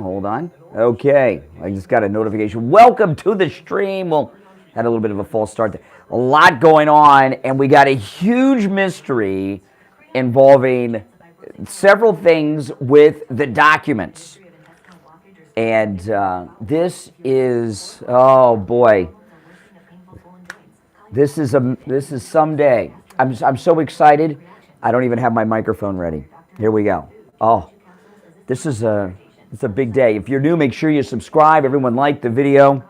hold on. Okay, I just got a notification. Welcome to the stream. Well, had a little bit of a false start there. A lot going on, and we got a huge mystery involving several things with the documents. And this is, oh boy, this is someday. I'm so excited. I don't even have my microphone ready. Here we go. Oh, it's a big day. If you're new, make sure you subscribe. Everyone like the video.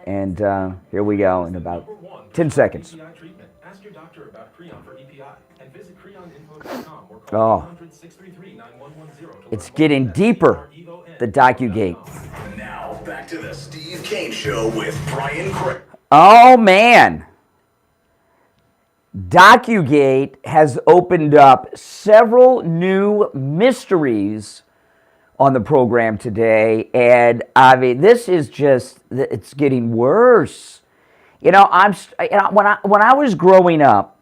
And here we go in about 10 seconds. Oh, it's getting deeper, the DOCU-GATE. Now, back to the Steve Kane Show with Brian Craig. Oh, man. DOCU-GATE has opened up several new mysteries on the program today, and I mean, this is just, it's getting worse. When I was growing up,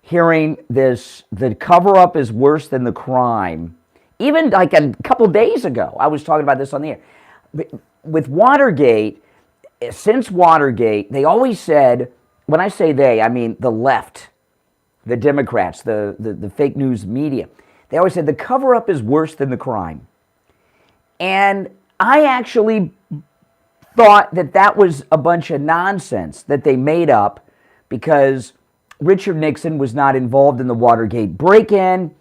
hearing this, the cover-up is worse than the crime, even like a couple days ago, I was talking about this on the air. With Watergate, since Watergate, they always said, when I say they, I mean the left, the Democrats, the fake news media, they always said the cover-up is worse than the crime. And I actually thought that was a bunch of nonsense that they made up because Richard Nixon was not involved in the Watergate break-in,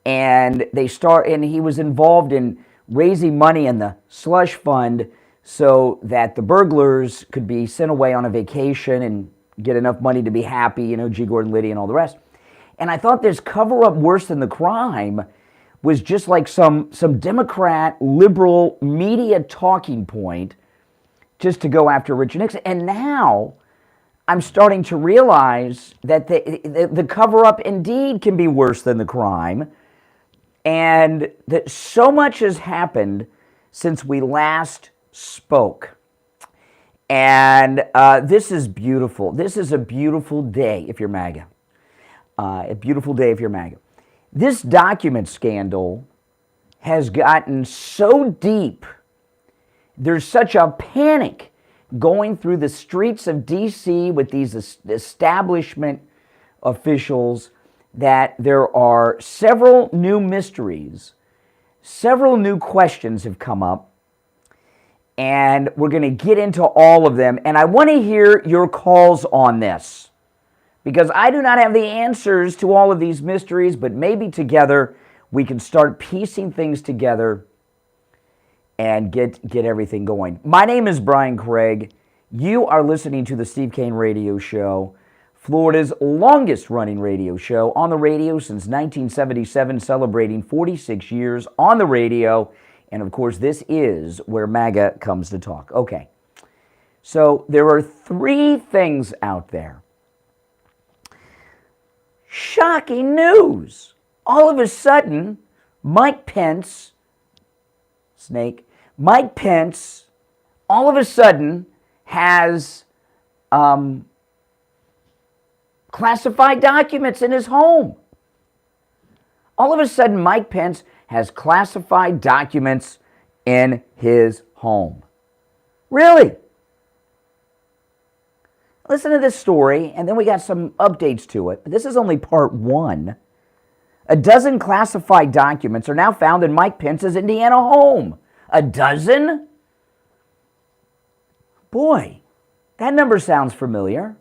and he was involved in raising money in the slush fund so that the burglars could be sent away on a vacation and get enough money to be happy, G. Gordon Liddy and all the rest. And I thought this cover-up worse than the crime was just like some Democrat liberal media talking point just to go after Richard Nixon. And now I'm starting to realize that the cover-up indeed can be worse than the crime, and that so much has happened since we last spoke. And this is beautiful. This is a beautiful day if you're MAGA. A beautiful day if you're MAGA. This document scandal has gotten so deep. There's such a panic going through the streets of D.C. with these establishment officials that there are several new mysteries, several new questions have come up, and we're going to get into all of them. And I want to hear your calls on this, because I do not have the answers to all of these mysteries, but maybe together we can start piecing things together and get everything going. My name is Brian Craig. You are listening to the Steve Kane Radio Show, Florida's longest running radio show on the radio since 1977, celebrating 46 years on the radio. And of course, this is where MAGA comes to talk. Okay, so there are three things out there. Shocking news. All of a sudden, Mike Pence, all of a sudden has classified documents in his home. All of a sudden, Mike Pence has classified documents in his home. Really? Listen to this story, and then we got some updates to it. This is only part one. A dozen classified documents are now found in Mike Pence's Indiana home. A dozen? Boy, that number sounds familiar.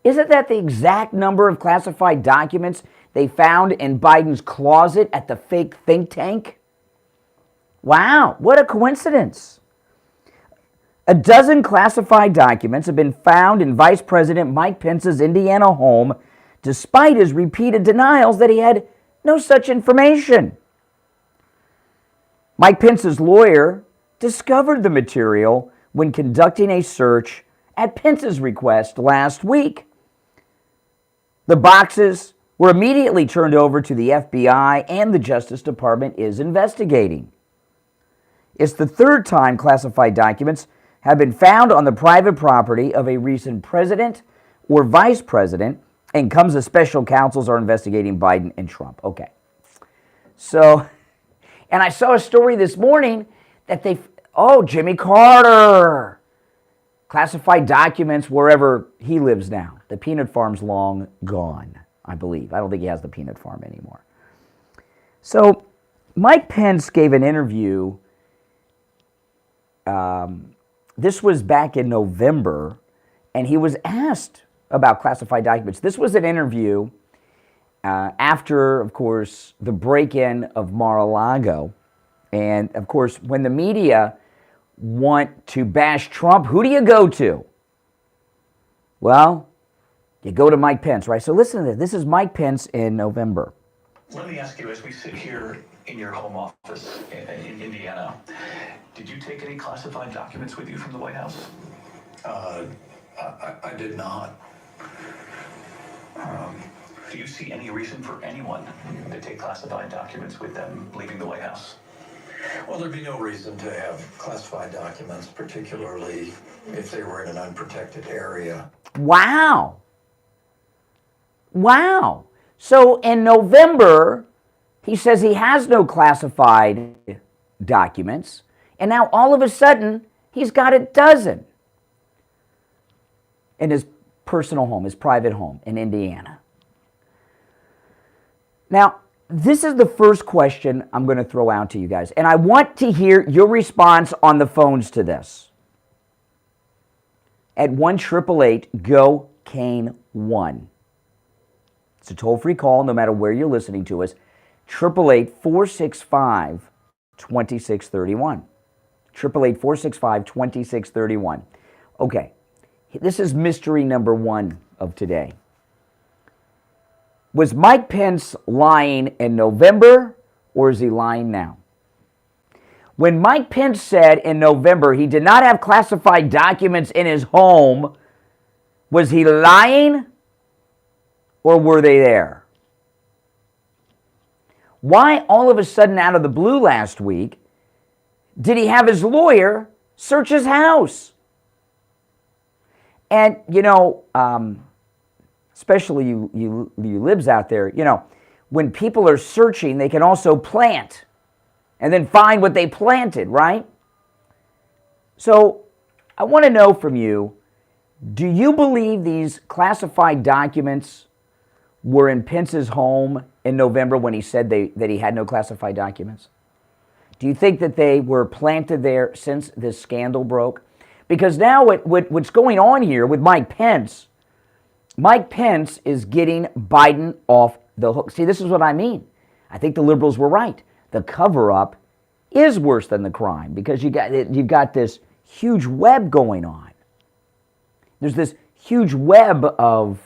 Isn't that the exact number of classified documents they found in Biden's closet at the fake think tank? Wow, what a coincidence. A dozen classified documents have been found in Vice President Mike Pence's Indiana home, despite his repeated denials that he had no such information. Mike Pence's lawyer discovered the material when conducting a search at Pence's request last week. The boxes were immediately turned over to the FBI, and the Justice Department is investigating. It's the third time classified documents have been found on the private property of a recent president or vice president, and comes as special counsels are investigating Biden and Trump. Okay. So, and I saw a story this morning that Jimmy Carter, classified documents wherever he lives now. The peanut farm's long gone, I believe. I don't think he has the peanut farm anymore. So Mike Pence gave an interview. This was back in November, and he was asked about classified documents. This was an interview after, of course, the break-in of Mar-a-Lago. And, of course, when the media want to bash Trump, who do you go to? Well, you go to Mike Pence, right? So listen to this. This is Mike Pence in November. Let me ask you, as we sit here in your home office in Indiana, did you take any classified documents with you from the White House? I did not. Do you see any reason for anyone to take classified documents with them leaving the White House? Well, there'd be no reason to have classified documents, particularly if they were in an unprotected area. Wow. Wow. So in November, he says he has no classified documents, and now all of a sudden, he's got a dozen in his personal home, his private home in Indiana. Now, this is the first question I'm going to throw out to you guys, and I want to hear your response on the phones to this. At 1-888-GO-KANE-1. It's a toll-free call, no matter where you're listening to us. 888-465-2631. 888-465-2631. Okay, this is mystery number one of today. Was Mike Pence lying in November, or is he lying now? When Mike Pence said in November he did not have classified documents in his home, was he lying, or were they there? Why all of a sudden, out of the blue last week, did he have his lawyer search his house? And, you know, especially you libs out there, you know, when people are searching, they can also plant and then find what they planted, right? So I want to know from you, do you believe these classified documents were in Pence's home in November when he said that he had no classified documents? Do you think that they were planted there since this scandal broke? Because now what's going on here with Mike Pence is getting Biden off the hook. See, this is what I mean. I think the liberals were right. The cover-up is worse than the crime because you've got this huge web going on. There's this huge web of,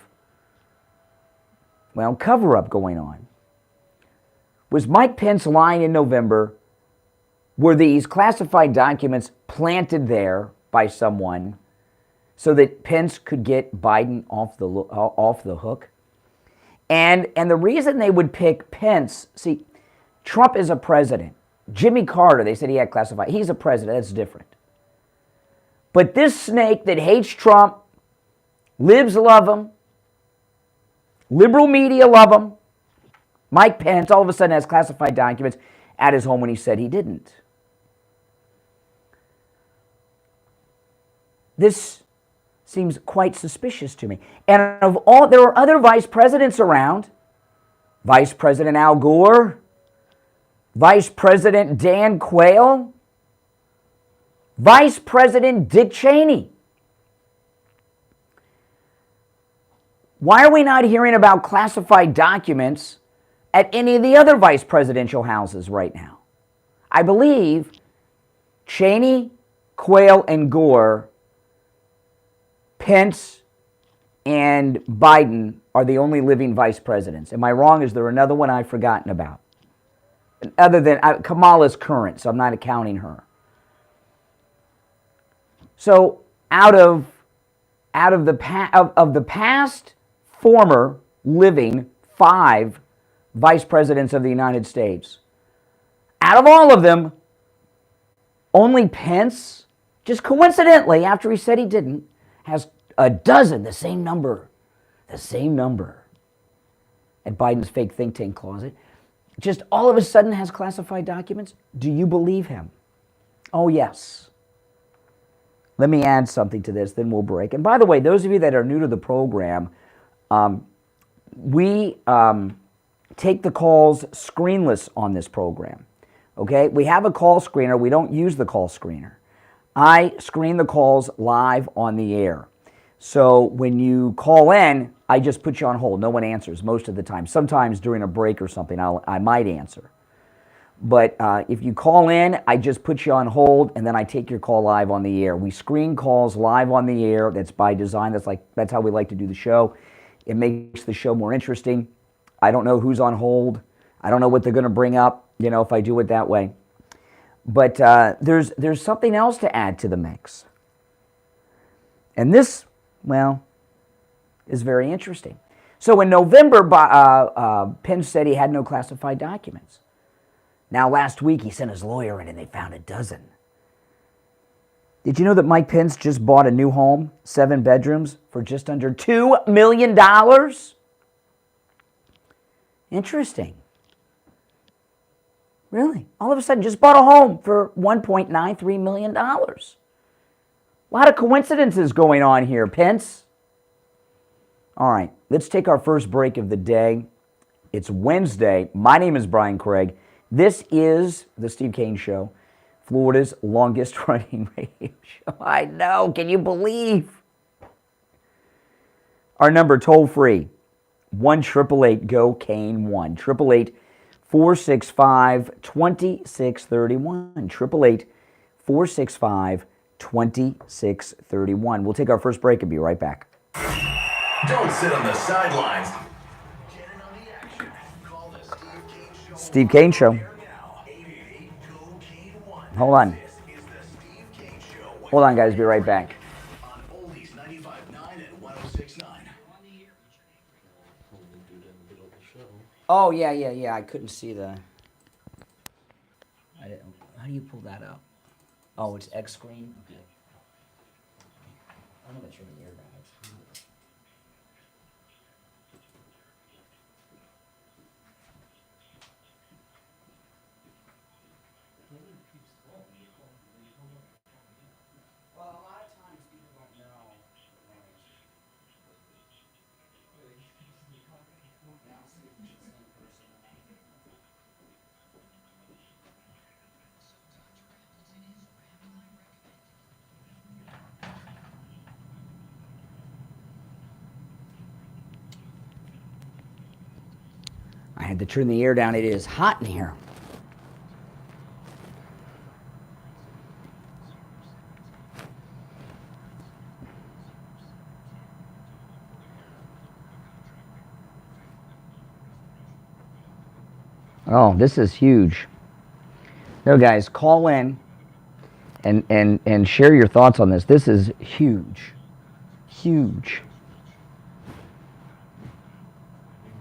well, cover-up going on. Was Mike Pence lying in November? Were these classified documents planted there by someone so that Pence could get Biden off the hook? And the reason they would pick Pence, see, Trump is a president. Jimmy Carter, they said he had classified. He's a president. That's different. But this snake that hates Trump, libs love him, liberal media love him. Mike Pence all of a sudden has classified documents at his home when he said he didn't. This seems quite suspicious to me. And there were other vice presidents around. Vice President Al Gore, Vice President Dan Quayle, Vice President Dick Cheney. Why are we not hearing about classified documents at any of the other vice presidential houses right now? I believe Cheney, Quayle, and Gore, Pence, and Biden are the only living vice presidents. Am I wrong? Is there another one I've forgotten about? Other than Kamala's current, so I'm not counting her. So out of the past former living 5 vice presidents of the United States, out of all of them, only Pence, just coincidentally, after he said he didn't, has a dozen, the same number at Biden's fake think tank closet, just all of a sudden has classified documents. Do you believe him? Oh, yes. Let me add something to this, then we'll break. And by the way, those of you that are new to the program, we take the calls screenless on this program. Okay? We have a call screener. We don't use the call screener. I screen the calls live on the air. So when you call in, I just put you on hold. No one answers most of the time. Sometimes during a break or something, I might answer. But if you call in, I just put you on hold, and then I take your call live on the air. We screen calls live on the air. That's by design. That's how we like to do the show. It makes the show more interesting. I don't know who's on hold. I don't know what they're going to bring up, if I do it that way. But there's something else to add to the mix. And this, is very interesting. So in November, Pence said he had no classified documents. Now, last week, he sent his lawyer in and they found a dozen. Did you know that Mike Pence just bought a new home, 7 bedrooms, for just under $2 million? Interesting. Really? All of a sudden, just bought a home for $1.93 million. A lot of coincidences going on here, Pence. All right, let's take our first break of the day. It's Wednesday. My name is Brian Craig. This is the Steve Kane Show, Florida's longest running radio show. I know, can you believe? Our number toll free, 1-888-GO-KANE-1, 888-465-2631, 888-465-2631. We'll take our first break and be right back. Don't sit on the sidelines. Get in on the action. Call the Steve Kane Show. Hold on. Hold on, guys. Be right back. On Oldies 95.9 and 106.9. Oh, yeah. I couldn't see the... How do you pull that up? Oh, it's X screen? Okay. I'm going to turn the air back. I had to turn the air down. It is hot in here. Oh, this is huge. No, guys, call in and share your thoughts on this. This is huge. Huge.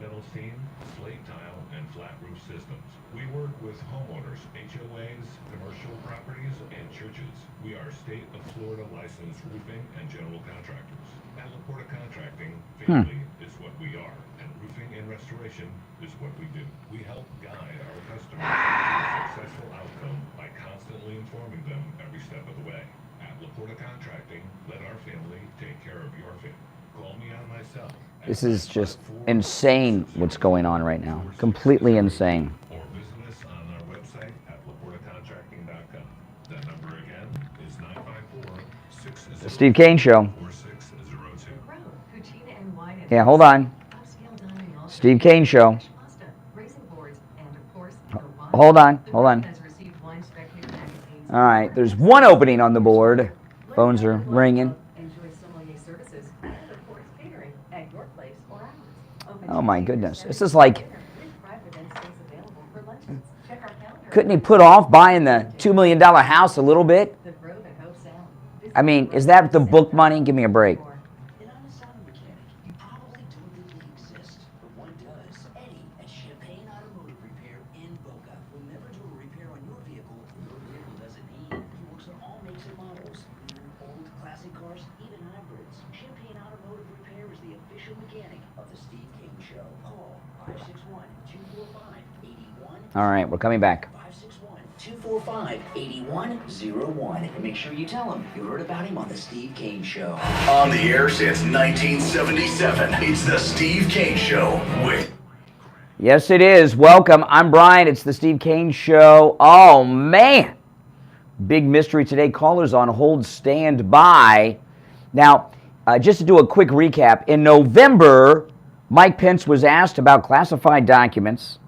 Metal seam, slate tile, and flat roof systems. We work with homeowners, HOAs, commercial properties, and churches. We are state of Florida licensed roofing and general contractors. At LaPorta Contracting, family is what we are, and roofing and restoration is what we do. We help guide our customers to a successful outcome by constantly informing them every step of the way. At LaPorta Contracting, let our family take care of your family. Call me on my cell. This is just insane what's going on right now. Completely insane. Or visit us on our website at laportacontracting.com. That number again is 954-602-4602. The Steve Kane Show. Yeah, hold on. Steve Kane Show. Hold on. All right, there's one opening on the board. Phones are ringing. Oh my goodness. This is like, couldn't he put off buying the $2 million house a little bit? I mean, is that the book money? Give me a break. All right, we're coming back. 845-8101. And make sure you tell him you heard about him on the Steve Kane Show. On the air since 1977, it's the Steve Kane Show with... Yes, it is. Welcome. I'm Brian. It's the Steve Kane Show. Oh, man. Big mystery today. Callers on hold, stand by. Now, just to do a quick recap, in November, Mike Pence was asked about classified documents.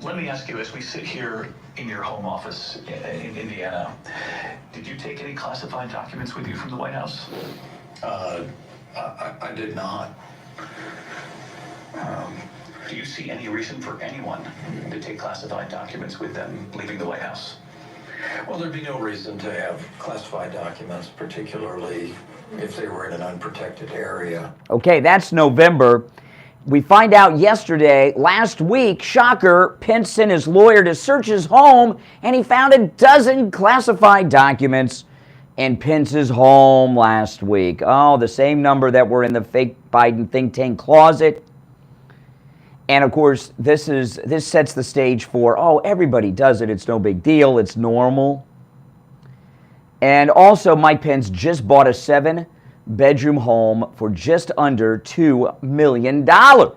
Let me ask you, as we sit here in your home office in Indiana, did you take any classified documents with you from the White House? I did not. Do you see any reason for anyone to take classified documents with them leaving the White House? Well, there'd be no reason to have classified documents, particularly if they were in an unprotected area. Okay, that's November. We find out yesterday, last week, shocker, Pence sent his lawyer to search his home, and he found a dozen classified documents in Pence's home last week. Oh, the same number that were in the fake Biden think tank closet. And of course, this sets the stage for, oh, everybody does it. It's no big deal. It's normal. And also, Mike Pence just bought a 7-bedroom home for just under $2 million. What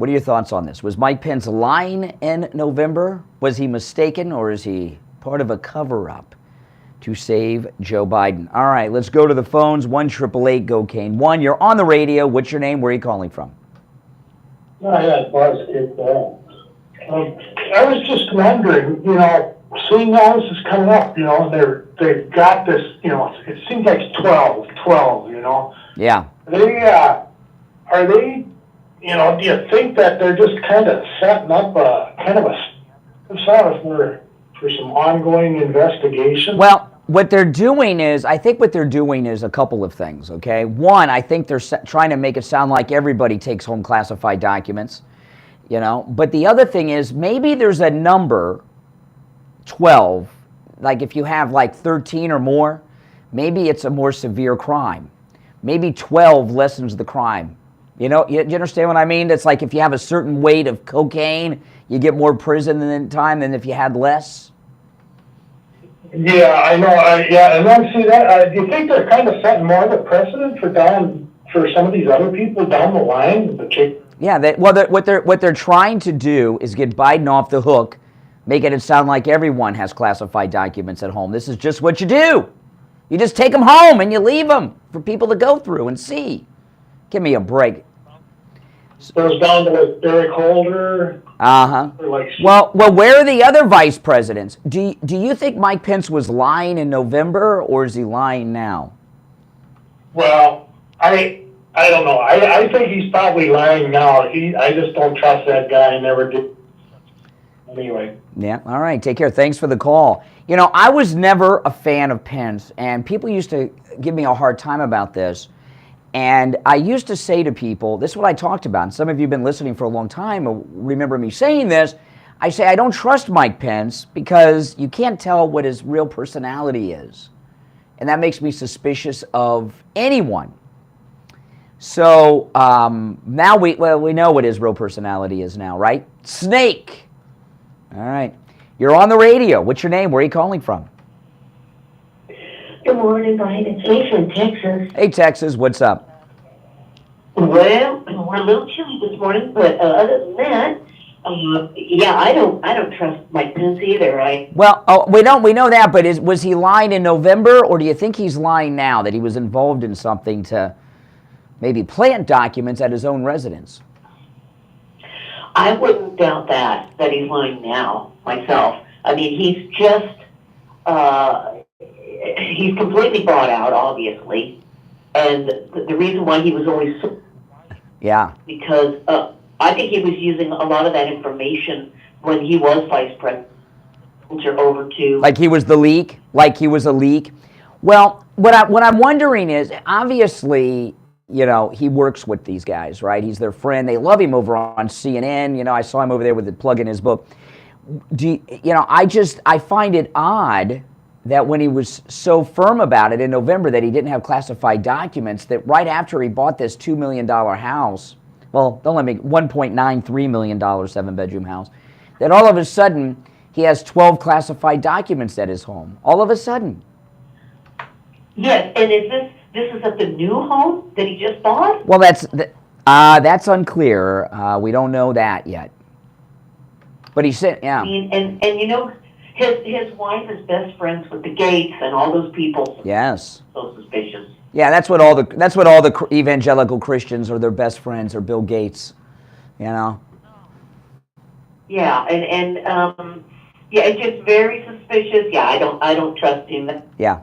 are your thoughts on this? Was Mike Pence lying in November? Was he mistaken, or is he part of a cover-up to save Joe Biden? All right, let's go to the phones. 1-888-GO-KANE. 1, you're on the radio. What's your name? Where are you calling from? I was just wondering, seeing all this is coming up, and they've got this, it seems like it's 12, Yeah. Are they, do you think that they're just kind of setting up a for some ongoing investigation? Well, what they're doing is, I think what they're doing is a couple of things, okay? One, I think they're trying to make it sound like everybody takes home classified documents, But the other thing is, maybe there's a number, 12, like if you have like 13 or more, maybe it's a more severe crime. Maybe 12 lessens the crime. You understand what I mean? It's like if you have a certain weight of cocaine, you get more prison time than if you had less. Yeah, I know. And then see that. Do you think they're kind of setting more of a precedent for some of these other people down the line? Yeah. What they're trying to do is get Biden off the hook, making it sound like everyone has classified documents at home. This is just what you do. You just take them home and you leave them for people to go through and see. Give me a break. Goes down to like Derek Holder. Well, where are the other vice presidents? Do you think Mike Pence was lying in November, or is he lying now? Well, I don't know. I think he's probably lying now. I just don't trust that guy. I never did. Anyway. Yeah. All right. Take care. Thanks for the call. I was never a fan of Pence, and people used to give me a hard time about this. And I used to say to people, this is what I talked about, and some of you have been listening for a long time or remember me saying this. I say I don't trust Mike Pence because you can't tell what his real personality is. And that makes me suspicious of anyone. So now we know what his real personality is now, right? Snake. All right. You're on the radio. What's your name? Where are you calling from? Good morning, Brian. It's me from Texas. Hey, Texas. What's up? Well, we're a little chilly this morning, but other than that, I don't trust Mike Pence either. We know that, but was he lying in November, or do you think he's lying now that he was involved in something to maybe plant documents at his own residence? I wouldn't doubt that he's lying now myself. I mean, he's just he's completely bought out, obviously, and the reason why he was always because I think he was using a lot of that information when he was vice president over to like he was a leak. Well, what I'm wondering is, obviously, he works with these guys, right? He's their friend. They love him over on CNN. I saw him over there with the plug in his book. I find it odd that when he was so firm about it in November that he didn't have classified documents, that right after he bought this $2 million house, well, don't let me, $1.93 million 7-bedroom house, that all of a sudden he has 12 classified documents at his home. All of a sudden. Yes, and is this is at the new home that he just bought? Well, that's unclear. We don't know that yet. But he said, yeah. I mean, and you know, his wife is best friends with the Gates and all those people. Yes. So suspicious. Yeah, that's what all the evangelical Christians are. Their best friends are Bill Gates. You know. Yeah, and yeah, it's just very suspicious. Yeah, I don't trust him. Yeah.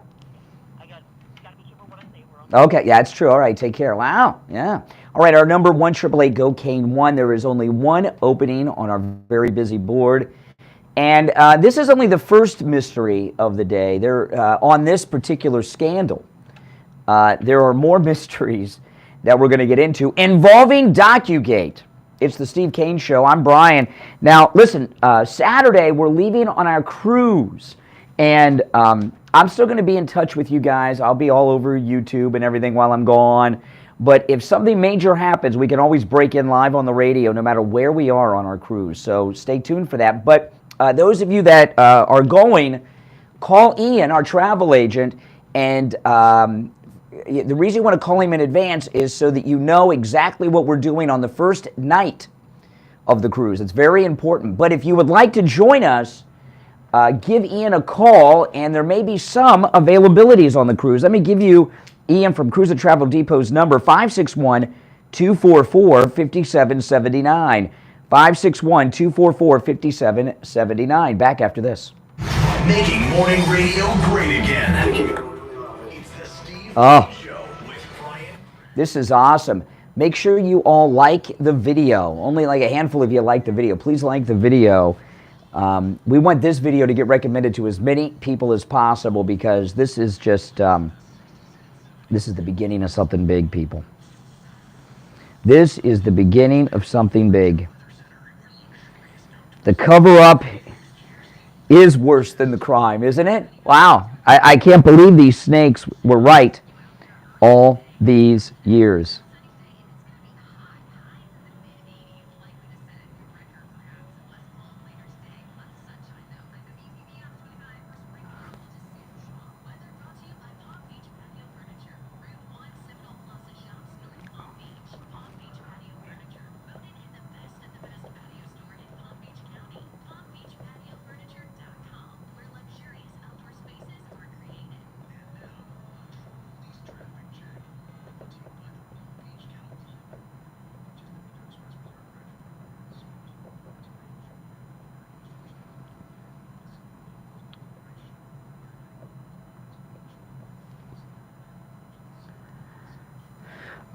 Okay, yeah, it's true. All right, take care. Wow, yeah. All right, our number 1-888-GO-CANE-1. There is only one opening on our very busy board. And this is only the first mystery of the day. On this particular scandal, there are more mysteries that we're going to get into involving DOCU-GATE. It's the Steve Kane Show. I'm Brian. Now, listen, Saturday we're leaving on our cruise. And I'm still going to be in touch with you guys. I'll be all over YouTube and everything while I'm gone. But if something major happens, we can always break in live on the radio no matter where we are on our cruise. So stay tuned for that. But those of you that are going, call Ian, our travel agent. And the reason you want to call him in advance is so that you know exactly what we're doing on the first night of the cruise. It's very important. But if you would like to join us, give Ian a call, and there may be some availabilities on the cruise. Let me give you Ian from Cruise and Travel Depot's number, 561-244-5779. 561-244-5779. Back after this. Making morning radio great again. It's the Steve Oh, Show with Brian. this is awesome. Make sure you all like the video. Only like a handful of you like the video. Please like the video. We want this video to get recommended to as many people as possible because this is just, this is the beginning of something big, people. This is the beginning of something big. The cover-up is worse than the crime, isn't it? Wow. I can't believe these snakes were right all these years.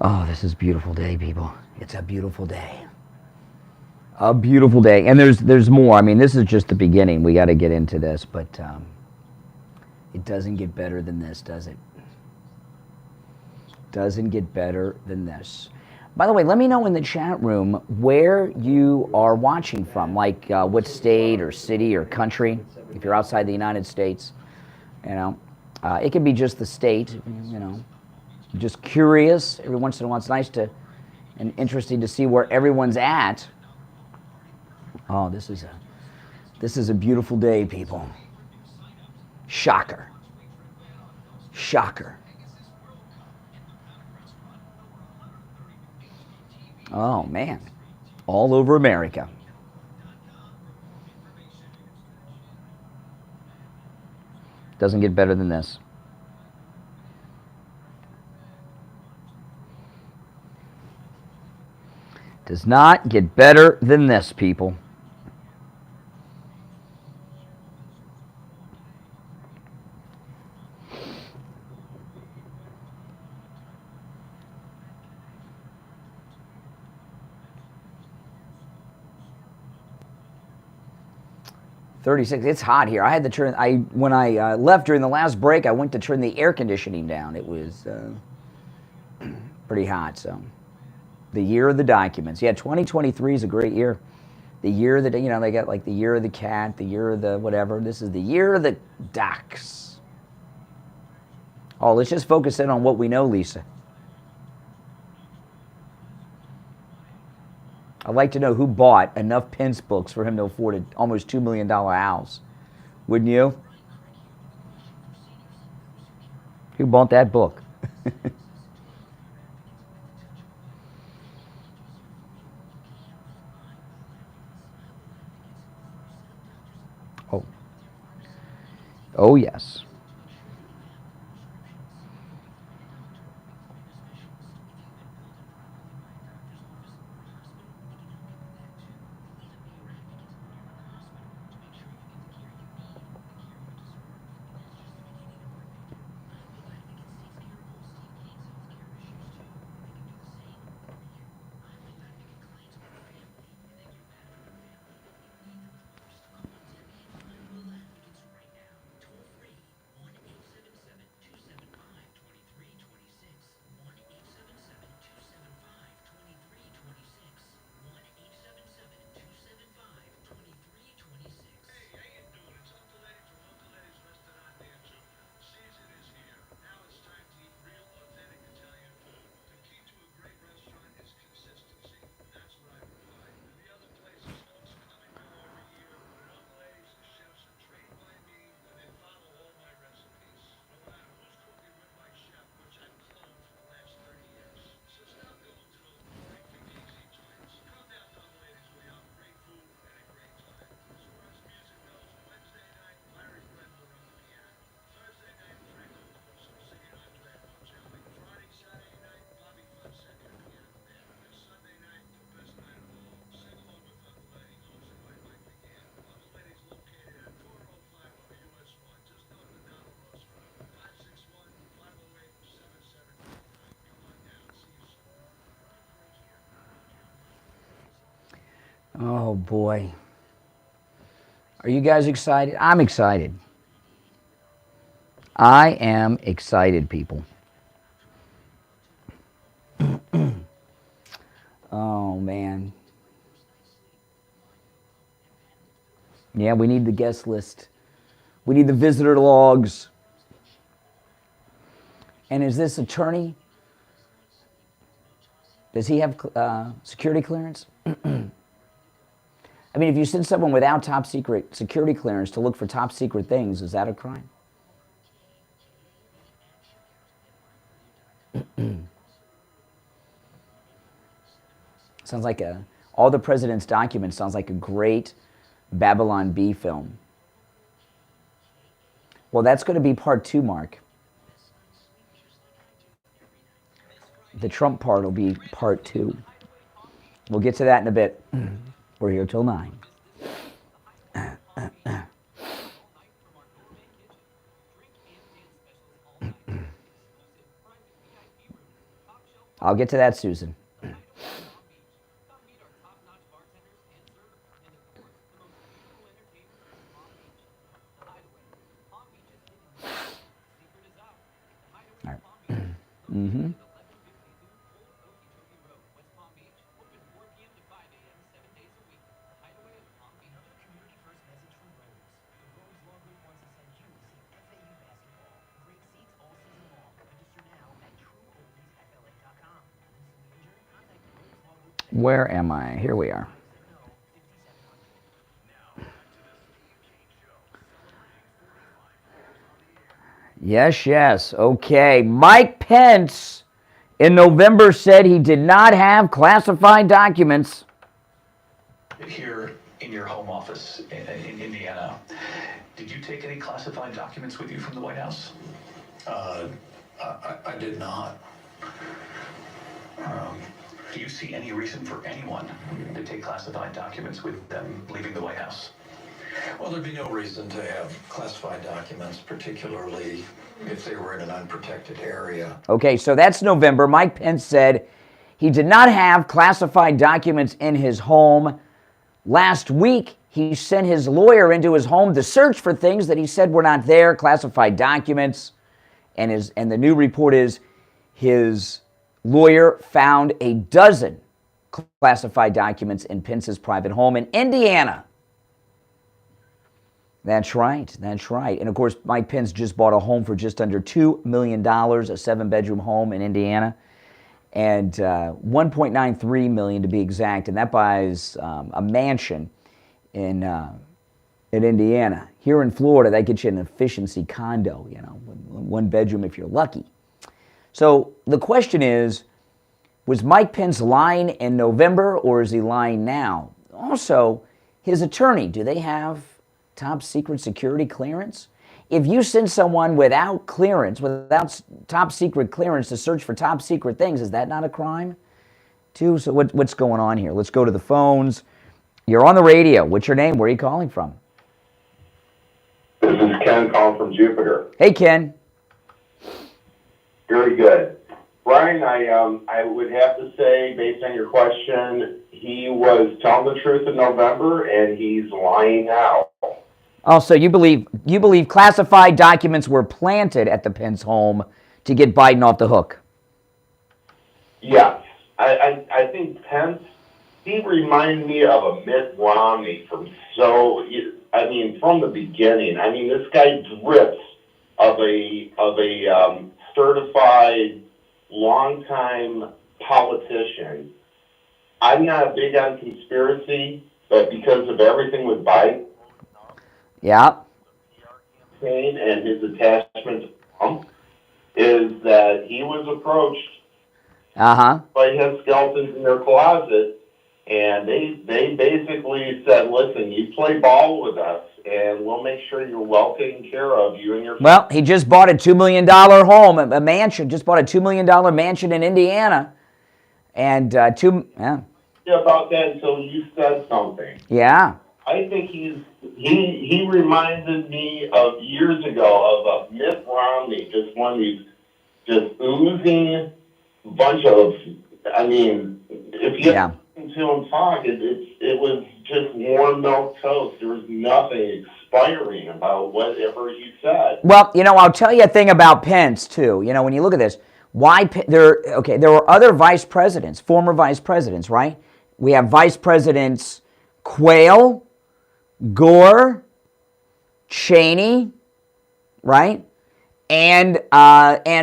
Oh, this is a beautiful day, people. It's a beautiful day. A beautiful day. And there's more. I mean, this is just the beginning. We got to get into this, but it doesn't get better than this, does it? Doesn't get better than this. By the way, let me know in the chat room where you are watching from, like what state or city or country, if you're outside the United States. You know, it can be just the state, you know. Just curious. Every once in a while, it's nice to and interesting to see where everyone's at. Oh, this is a beautiful day, people. Shocker. Shocker. Oh, man. All over America. Doesn't get better than this. Does not get better than this, people. $36. It's hot here. I had to turn. When I left during the last break, I went to turn the air conditioning down. It was pretty hot. So, the year of the documents. Yeah, 2023 is a great year. The year that they got like the year of the cat, the year of the whatever. This is the year of the docs. Oh, let's just focus in on what we know, Lisa. I'd like to know who bought enough Pence books for him to afford an almost $2 million house. Wouldn't you? Who bought that book? Oh. Oh, yes. Oh, boy. Are you guys excited? I'm excited. I am excited, people. Oh, man. Yeah, we need the guest list. We need the visitor logs. And is this attorney? Does he have security clearance? I mean, if you send someone without top secret security clearance to look for top secret things, is that a crime? Sounds like All the President's Documents sounds like a great Babylon Bee film. Well, that's going to be part 2, Mark. The Trump part will be part 2. We'll get to that in a bit. We're here till 9. I'll get to that, Susan. All right. Mm-hmm. Where am I? Here we are. Yes, yes. Okay. Mike Pence in November said he did not have classified documents. Here in your home office in Indiana, did you take any classified documents with you from the White House? I did not. Do you see any reason for anyone to take classified documents with them leaving the White House? Well, there'd be no reason to have classified documents, particularly if they were in an unprotected area. Okay, so that's November. Mike Pence said he did not have classified documents in his home. Last week, he sent his lawyer into his home to search for things that he said were not there, classified documents. And the new report is his lawyer found a dozen classified documents in Pence's private home in Indiana. That's right, that's right. And of course, Mike Pence just bought a home for just under $2 million, a 7-bedroom home in Indiana. and $1.93 million to be exact, and that buys a mansion in Indiana. Here in Florida, that gets you an efficiency condo, you know, 1 bedroom if you're lucky. So the question is, was Mike Pence lying in November, or is he lying now? Also, his attorney, do they have top secret security clearance? If you send someone without clearance, without top secret clearance to search for top secret things, is that not a crime too? So what's going on here? Let's go to the phones. You're on the radio. What's your name? Where are you calling from? This is Ken calling from Jupiter. Hey, Ken. Very good. Brian, I would have to say, based on your question, he was telling the truth in November, and he's lying now. Oh, so you believe classified documents were planted at the Pence home to get Biden off the hook? Yes. I think Pence, he reminded me of a Mitt Romney from the beginning. I mean, this guy drips of a certified longtime politician. I'm not big on conspiracy, but because of everything with Biden, yeah, and his attachment to Trump, is that he was approached by his skeletons in their closet, and they basically said, "Listen, you play ball with us, and we'll make sure you're well taken care of, you and your family." Well, he just bought a $2 million home, a mansion. Just bought a $2 million mansion in Indiana, and Yeah, about that until you said something. Yeah. I think he reminded me of years ago of a Mitt Romney, just one of these just oozing bunch of. I mean, if you listen to him talk, it was just warm milk toast. There was nothing expiring about whatever he said. Well, you know, I'll tell you a thing about Pence too. You know, when you look at this, there were other vice presidents, former vice presidents, right? We have Vice Presidents Quayle, Gore, Cheney, right? And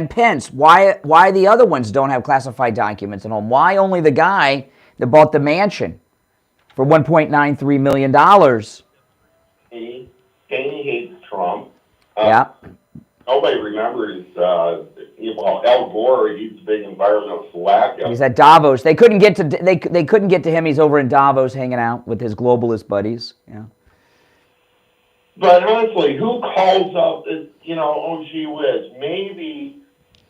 Pence. Why the other ones don't have classified documents at home? Why only the guy that bought the mansion for $1.93 million? Cheney hates Trump. Yeah. Nobody remembers, Al Gore. He's a big environmental wacko. He's at Davos. They couldn't get to him. He's over in Davos hanging out with his globalist buddies. Yeah. But honestly, who calls up? Oh gee whiz, maybe.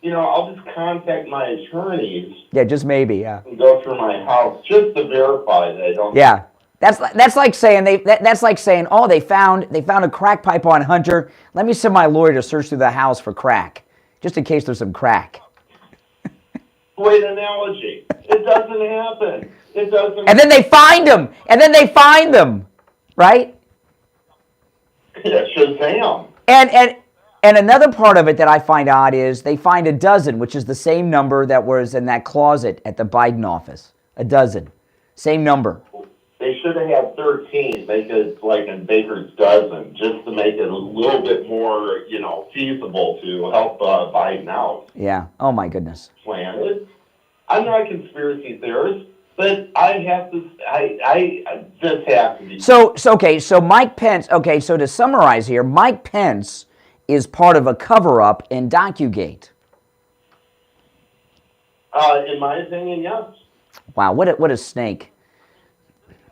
I'll just contact my attorneys. Yeah, just maybe. Yeah. And go through my house just to verify that I don't. Yeah. That's like saying oh, they found a crack pipe on Hunter. Let me send my lawyer to search through the house for crack, just in case there's some crack. Great analogy. It doesn't happen. It doesn't. And then they find them. Right? Yeah, Shazam. And another part of it that I find odd is they find a dozen, which is the same number that was in that closet at the Biden office. A dozen. Same number. They should have had 13. Make it like in Baker's dozen, just to make it a little bit more, feasible to help Biden out. Yeah. Oh my goodness. I'm not a conspiracy theorist, but I just have to be. So Mike Pence. Okay, so to summarize here, Mike Pence is part of a cover-up in DOCU-GATE. In my opinion, yes. Wow. What a snake.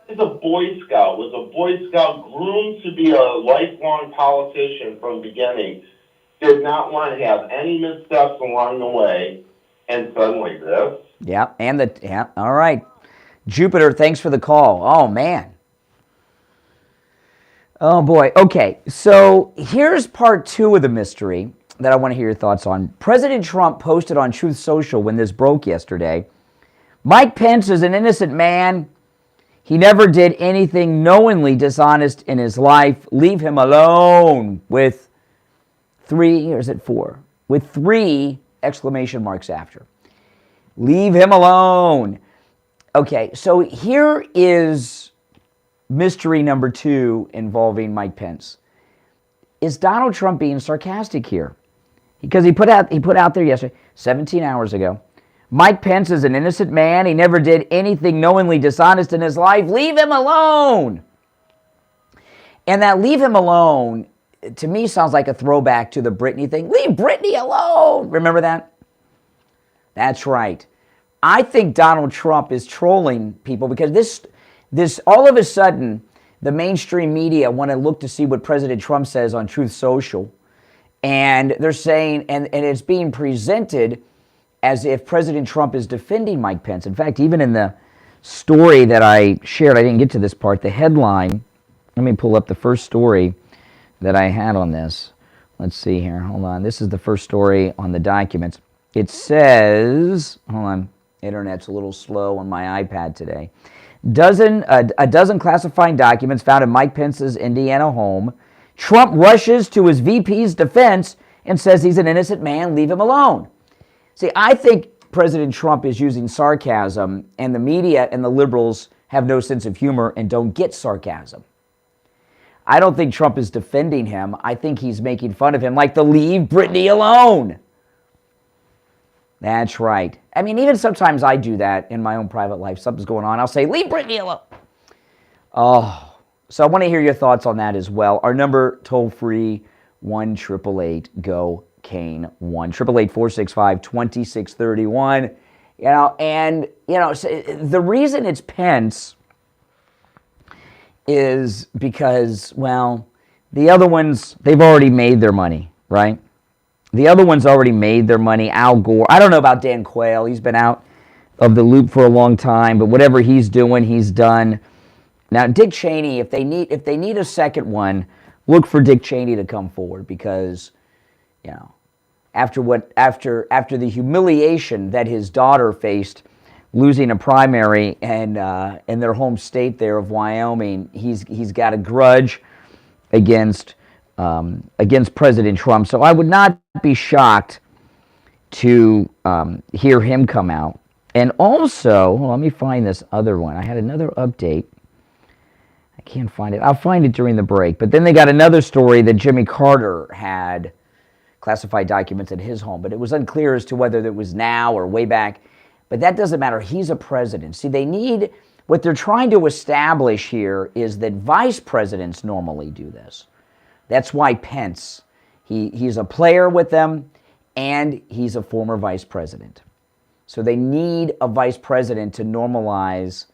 He's a Boy Scout, was a Boy Scout groomed to be a lifelong politician from the beginning, did not want to have any missteps along the way, and suddenly this. Yeah, all right. Jupiter, thanks for the call. Oh, man. Oh, boy. Okay, so here's part 2 of the mystery that I want to hear your thoughts on. President Trump posted on Truth Social when this broke yesterday, Mike Pence is an innocent man. He never did anything knowingly dishonest in his life. Leave him alone, with 3, or is it 4? With 3 exclamation marks after. Leave him alone. Okay, so here is mystery number 2 involving Mike Pence. Is Donald Trump being sarcastic here? Because he put out there yesterday, 17 hours ago, Mike Pence is an innocent man. He never did anything knowingly dishonest in his life. Leave him alone. And that leave him alone, to me, sounds like a throwback to the Britney thing. Leave Britney alone. Remember that? That's right. I think Donald Trump is trolling people because this all of a sudden, the mainstream media want to look to see what President Trump says on Truth Social. And they're saying, and it's being presented as if President Trump is defending Mike Pence. In fact, even in the story that I shared, I didn't get to this part, the headline, let me pull up the first story that I had on this. Let's see here, hold on. This is the first story on the documents. It says, hold on, internet's a little slow on my iPad today. A dozen classified documents found in Mike Pence's Indiana home. Trump rushes to his VP's defense and says he's an innocent man, leave him alone. See, I think President Trump is using sarcasm, and the media and the liberals have no sense of humor and don't get sarcasm. I don't think Trump is defending him. I think he's making fun of him, like the leave Britney alone. That's right. I mean, even sometimes I do that in my own private life. Something's going on. I'll say, leave Britney alone. Oh, so I want to hear your thoughts on that as well. Our number, toll-free, 1-888-GO. Kane, 1-888-465-2631. The reason it's Pence is because, well, the other ones, they've already made their money, right? The other ones already made their money. Al Gore, I don't know about Dan Quayle. He's been out of the loop for a long time, but whatever he's doing, he's done. Now, Dick Cheney, if they need a second one, look for Dick Cheney to come forward because, after the humiliation that his daughter faced, losing a primary and in their home state there of Wyoming, he's got a grudge against President Trump. So I would not be shocked to hear him come out. And also, let me find this other one. I had another update. I can't find it. I'll find it during the break. But then they got another story that Jimmy Carter had classified documents at his home, but it was unclear as to whether it was now or way back. But that doesn't matter. He's a president. See, what they're trying to establish here is that vice presidents normally do this. That's why Pence, he's a player with them, and he's a former vice president. So they need a vice president to normalize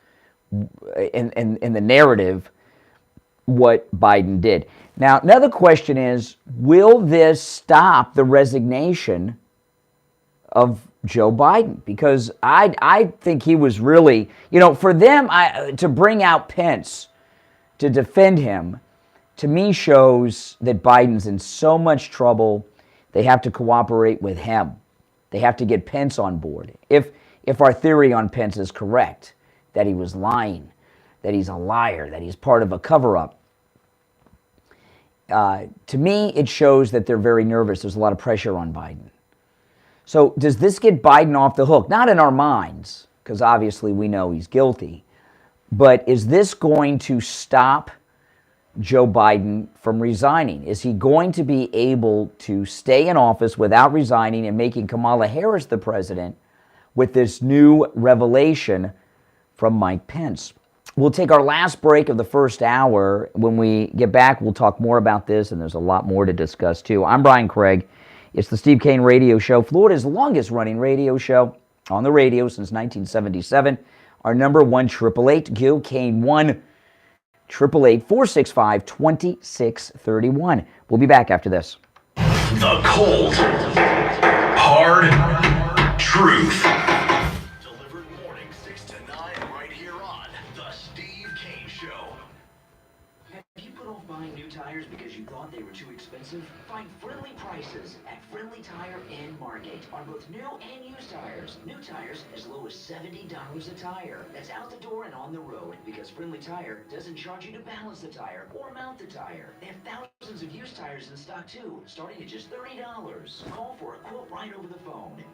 in the narrative what Biden did. Now, another question is, will this stop the resignation of Joe Biden? Because I think he was really, for them to bring out Pence to defend him, to me shows that Biden's in so much trouble, they have to cooperate with him. They have to get Pence on board. If our theory on Pence is correct, that he was lying, that he's a liar, that he's part of a cover-up. To me, it shows that they're very nervous. There's a lot of pressure on Biden. So does this get Biden off the hook? Not in our minds, because obviously we know he's guilty. But is this going to stop Joe Biden from resigning? Is he going to be able to stay in office without resigning and making Kamala Harris the president with this new revelation from Mike Pence? We'll take our last break of the first hour. When we get back, we'll talk more about this, and there's a lot more to discuss, too. I'm Brian Craig. It's the Steve Kane Radio Show, Florida's longest-running radio show on the radio since 1977. Our number, 1-888-GO-KANE, 1-888-465-2631. We'll be back after this. The cold, hard truth. Delivered morning 6 to 9 right here on The Steve Kane Show. Have you put off buying new tires because you thought they were too expensive? Find friendly prices at Friendly Tire and Margate on both new and used tires. New tires as low as $70 a tire. That's out the door and on the road because Friendly Tire doesn't charge you to balance the tire or mount the tire. They have thousands of used tires in stock too, starting at just $30. Call for a quote right over the phone.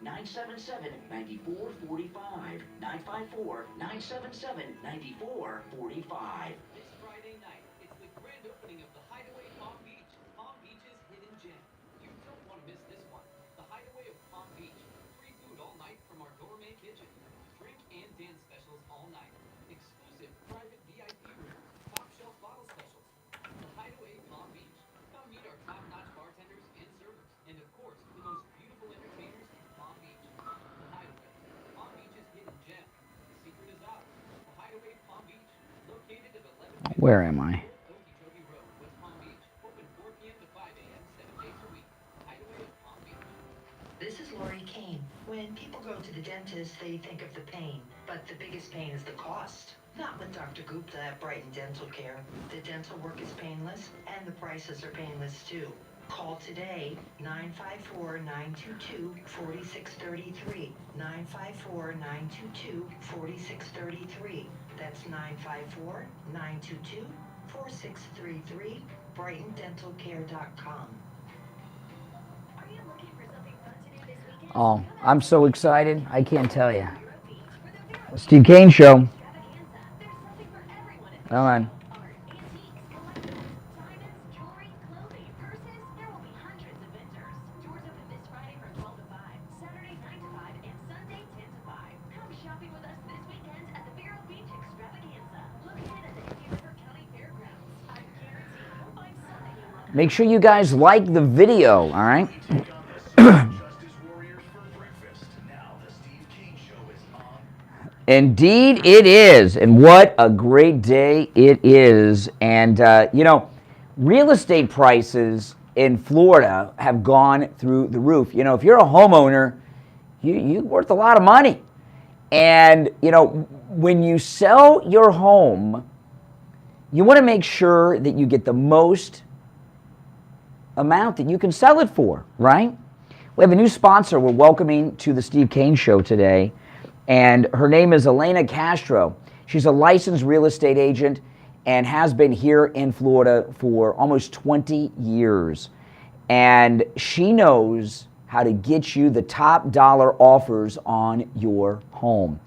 954-977-9445. 954-977-9445. This Friday night, it's the grand opening of the Hideaway Palm Beach, Palm Beach's hidden gem. You don't want to miss this one. The Hideaway of Palm Beach. Free food all night Where am I? This is Lori Kane. When people go to the dentist, they think of the pain, but the biggest pain is the cost. Not with Dr. Gupta at Brighton Dental Care. The dental work is painless, and the prices are painless too. Call today, 954-922-4633. 954-922-4633. That's 954-922-4633. BrightonDentalCare.com. Oh, I'm so excited. I can't tell you. Steve Kane Show. Come on. Make sure you guys like the video, all right? Indeed it is, and what a great day it is. And, real estate prices in Florida have gone through the roof. If you're a homeowner, you're worth a lot of money. And, when you sell your home, you want to make sure that you get the most amount that you can sell it for, right? We have a new sponsor we're welcoming to the Steve Kane Show today, and her name is Elena Castro. She's a licensed real estate agent and has been here in Florida for almost 20 years. And she knows how to get you the top dollar offers on your home.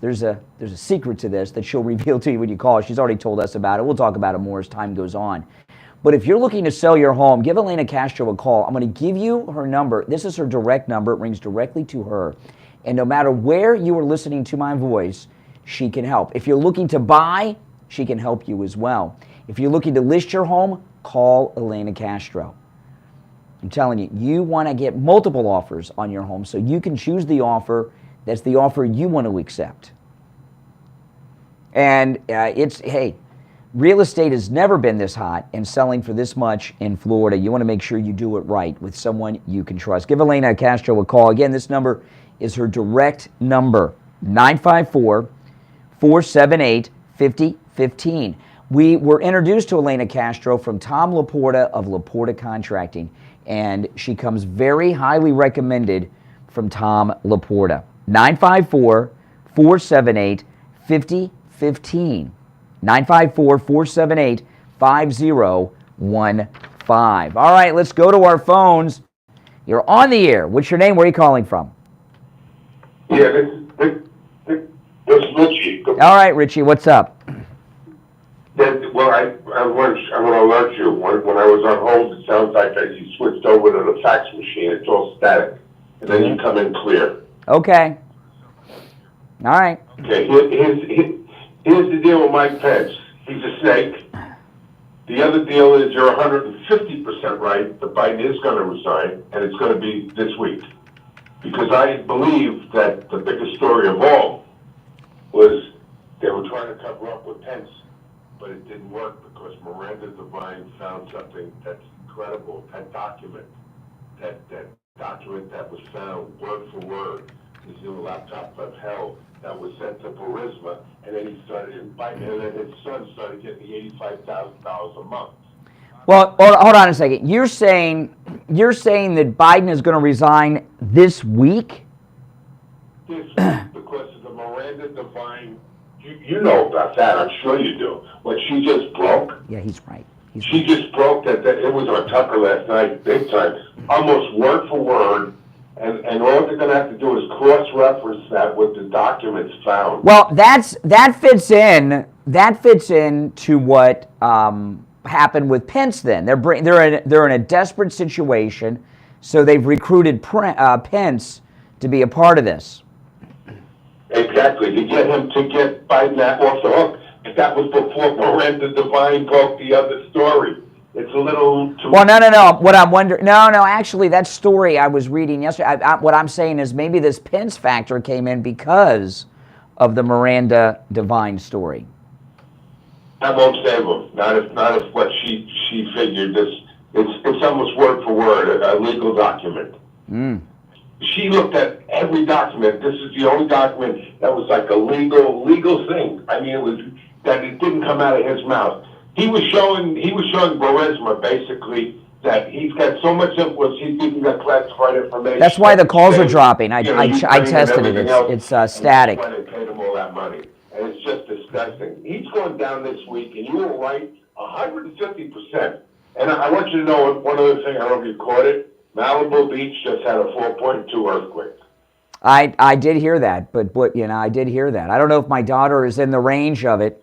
There's a secret to this that she'll reveal to you when you call her. She's already told us about it. We'll talk about it more as time goes on. But if you're looking to sell your home, give Elena Castro a call. I'm going to give you her number. This is her direct number. It rings directly to her. And no matter where you are listening to my voice, she can help. If you're looking to buy, she can help you as well. If you're looking to list your home, call Elena Castro. I'm telling you, you want to get multiple offers on your home so you can choose the offer that's the offer you want to accept. And hey, real estate has never been this hot and selling for this much in Florida. You want to make sure you do it right with someone you can trust. Give Elena Castro a call. Again, this number is her direct number, 954-478-5015. We were introduced to Elena Castro from Tom Laporta of Laporta Contracting, and she comes very highly recommended from Tom Laporta. 954-478-5015. 954-478-5015. All right, let's go to our phones. You're on the air. What's your name? Where are you calling from? Yeah, this is Richie. All right, Richie, what's up? Well, I want to alert you. When I was on hold, it sounds like you switched over to the fax machine. It's all static. And then you come in clear. Okay. All right. Okay, here's the deal with Mike Pence. He's a snake. The other deal is you're 150% right that Biden is going to resign, and it's going to be this week. Because I believe that the biggest story of all was they were trying to cover up with Pence, but it didn't work because Miranda Devine found something that's incredible. That document that was found word for word, his new laptop of hell, that was sent to Burisma, and then he started Biden, and then his son started getting $85,000 a month. Well, hold on a second. You're saying that Biden is going to resign this week? This week, because of the Miranda Devine. You know about that, I'm sure you do. When she just broke. Yeah, he's right. She just broke that it was on Tucker last night, big time, almost word for word. And all they're going to have to do is cross-reference that with the documents found. Well, that fits in to what happened with Pence. Then they're in a desperate situation, so they've recruited Pence to be a part of this. Exactly, to get Biden off the hook. That was before Miranda Devine broke the other story. It's a little too... Well, no. What I'm wondering... No, actually, that story I was reading yesterday, what I'm saying is maybe this Pence factor came in because of the Miranda Devine story. That won't save them. Not if what she figured. It's almost word for word a legal document. She looked at every document. This is the only document that was like a legal thing. I mean, it didn't come out of his mouth. He was showing Burisma basically that he's got so much influence. He's giving that classified information. That's why the calls are dropping. I tested it. It's static. And paid him all that money, and it's just disgusting. He's going down this week, and you were right, 150%. And I want you to know one other thing. I don't know if you caught it. Malibu Beach just had a 4.2 earthquake. I did hear that, but I did hear that. I don't know if my daughter is in the range of it.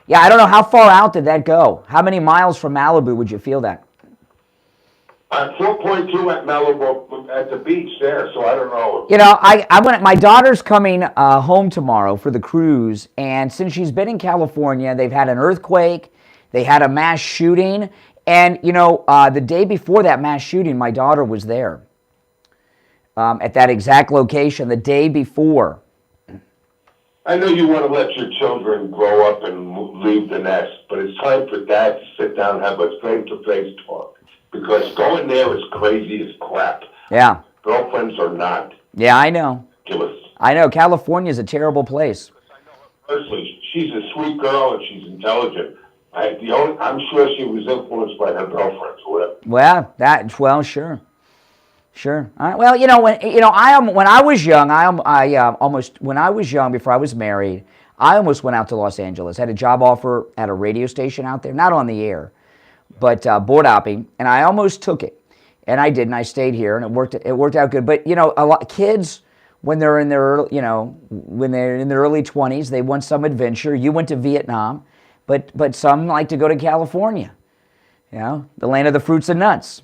Yeah, I don't know how far out did that go. How many miles from Malibu would you feel that? 4.2 at Malibu at the beach there, so I don't know. I went. My daughter's coming home tomorrow for the cruise, and since she's been in California, they've had an earthquake, they had a mass shooting, and the day before that mass shooting, my daughter was there at that exact location the day before. I know you want to let your children grow up and leave the nest, but it's time for dad to sit down and have a face-to-face talk. Because going there is crazy as crap. Yeah. Girlfriends are not. Yeah, I know. Ridiculous. I know. California's a terrible place. Personally, she's a sweet girl and she's intelligent. I'm sure she was influenced by her girlfriends or whatever. Well, sure. Sure. Well, when I was young, when I was young before I was married, I almost went out to Los Angeles. I had a job offer at a radio station out there, not on the air, but board hopping, and I almost took it, and I did, and I stayed here, and it worked out good. But a lot of kids, when they're in their when they're in their early 20s, they want some adventure. You went to Vietnam, but some like to go to California, the land of the fruits and nuts.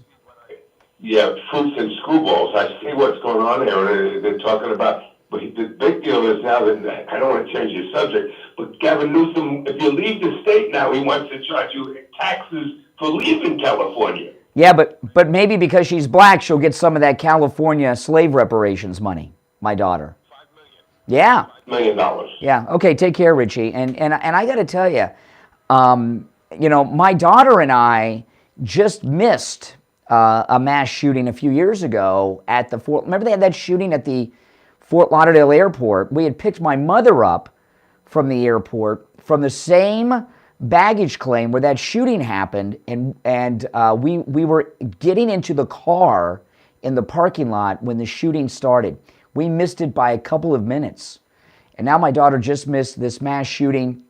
Yeah, fruits and screwballs. I see what's going on there. They're talking about, but the big deal is now that, I don't want to change the subject, but Gavin Newsom, if you leave the state now, he wants to charge you taxes for leaving California. Yeah, but maybe because she's black, she'll get some of that California slave reparations money, my daughter. $5 million. Yeah. $5 million. Yeah, okay, take care, Richie. And I got to tell you, my daughter and I just missed a mass shooting a few years ago at the remember they had that shooting at the Fort Lauderdale airport? We had picked my mother up from the airport from the same baggage claim where that shooting happened, and we were getting into the car in the parking lot when the shooting started. We missed it by a couple of minutes. And now my daughter just missed this mass shooting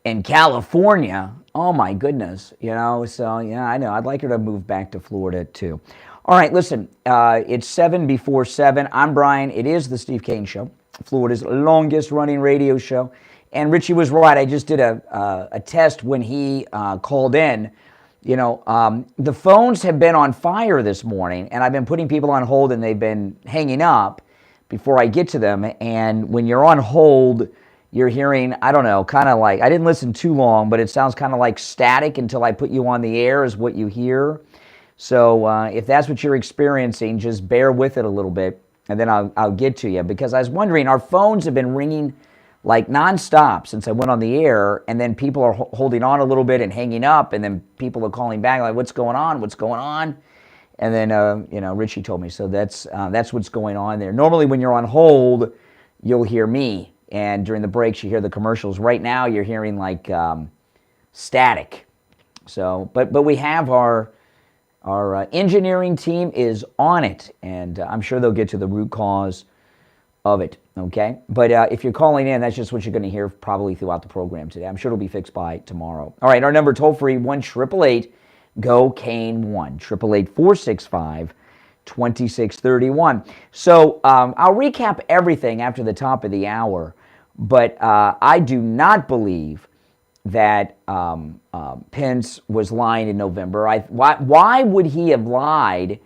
in California. Oh my goodness, so yeah, I know. I'd like her to move back to Florida too. All right, listen, it's 7 before 7. I'm Brian. It is the Steve Kane Show, Florida's longest running radio show. And Richie was right. I just did a test when he called in. The phones have been on fire this morning, and I've been putting people on hold, and they've been hanging up before I get to them. And when you're on hold, you're hearing, I don't know, kind of like, I didn't listen too long, but it sounds kind of like static until I put you on the air is what you hear. So if that's what you're experiencing, just bear with it a little bit, and then I'll get to you. Because I was wondering, our phones have been ringing like nonstop since I went on the air, and then people are holding on a little bit and hanging up, and then people are calling back like, what's going on? What's going on? And then, Richie told me. So that's what's going on there. Normally when you're on hold, you'll hear me. And during the breaks, you hear the commercials. Right now, you're hearing like static. So, but we have our engineering team is on it, and I'm sure they'll get to the root cause of it. Okay, but if you're calling in, that's just what you're going to hear probably throughout the program today. I'm sure it'll be fixed by tomorrow. All right, our number toll free 1-888-GO-KANE-1 888-465-2631. So I'll recap everything after the top of the hour. But I do not believe that Pence was lying in November. Why would he have lied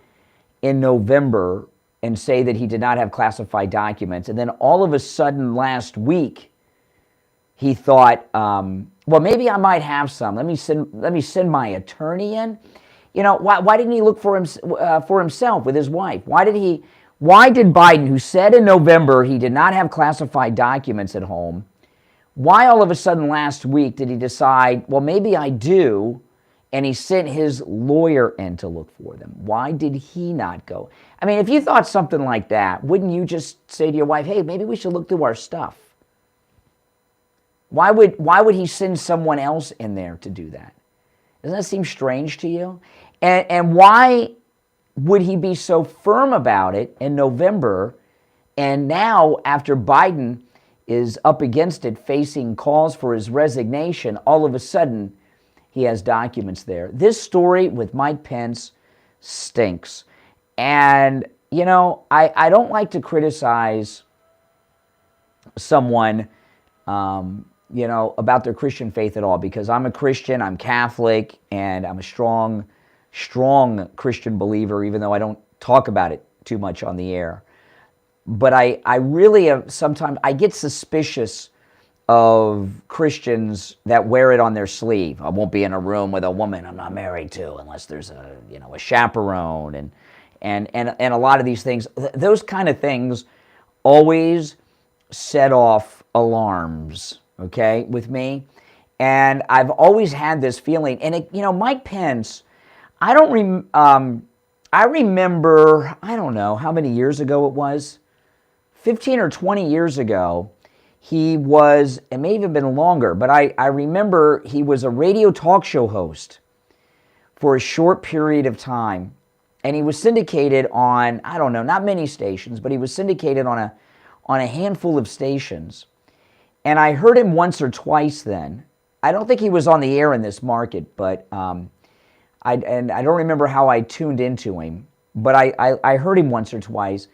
in November and say that he did not have classified documents? And then all of a sudden last week, he thought, well, maybe I might have some. Let me send my attorney in. Why didn't he look for himself with his wife? Why did Biden, who said in November he did not have classified documents at home, Why all of a sudden last week did he decide, well, maybe I do, and he sent his lawyer in to look for them? Why did he not go? I mean, if you thought something like that, wouldn't you just say to your wife, hey, maybe we should look through our stuff? Why would he send someone else in there to do that? Doesn't that seem strange to you? And why would he be so firm about it in November, and now after Biden is up against it, facing calls for his resignation, all of a sudden he has documents there? This story with Mike Pence stinks. And, you know, I don't like to criticize someone, you know, about their Christian faith at all, because I'm a Christian, I'm Catholic, and I'm a strong Christian believer, even though I don't talk about it too much on the air. But I really sometimes I get suspicious of Christians that wear it on their sleeve. I won't be in a room with a woman I'm not married to unless there's a chaperone, and a lot of these things. Those kind of things always set off alarms, okay, with me. And I've always had this feeling. And Mike Pence, I remember, I don't know how many years ago it was, 15 or 20 years ago, he was, it may have even been longer, but I remember he was a radio talk show host for a short period of time. And he was syndicated on, I don't know, not many stations, but he was syndicated on a handful of stations. And I heard him once or twice then. I don't think he was on the air in this market, but I don't remember how I tuned into him, but I heard him once or twice.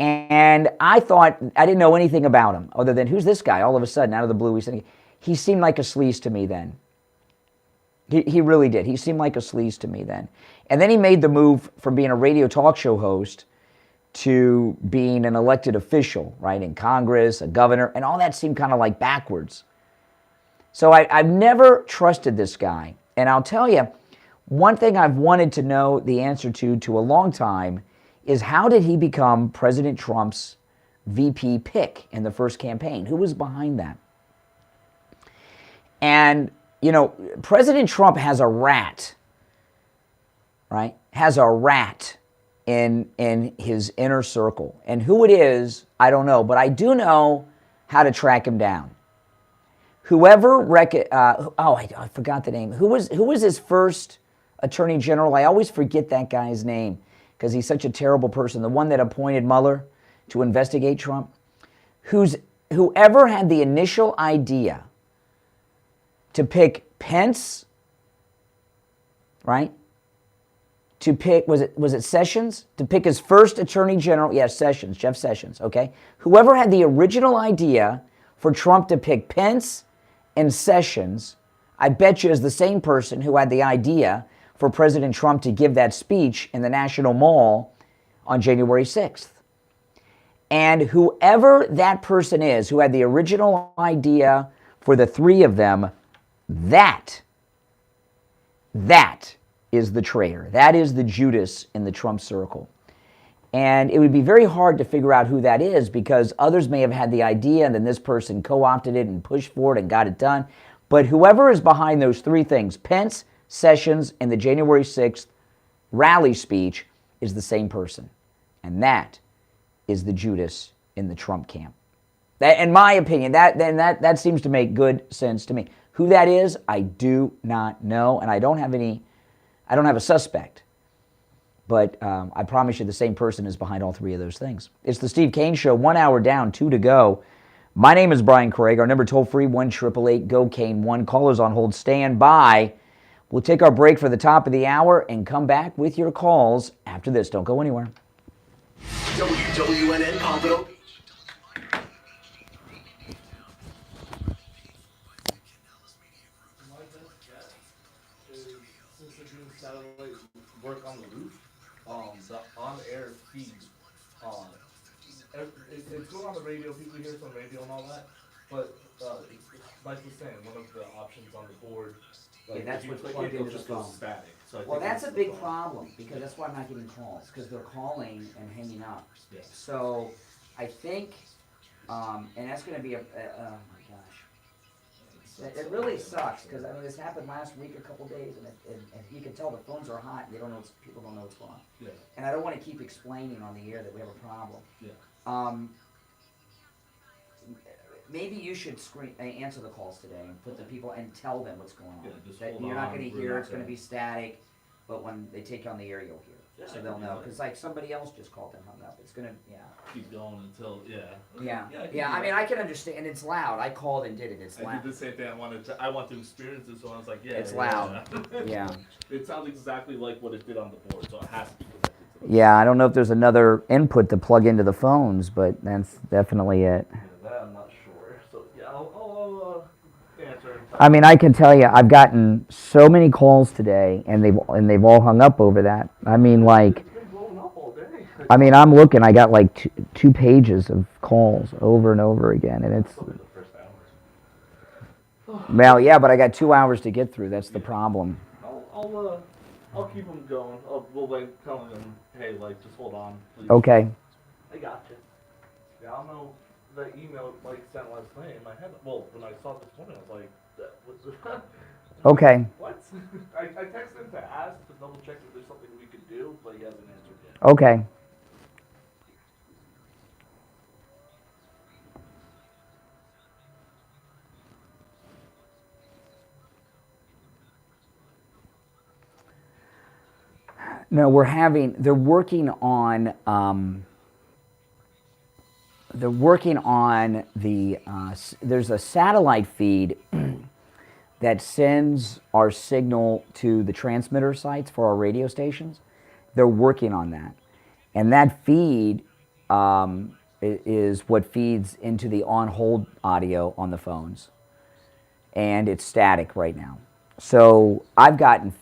And I thought, I didn't know anything about him other than, who's this guy? All of a sudden, out of the blue, he seemed like a sleaze to me then. He really did. He seemed like a sleaze to me then. And then he made the move from being a radio talk show host to being an elected official, right, in Congress, a governor, and all that seemed kind of like backwards. So I've never trusted this guy. And I'll tell you, one thing I've wanted to know the answer to a long time is, how did he become President Trump's VP pick in the first campaign? Who was behind that? And, you know, President Trump has a rat, right? Has a rat in his inner circle. And who it is, I don't know, but I do know how to track him down. Whoever, I forgot the name. Who was his first Attorney General? I always forget that guy's name because he's such a terrible person. The one that appointed Mueller to investigate Trump. Whoever had the initial idea to pick Pence, right? To pick, was it Sessions? To pick his first Attorney General? Yes, Sessions, Jeff Sessions, okay? Whoever had the original idea for Trump to pick Pence and Sessions, I bet you is the same person who had the idea for President Trump to give that speech in the National Mall on January 6th. And whoever that person is who had the original idea for the three of them, that is the traitor. That is the Judas in the Trump circle. And it would be very hard to figure out who that is, because others may have had the idea and then this person co-opted it and pushed for it and got it done. But whoever is behind those three things, Pence, Sessions, and the January 6th rally speech, is the same person. And that is the Judas in the Trump camp. That, in my opinion, that seems to make good sense to me. Who that is, I do not know, and I don't have a suspect. But I promise you the same person is behind all three of those things. It's the Steve Kane Show, 1 hour down, 2 to go. My name is Brian Craig. Our number toll-free, 1-888-GO-KANE-1. Callers on hold, stand by. We'll take our break for the top of the hour and come back with your calls after this. Don't go anywhere. WWNN Pompano Beach. Work on the roof, the on-air feed, it's going on the radio, people hear some radio and all that, but like was saying, one of the options on the board, like, that's what's plugged into the phone. Static. So Well, that's a big problem, because that's why I'm not getting calls, because they're calling and hanging up. Yeah. So I think, and that's going to be oh my gosh. It really sucks, because I mean, this happened last week, a couple days, and you can tell the phones are hot, and people don't know what's going on. Yeah. And I don't want to keep explaining on the air that we have a problem. Yeah. Maybe you should answer the calls today and put the people and tell them what's going on. Yeah, just that hold you're on, not going to we're hear, not it's going to be static, but when they take you on the air, you'll hear. Yeah, So they'll know, because like somebody else just called and hung up. It's going to, keep going until, Yeah, I mean, I can understand, it's loud. I called and did it, it's I loud. did the same thing. I want to experience it, so I was like, It's loud. Yeah. It sounds exactly like what it did on the board, so it has to be connected to the Yeah, I don't know if there's another input to plug into the phones, but that's definitely it. Yeah, that I'm not sure. So yeah, I'll answer. I mean, I can tell you, I've gotten so many calls today, and they've all hung up over that. I mean, like, It's been blowing up all day. I mean, I'm looking. I got like two pages of calls over and over again, and it's. Probably the first hour. Well, yeah, but I got 2 hours to get through. That's the problem. I'll keep them going. We'll like telling them, hey, like just hold on, please. Okay. I got you. Yeah, I'll know the email like sent last night in my head. Well, when I saw it this morning, I was like, that was. Okay. What? I texted him to ask to double check if there's something we could do, but he hasn't answered yet. Okay. No, they're working on there's a satellite feed that sends our signal to the transmitter sites for our radio stations. They're working on that. And that feed is what feeds into the on-hold audio on the phones. And it's static right now. So I've gotten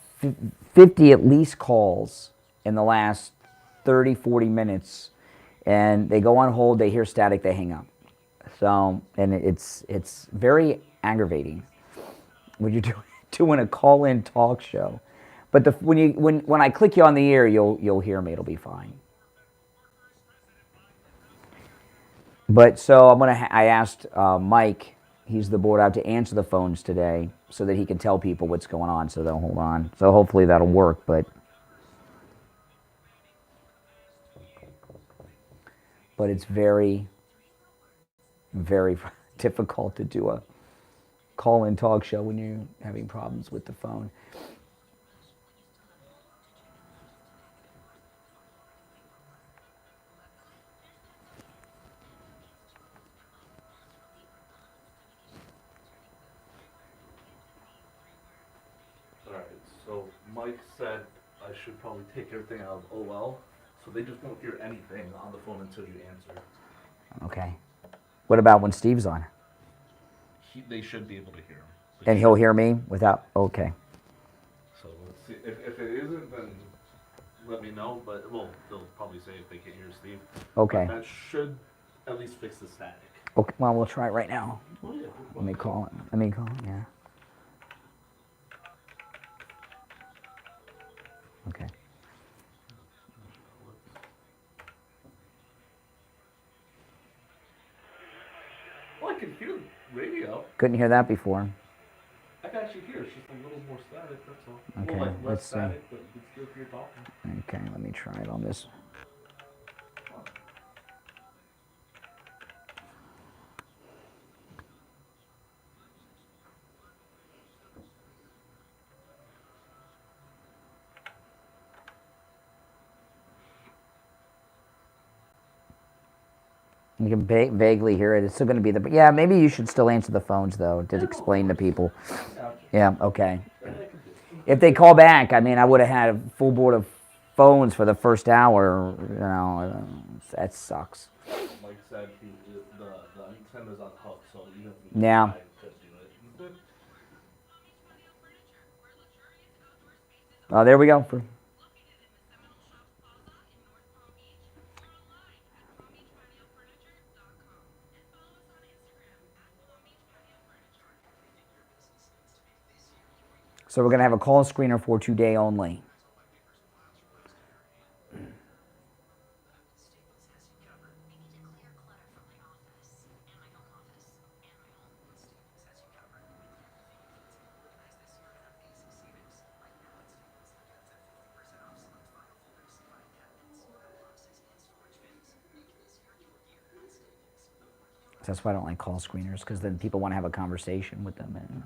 50 at least calls in the last 30, 40 minutes, and they go on hold, they hear static, they hang up. So, and it's very aggravating when you're doing a call-in talk show. But when I click you on the ear, you'll hear me, it'll be fine. But so I asked Mike, he's the board out, to answer the phones today so that he can tell people what's going on, so they'll hold on. So hopefully that'll work, but it's very, very difficult to do a call-in talk show when you're having problems with the phone. So Mike said I should probably take everything out of OL, so they just won't hear anything on the phone until you answer. Okay. What about when Steve's on? They should be able to hear him. And he'll hear me without, okay. So let's see. If it isn't, then let me know, but well, they'll probably say if they can't hear Steve. Okay. But that should at least fix the static. Okay, well, we'll try it right now. Oh, yeah. Let me call it, yeah. Okay. Well, I can hear radio. Couldn't hear that before. I can actually hear. It's just a little more static, that's all. Okay, Well, like less let's see. static, but you can still hear talking. Okay, let me try it on this. You can vaguely hear it. It's still going to be yeah, maybe you should still answer the phones, though, to explain to people. Yeah, okay. If they call back, I mean, I would have had a full board of phones for the first hour. You know, that sucks. Mike said the antenna's on hook, so you have to Yeah. try to do it. Oh, there we go. So we're going to have a call screener for today only. That's why I don't like call screeners, because then people want to have a conversation with them. And,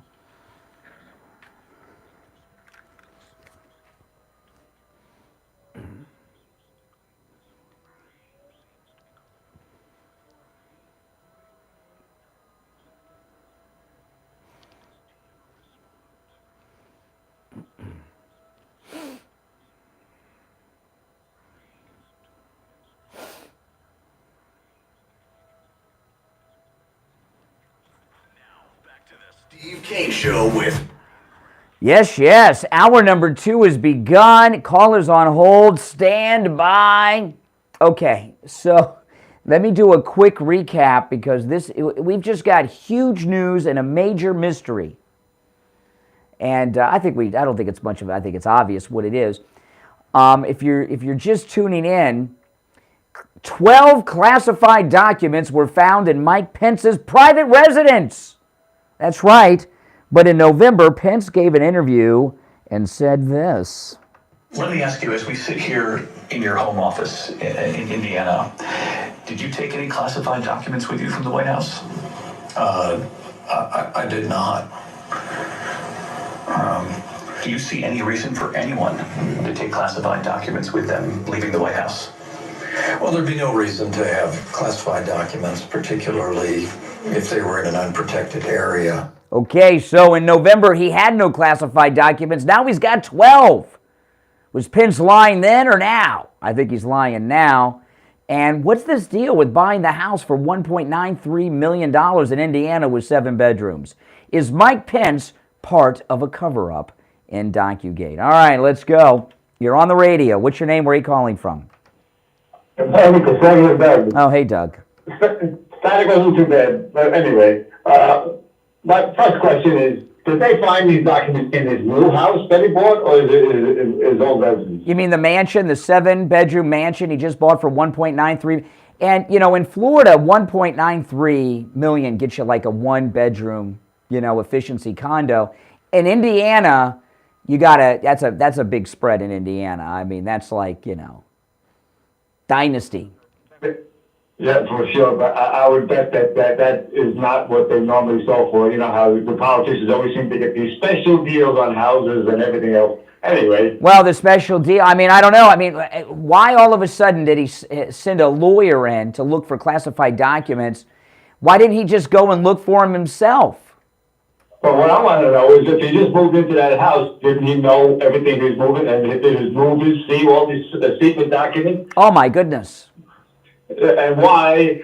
Steve Kane Show with... Yes. Hour number 2 has begun. Callers on hold. Stand by. Okay, so let me do a quick recap, because we've just got huge news and a major mystery. And I don't think it's much of it. I think it's obvious what it is. If you're just tuning in, 12 classified documents were found in Mike Pence's private residence. That's right. But in November, Pence gave an interview and said this. Let me ask you, as we sit here in your home office in Indiana, did you take any classified documents with you from the White House? I did not. Do you see any reason for anyone to take classified documents with them leaving the White House? Well, there'd be no reason to have classified documents, particularly if they were in an unprotected area. Okay, so in November, he had no classified documents. Now he's got 12. Was Pence lying then or now? I think he's lying now. And what's this deal with buying the house for $1.93 million in Indiana with 7 bedrooms? Is Mike Pence part of a cover-up in DOCU-GATE? All right, let's go. You're on the radio. What's your name? Where are you calling from? Oh, hey, Doug. Static wasn't too bad, but anyway, my first question is, did they find these documents in his new house that he bought, or is it his old residence? You mean the mansion, the 7-bedroom mansion he just bought for $1.93? And, in Florida, $1.93 million gets you like a 1-bedroom, efficiency condo. In Indiana, that's a big spread in Indiana. I mean, that's like, dynasty. Yeah, for sure. But I would bet that is not what they normally sell for. You know how the politicians always seem to get these special deals on houses and everything else. Anyway. Well, the special deal, I don't know. Why all of a sudden did he send a lawyer in to look for classified documents? Why didn't he just go and look for them himself? Well, what I want to know is if he just moved into that house, didn't he know everything he was moving? And did his movers see all these secret documents? Oh, my goodness. And why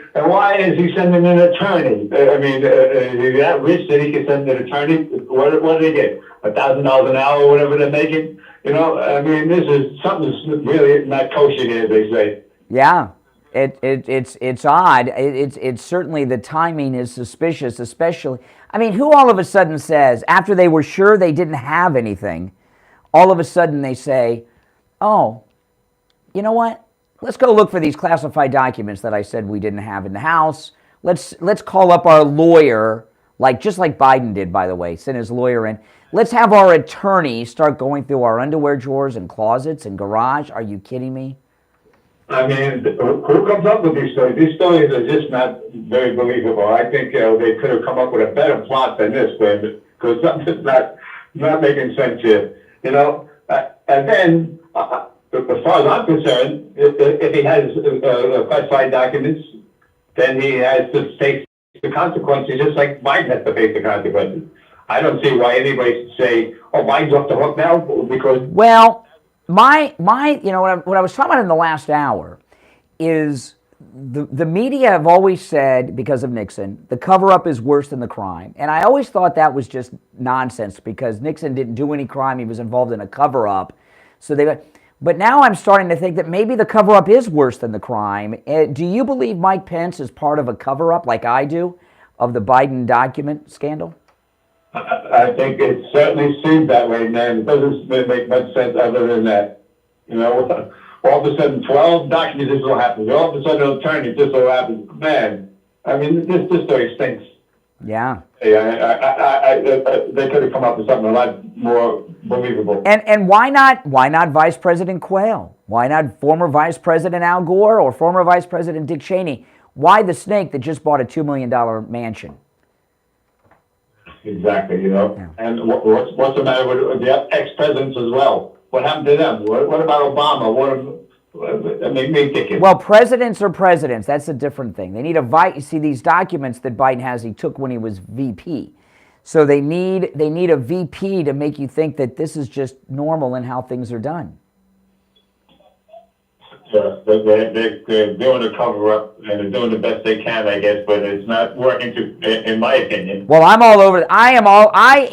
is he sending an attorney? Is he that rich that he can send an attorney? What do they get? $1,000 an hour or whatever they're making? This is something that's really not kosher here, they say. Yeah, it's odd. It's certainly, the timing is suspicious, especially. Who all of a sudden says, after they were sure they didn't have anything, all of a sudden they say, oh, you know what? Let's go look for these classified documents that I said we didn't have in the house. Let's call up our lawyer, just like Biden did, by the way, send his lawyer in. Let's have our attorney start going through our underwear drawers and closets and garage. Are you kidding me? Who comes up with these stories? These stories are just not very believable. I think they could have come up with a better plot than this, because something's not making sense here. And then, as far as I'm concerned, if he has classified documents, then he has to face the consequences, just like Biden has to face the consequences. I don't see why anybody should say, "Oh, Biden's off the hook now," because. Well, my what I was talking about in the last hour is the media have always said, because of Nixon, the cover-up is worse than the crime, and I always thought that was just nonsense, because Nixon didn't do any crime; he was involved in a cover-up, so But now I'm starting to think that maybe the cover-up is worse than the crime. Do you believe Mike Pence is part of a cover-up, like I do, of the Biden document scandal? I think it certainly seems that way, man. It doesn't make much sense other than that. All of a sudden, 12 documents, this will happen. All of a sudden, an attorney, this will happen. Man, this story stinks. Yeah. They could have come up with something a lot more believable. And why not Vice President Quayle? Why not former Vice President Al Gore or former Vice President Dick Cheney? Why the snake that just bought a $2 million mansion? Exactly, And what's the matter with the ex-presidents as well? What happened to them? What about Obama? Ridiculous. Well, presidents are presidents. That's a different thing. They need you see these documents that Biden has, he took when he was VP. So they need a VP to make you think that this is just normal in how things are done. They're doing a cover-up, and they're doing the best they can, I guess, but it's not working, in my opinion. Well, I'm all over it. I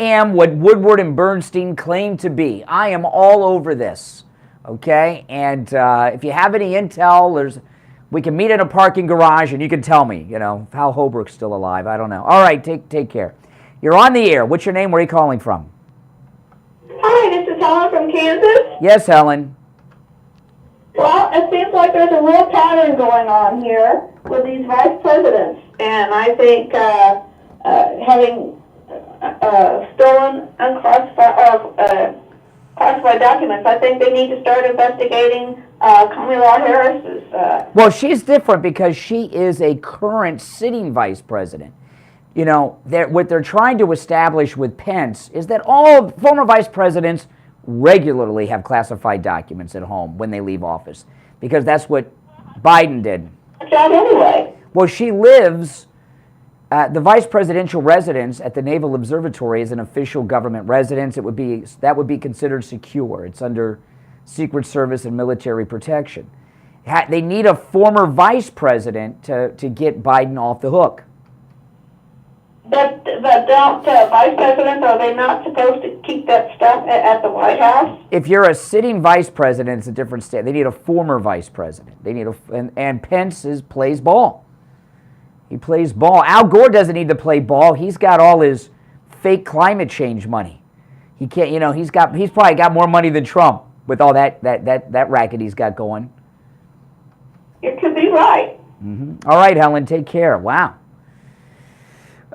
am what Woodward and Bernstein claim to be. I am all over this, okay? And if you have any intel, we can meet in a parking garage, and you can tell me, Hal Holbrook's still alive. I don't know. All right, take care. You're on the air. What's your name? Where are you calling from? Hi, this is Helen from Kansas. Yes, Helen. Well, it seems like there's a real pattern going on here with these vice presidents, and I think having stolen classified documents, I think they need to start investigating Kamala Harris's. Well, she's different because she is a current sitting vice president. What they're trying to establish with Pence is that all former vice presidents regularly have classified documents at home when they leave office, because that's what Biden did. Anyway. Well, she lives, the vice presidential residence at the Naval Observatory is an official government residence. That would be considered secure. It's under Secret Service and military protection. They need a former vice president to get Biden off the hook. But don't vice presidents, are they not supposed to keep that stuff at the White House? If you're a sitting vice president, it's a different state. They need a former vice president. They need and Pence plays ball. He plays ball. Al Gore doesn't need to play ball. He's got all his fake climate change money. He can't. He's probably got more money than Trump with all that racket he's got going. You could be right. Mm-hmm. All right, Helen. Take care. Wow.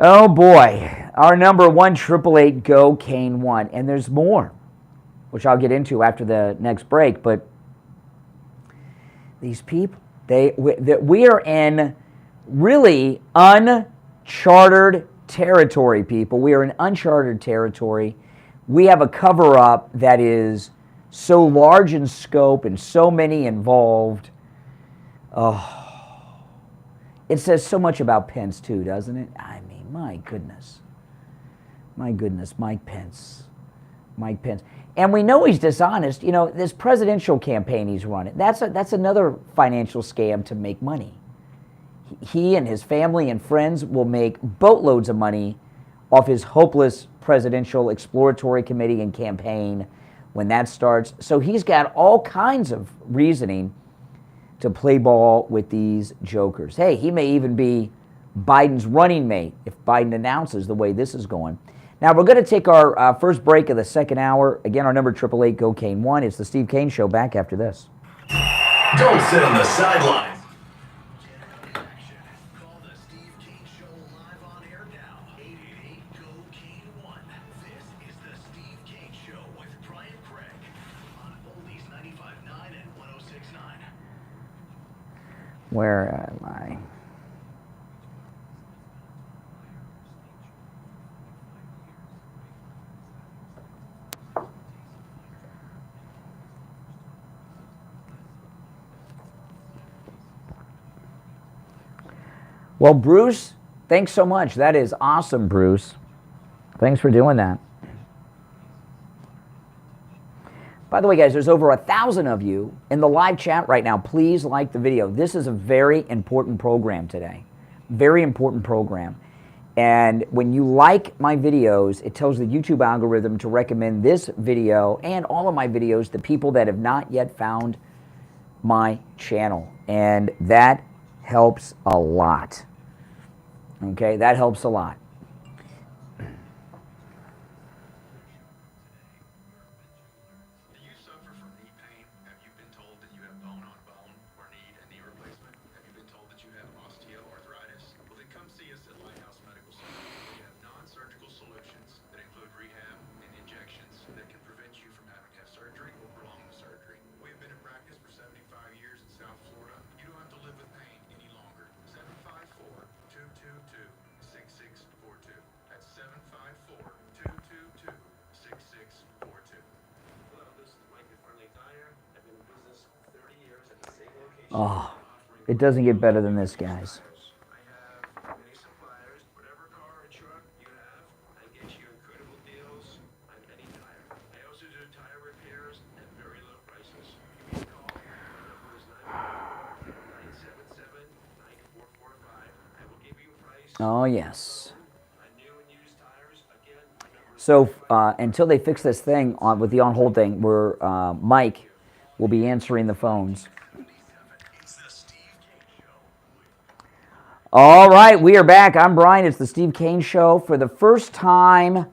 Oh boy, our number 1-888-GO-KANE-1, and there's more, which I'll get into after the next break. But these people, we are in really uncharted territory, people. We are in uncharted territory. We have a cover-up that is so large in scope and so many involved. Oh, it says so much about Pence too, doesn't it? My goodness, Mike Pence. And we know he's dishonest. This presidential campaign he's running, that's another financial scam to make money. He and his family and friends will make boatloads of money off his hopeless presidential exploratory committee and campaign when that starts. So he's got all kinds of reasoning to play ball with these jokers. Hey, he may even be Biden's running mate if Biden announces the way this is going. Now, we're going to take our first break of the second hour. Again, our number 888-GO-KANE-1. It's the Steve Kane Show. Back after this. Don't sit on the sidelines. Call the Steve Kane Show live on air now. 888-GO-KANE-1. This is the Steve Kane Show with Brian Craig on Oldies 95.9 and 106.9. Where am I? Well, Bruce, thanks so much. That is awesome, Bruce. Thanks for doing that. By the way, guys, there's over 1,000 of you in the live chat right now. Please like the video. This is a very important program today. Very important program. And when you like my videos, it tells the YouTube algorithm to recommend this video and all of my videos to people that have not yet found my channel. And that helps a lot. Okay, that helps a lot. Do you suffer from knee pain? Have you been told that you have bone on bone or need a knee replacement? Have you been told that you have osteoarthritis? Well, then come see us at Lighthouse Medical Center. We have non-surgical solutions that include rehab and injections that can prevent you from having to have surgery or prolong the surgery. We have been in practice for 75 years in South Florida. You don't have to live with pain any longer. Oh, it doesn't get better than this, guys. I have many suppliers. Whatever car or truck you have, I get you incredible deals on any tire. I also do tire repairs at very low prices. Give me a call. My number is 977-9445. I will give you a price. Oh, yes. On new and used tires. Again, my number is So until they fix this thing with the on-hold thing, where Mike will be answering the phones. All right, we are back. I'm Brian. It's the Steve Kane Show. For the first time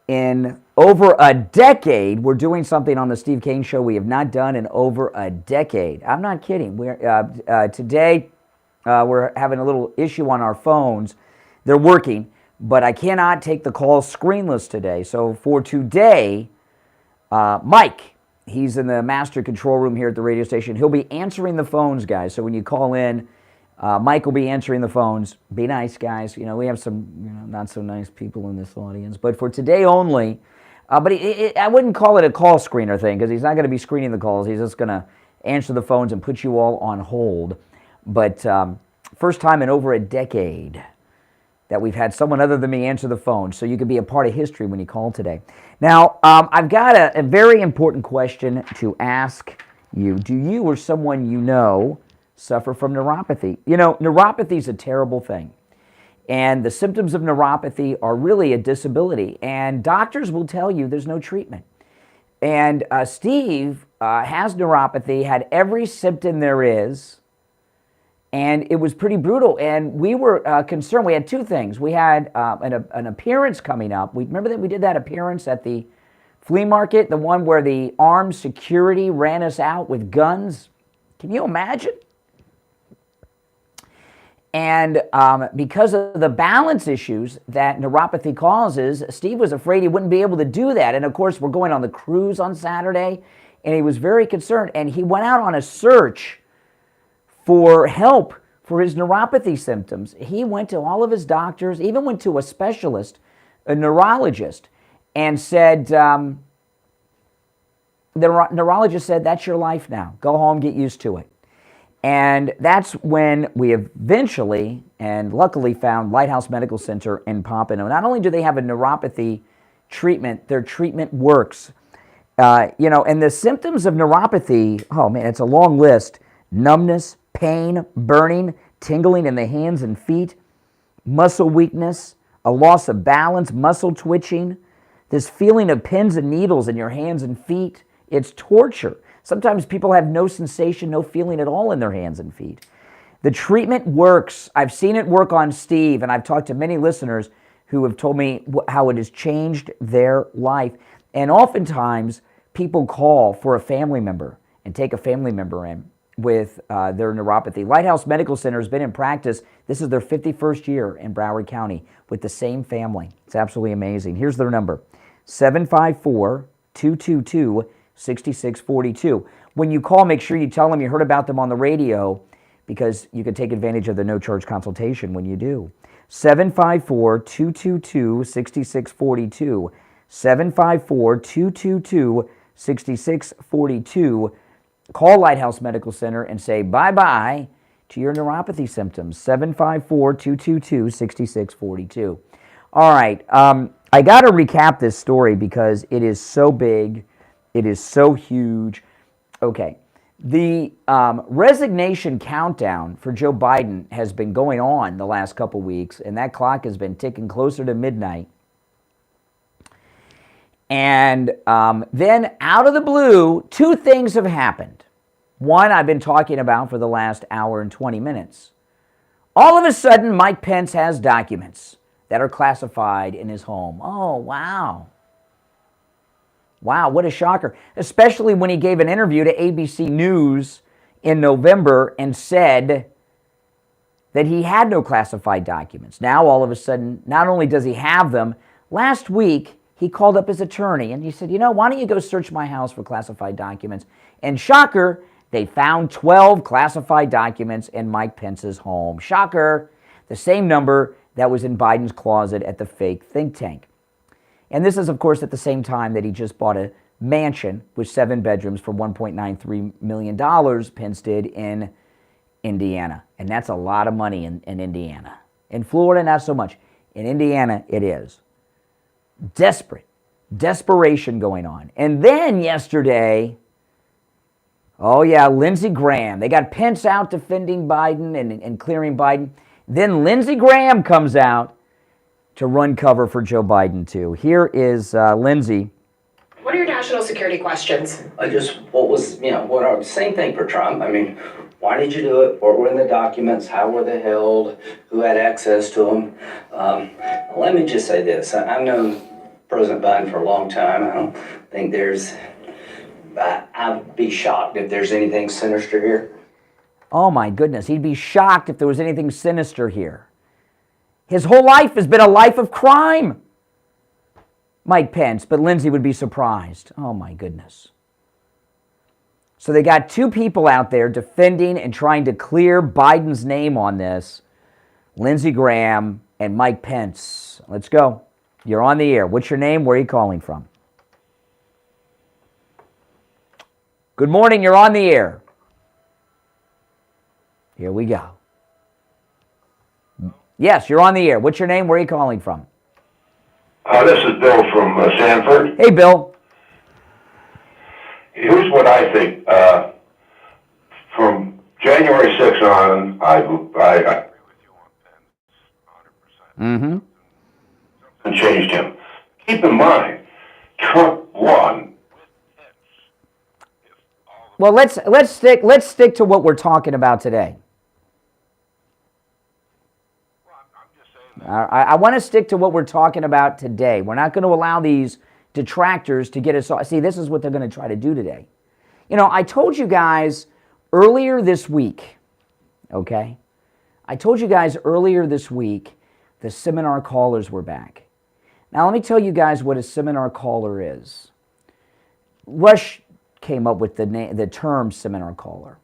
in over a decade, we're doing something on the Steve Kane Show we have not done in over a decade. I'm not kidding. Today, we're having a little issue on our phones. They're working, but I cannot take the call screenless today. So for today, Mike, he's in the master control room here at the radio station. He'll be answering the phones, guys. So when you call in, Mike will be answering the phones. Be nice, guys. You know, we have some not so nice people in this audience. But for today only, but I wouldn't call it a call screener thing because he's not going to be screening the calls. He's just going to answer the phones and put you all on hold. But first time in over a decade that we've had someone other than me answer the phone, so you can be a part of history when you call today. Now, I've got a very important question to ask you. Do you or someone you know suffer from neuropathy? You know, neuropathy is a terrible thing. And the symptoms of neuropathy are really a disability. And doctors will tell you there's no treatment. And Steve has neuropathy, had every symptom there is, and it was pretty brutal. And we were concerned. We had two things. We had an appearance coming up. Remember that we did that appearance at the flea market, the one where the armed security ran us out with guns? Can you imagine? And because of the balance issues that neuropathy causes, Steve was afraid he wouldn't be able to do that. And of course, we're going on the cruise on Saturday, and he was very concerned. And he went out on a search for help for his neuropathy symptoms. He went to all of his doctors, even went to a specialist, a neurologist, and said, the neurologist said, that's your life now. Go home, get used to it. And that's when we eventually and luckily found Lighthouse Medical Center in Pompano. Not only do they have a neuropathy treatment, their treatment works. And the symptoms of neuropathy, oh man, it's a long list. Numbness, pain, burning, tingling in the hands and feet, muscle weakness, a loss of balance, muscle twitching, this feeling of pins and needles in your hands and feet. It's torture. Sometimes people have no sensation, no feeling at all in their hands and feet. The treatment works. I've seen it work on Steve, and I've talked to many listeners who have told me how it has changed their life. And oftentimes, people call for a family member and take a family member in with their neuropathy. Lighthouse Medical Center has been in practice. This is their 51st year in Broward County with the same family. It's absolutely amazing. Here's their number, 754-222-6642. When you call, make sure you tell them you heard about them on the radio because you can take advantage of the no-charge consultation when you do. 754-222-6642. 754-222-6642. Call Lighthouse Medical Center and say bye-bye to your neuropathy symptoms. 754-222-6642. All right, I got to recap this story because it is so big. It is so huge. Okay, the resignation countdown for Joe Biden has been going on the last couple weeks, and that clock has been ticking closer to midnight. And then out of the blue, two things have happened. One I've been talking about for the last hour and 20 minutes. All of a sudden, Mike Pence has documents that are classified in his home. Oh, wow. Wow, what a shocker. Especially when he gave an interview to ABC News in November and said that he had no classified documents. Now, all of a sudden, not only does he have them, last week, he called up his attorney and he said, why don't you go search my house for classified documents? And shocker, they found 12 classified documents in Mike Pence's home. Shocker, the same number that was in Biden's closet at the fake think tank. And this is, of course, at the same time that he just bought a mansion with 7 bedrooms for $1.93 million, Pence did in Indiana. And that's a lot of money in Indiana. In Florida, not so much. In Indiana, it is. Desperation going on. And then yesterday, oh yeah, Lindsey Graham. They got Pence out defending Biden and clearing Biden. Then Lindsey Graham comes out to run cover for Joe Biden too. Here is Lindsey. What are your national security questions? Same thing for Trump. I mean, why did you do it? What were in the documents? How were they held? Who had access to them? Let me just say this. I've known President Biden for a long time. I don't think I'd be shocked if there's anything sinister here. Oh my goodness, he'd be shocked if there was anything sinister here. His whole life has been a life of crime, Mike Pence, but Lindsey would be surprised. Oh my goodness. So they got 2 people out there defending and trying to clear Biden's name on this, Lindsey Graham and Mike Pence. Let's go. You're on the air. What's your name? Where are you calling from? Good morning. You're on the air. Here we go. Yes, you're on the air. What's your name? Where are you calling from? This is Bill from Sanford. Hey, Bill. Here's what I think. From January 6th on, I agree with you on Pence 100%. And changed him. Keep in mind, Trump won. Well, let's stick to what we're talking about today. I want to stick to what we're talking about today. We're not going to allow these detractors to get us off. See, this is what they're going to try to do today. You know, I told you guys earlier this week, okay? I told you guys earlier this week the seminar callers were back. Now, let me tell you guys what a seminar caller is. Rush came up with the term seminar caller.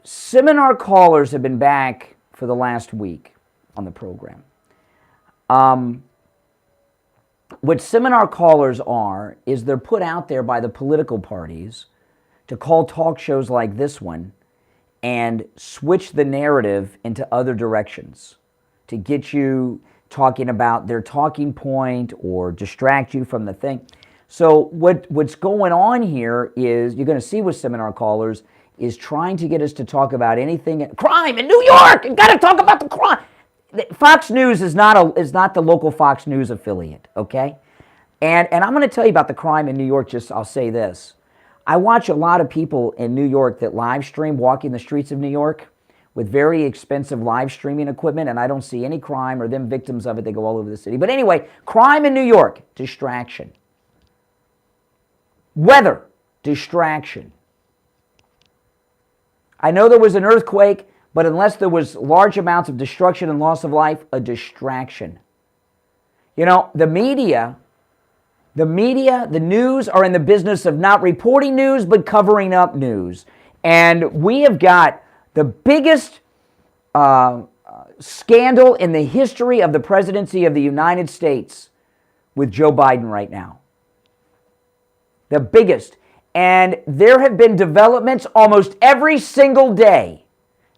Seminar callers have been back for the last week on the program. What seminar callers are is they're put out there by the political parties to call talk shows like this one and switch the narrative into other directions to get you talking about their talking point or distract you from the thing. So what's going on here is, you're going to see with seminar callers, is trying to get us to talk about anything. Crime in New York! You've got to talk about the crime! Fox News is not the local Fox News affiliate, okay? And I'm going to tell you about the crime in New York. I'll say this. I watch a lot of people in New York that live stream walking the streets of New York with very expensive live streaming equipment, and I don't see any crime or them victims of it. They go all over the city. But anyway, crime in New York, distraction. Weather, distraction. I know there was an earthquake, but unless there was large amounts of destruction and loss of life, a distraction. You know, the media, the news are in the business of not reporting news, but covering up news. And we have got the biggest scandal in the history of the presidency of the United States with Joe Biden right now. The biggest. And there have been developments almost every single day.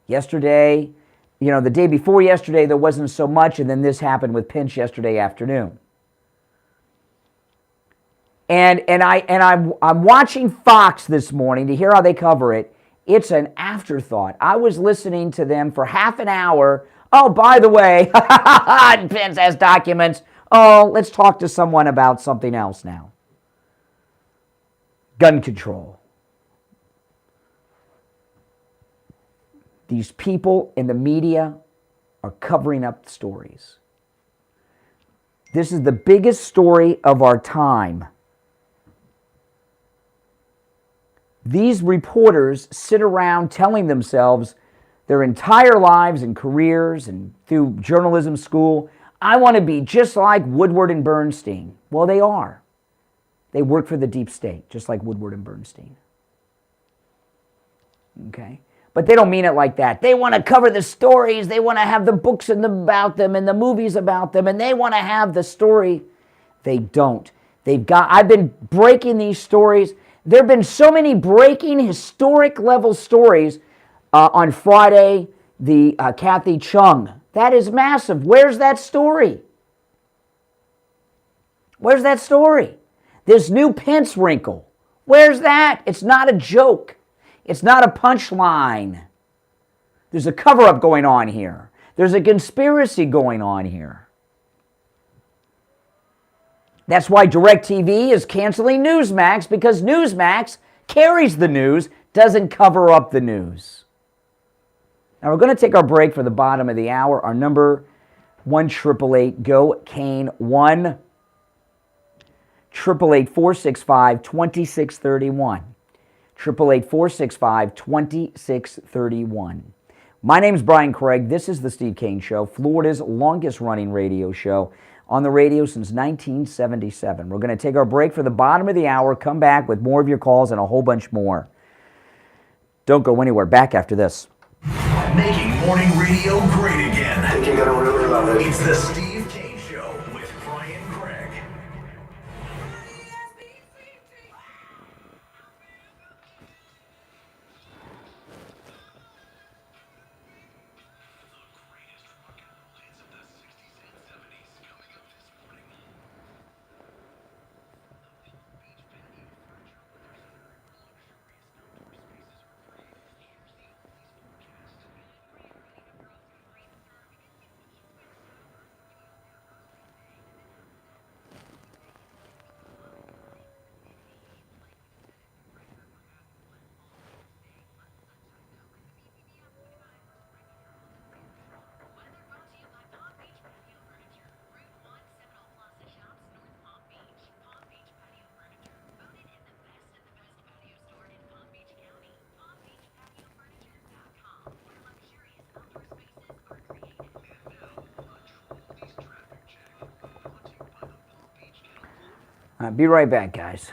Yesterday, you know, the day before yesterday, there wasn't so much, and then this happened with Pence yesterday afternoon. And I'm watching Fox this morning to hear how they cover it. It's an afterthought. I was listening to them for half an hour. Oh, by the way, Pence has documents. Oh, let's talk to someone about something else now. Gun control. These people in the media are covering up stories. This is the biggest story of our time. These reporters sit around telling themselves their entire lives and careers and through journalism school, I want to be just like Woodward and Bernstein. Well, they are. They work for the deep state, just like Woodward and Bernstein. Okay? But they don't mean it like that. They want to cover the stories. They want to have the books about them and the movies about them, and they want to have the story. They don't. I've been breaking these stories. There have been so many breaking historic level stories on Friday, the Kathy Chung. That is massive. Where's that story? Where's that story? This new Pence wrinkle. Where's that? It's not a joke. It's not a punchline. There's a cover-up going on here. There's a conspiracy going on here. That's why DirecTV is canceling Newsmax, because Newsmax carries the news, doesn't cover up the news. Now we're going to take our break for the bottom of the hour. Our number 1-888-GO-CANE-1. 888-465-2631. 888-465-2631. My name's Brian Craig. This is the Steve Kane Show, Florida's longest running radio show, on the radio since 1977. We're going to take our break for the bottom of the hour, come back with more of your calls and a whole bunch more. Don't go anywhere. Back after this. Making morning radio great again. I think you're gonna really love it. It's the Steve Kane Show with Brian Craig. Be right back, guys.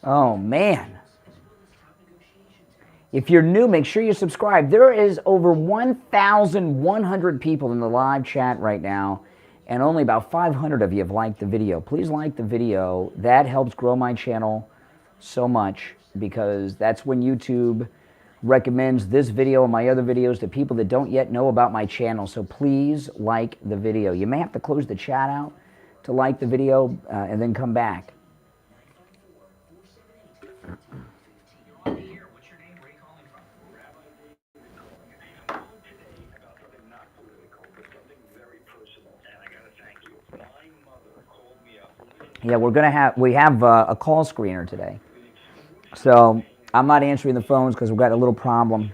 Oh, man. If you're new, make sure you subscribe. There is over 1,100 people in the live chat right now, and only about 500 of you have liked the video. Please like the video. That helps grow my channel so much, because that's when YouTube recommends this video and my other videos to people that don't yet know about my channel. So please like the video. You may have to close the chat out to like the video and then come back. Yeah, we have a call screener today. So I'm not answering the phones because we've got a little problem.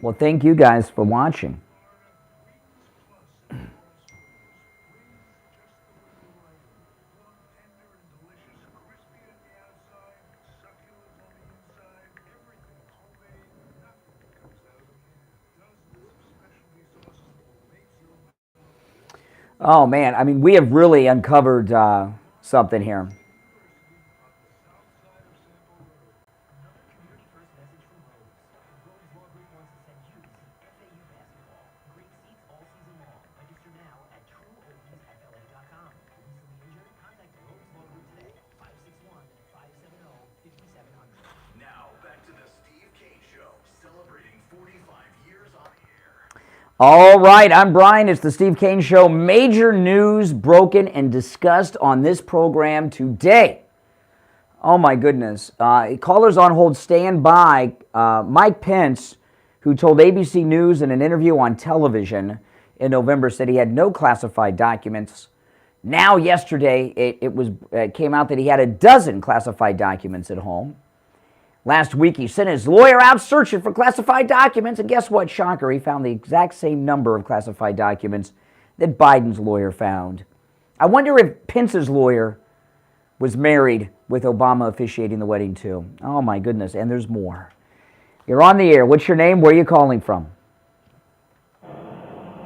Well, thank you guys for watching. Oh, man. I mean, we have really uncovered something here. All right, I'm Brian. It's the Steve Kane Show. Major news broken and discussed on this program today. Oh, my goodness. Callers on hold, stand by. Mike Pence, who told ABC News in an interview on television in November, said he had no classified documents. Now, yesterday, it came out that he had a dozen classified documents at home. Last week, he sent his lawyer out searching for classified documents, and guess what? Shocker, he found the exact same number of classified documents that Biden's lawyer found. I wonder if Pence's lawyer was married with Obama officiating the wedding, too. Oh, my goodness, and there's more. You're on the air. What's your name? Where are you calling from?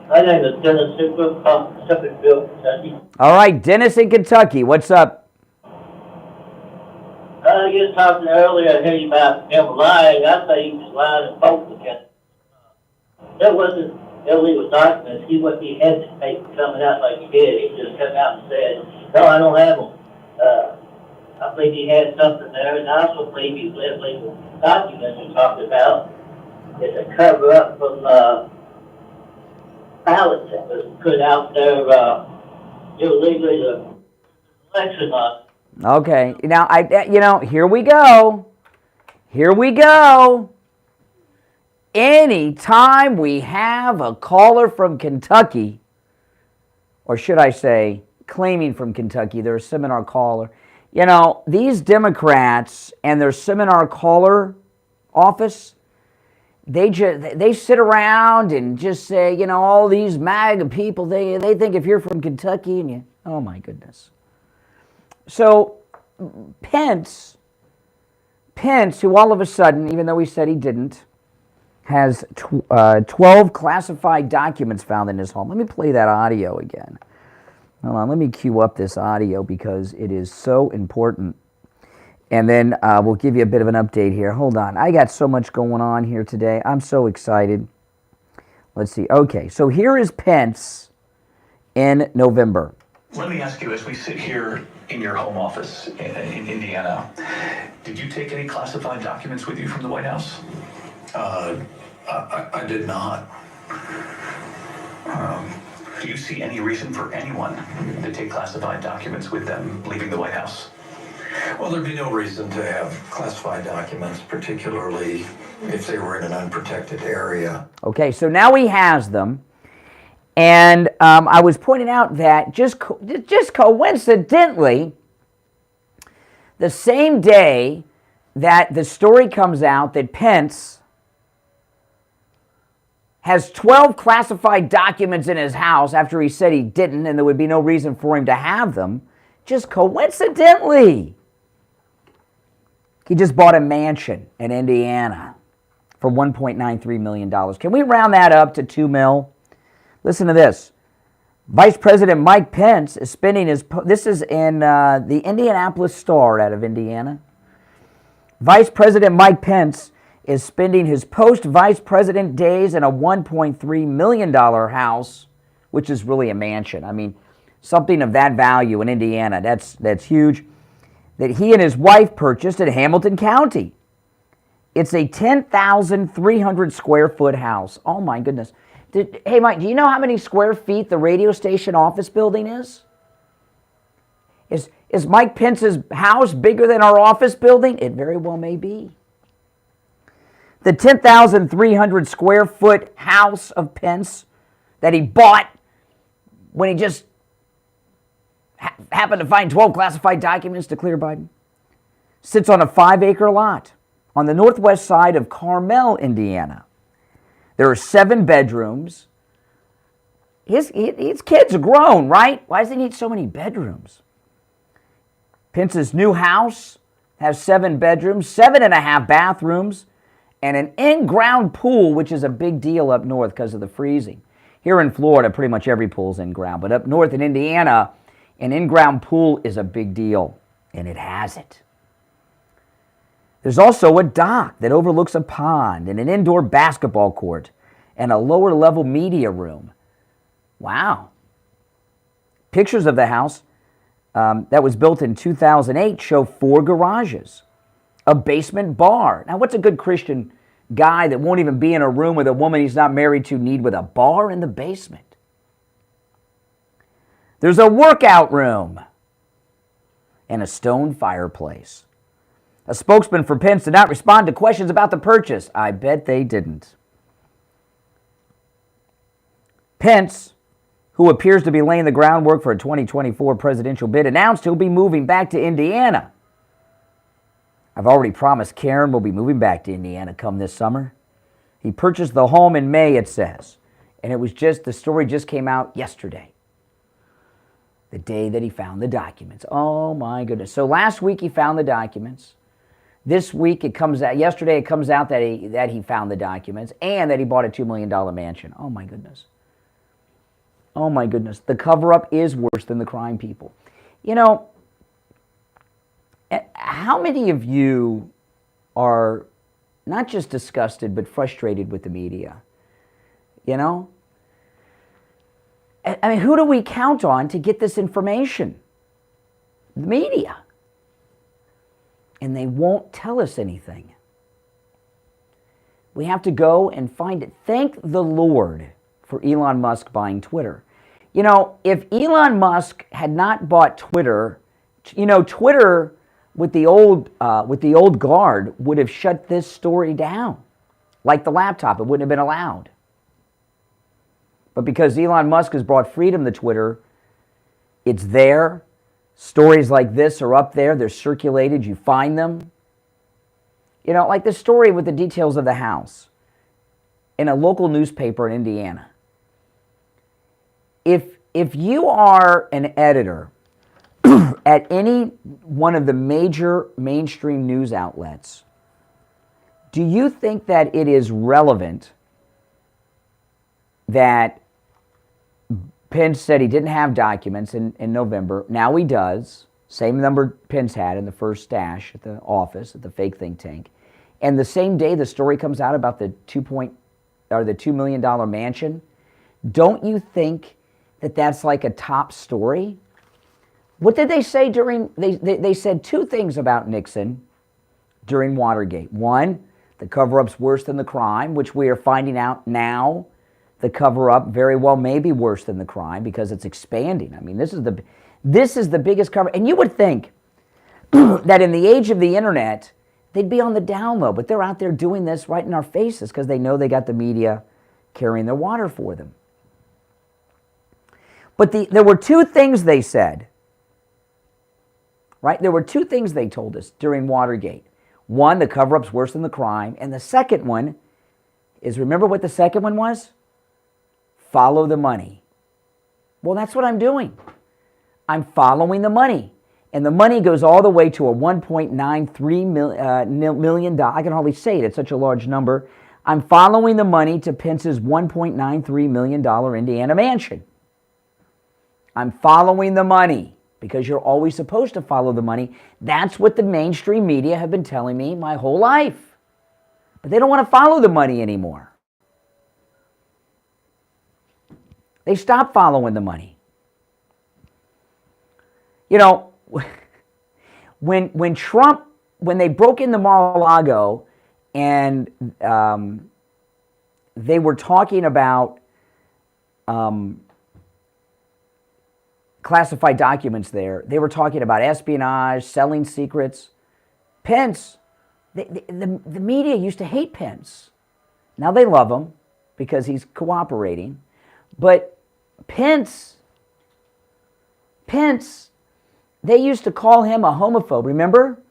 My name is Dennis Super from Suffolkville, Kentucky. All right, Dennis in Kentucky. What's up? You were talking earlier here about him lying. I say he was lying in both accounts. There wasn't illegal documents. He wouldn't be hesitate coming out like he did. He just come out and said, no, I don't have them. I believe he had something there, and I also believe these illegal documents we talked about is a cover-up from ballots that was put out there illegally to election on. Okay, now, here we go. Here we go. Anytime we have a caller from Kentucky, or should I say, claiming from Kentucky, they're a seminar caller. You know, these Democrats and their seminar caller office, they sit around and just say, you know, all these MAGA people, they think if you're from Kentucky and you, oh my goodness. So Pence, who all of a sudden, even though he said he didn't, has 12 classified documents found in his home. Let me play that audio again. Hold on, let me cue up this audio because it is so important. And then we'll give you a bit of an update here. Hold on, I got so much going on here today. I'm so excited. Let's see. Okay, so here is Pence in November. Let me ask you, as we sit here in your home office in Indiana, did you take any classified documents with you from the White House? I did not. Do you see any reason for anyone to take classified documents with them leaving the White House? Well, there'd be no reason to have classified documents, particularly if they were in an unprotected area. Okay, so now he has them. And I was pointing out that just coincidentally, the same day that the story comes out that Pence has 12 classified documents in his house after he said he didn't and there would be no reason for him to have them, just coincidentally, he just bought a mansion in Indiana for $1.93 million. Can we round that up to $2 million? Listen to this. Vice President Mike Pence is spending his, this is in the Indianapolis Star out of Indiana. Vice President Mike Pence is spending his post-vice president days in a $1.3 million house, which is really a mansion. I mean, something of that value in Indiana, that's huge, that he and his wife purchased in Hamilton County. It's a 10,300 square foot house. Oh my goodness. Hey Mike, do you know how many square feet the radio station office building is? Is Mike Pence's house bigger than our office building? It very well may be. The 10,300 square foot house of Pence that he bought when he just happened to find 12 classified documents to clear Biden sits on a 5-acre lot on the northwest side of Carmel, Indiana. There are 7 bedrooms. His kids are grown, right? Why does he need so many bedrooms? Pence's new house has 7 bedrooms, 7.5 bathrooms, and an in-ground pool, which is a big deal up north because of the freezing. Here in Florida, pretty much every pool's in-ground, but up north in Indiana, an in-ground pool is a big deal, and it has it. There's also a dock that overlooks a pond and an indoor basketball court and a lower-level media room. Wow. Pictures of the house that was built in 2008 show 4 garages, a basement bar. Now, what's a good Christian guy that won't even be in a room with a woman he's not married to need with a bar in the basement? There's a workout room and a stone fireplace. A spokesman for Pence did not respond to questions about the purchase. I bet they didn't. Pence, who appears to be laying the groundwork for a 2024 presidential bid, announced he'll be moving back to Indiana. I've already promised Karen will be moving back to Indiana come this summer. He purchased the home in May, it says. And it was just, the story just came out yesterday. The day that he found the documents. Oh my goodness. So last week he found the documents. This week it comes out, yesterday it comes out that he found the documents and that he bought a $2 million mansion. Oh my goodness. Oh my goodness. The cover-up is worse than the crime, people. You know, how many of you are not just disgusted but frustrated with the media? You know? I mean, who do we count on to get this information? The media. And they won't tell us anything. We have to go and find it. Thank the Lord for Elon Musk buying Twitter. You know, if Elon Musk had not bought Twitter, you know, Twitter with the old guard would have shut this story down. Like the laptop, it wouldn't have been allowed. But because Elon Musk has brought freedom to Twitter, it's there. Stories like this are up there. They're circulated. You find them. You know, like the story with the details of the house in a local newspaper in Indiana. If you are an editor at any one of the major mainstream news outlets, do you think that it is relevant that Pence said he didn't have documents in November? Now he does. Same number Pence had in the first stash at the office, at the fake think tank. And the same day the story comes out about the $2 million mansion, don't you think that that's like a top story? What did they say during, they said 2 things about Nixon during Watergate. One, the cover-up's worse than the crime, which we are finding out now. The cover-up very well may be worse than the crime because it's expanding. I mean, this is the biggest cover. And you would think, that in the age of the internet, they'd be on the down low, but they're out there doing this right in our faces because they know they got the media carrying their water for them. But there were two things they said, right? There were two things they told us during Watergate. One, the cover-up's worse than the crime, and the second one is, remember what the second one was? Follow the money. Well, that's what I'm doing. I'm following the money. And the money goes all the way to a $1.93 million. I can hardly say it. It's such a large number. I'm following the money to Pence's $1.93 million Indiana mansion. I'm following the money because you're always supposed to follow the money. That's what the mainstream media have been telling me my whole life. But they don't want to follow the money anymore. They stopped following the money. You know, when they broke into Mar-a-Lago and they were talking about classified documents there, they were talking about espionage, selling secrets. Pence, the media used to hate Pence. Now they love him because he's cooperating. But Pence, they used to call him a homophobe, remember?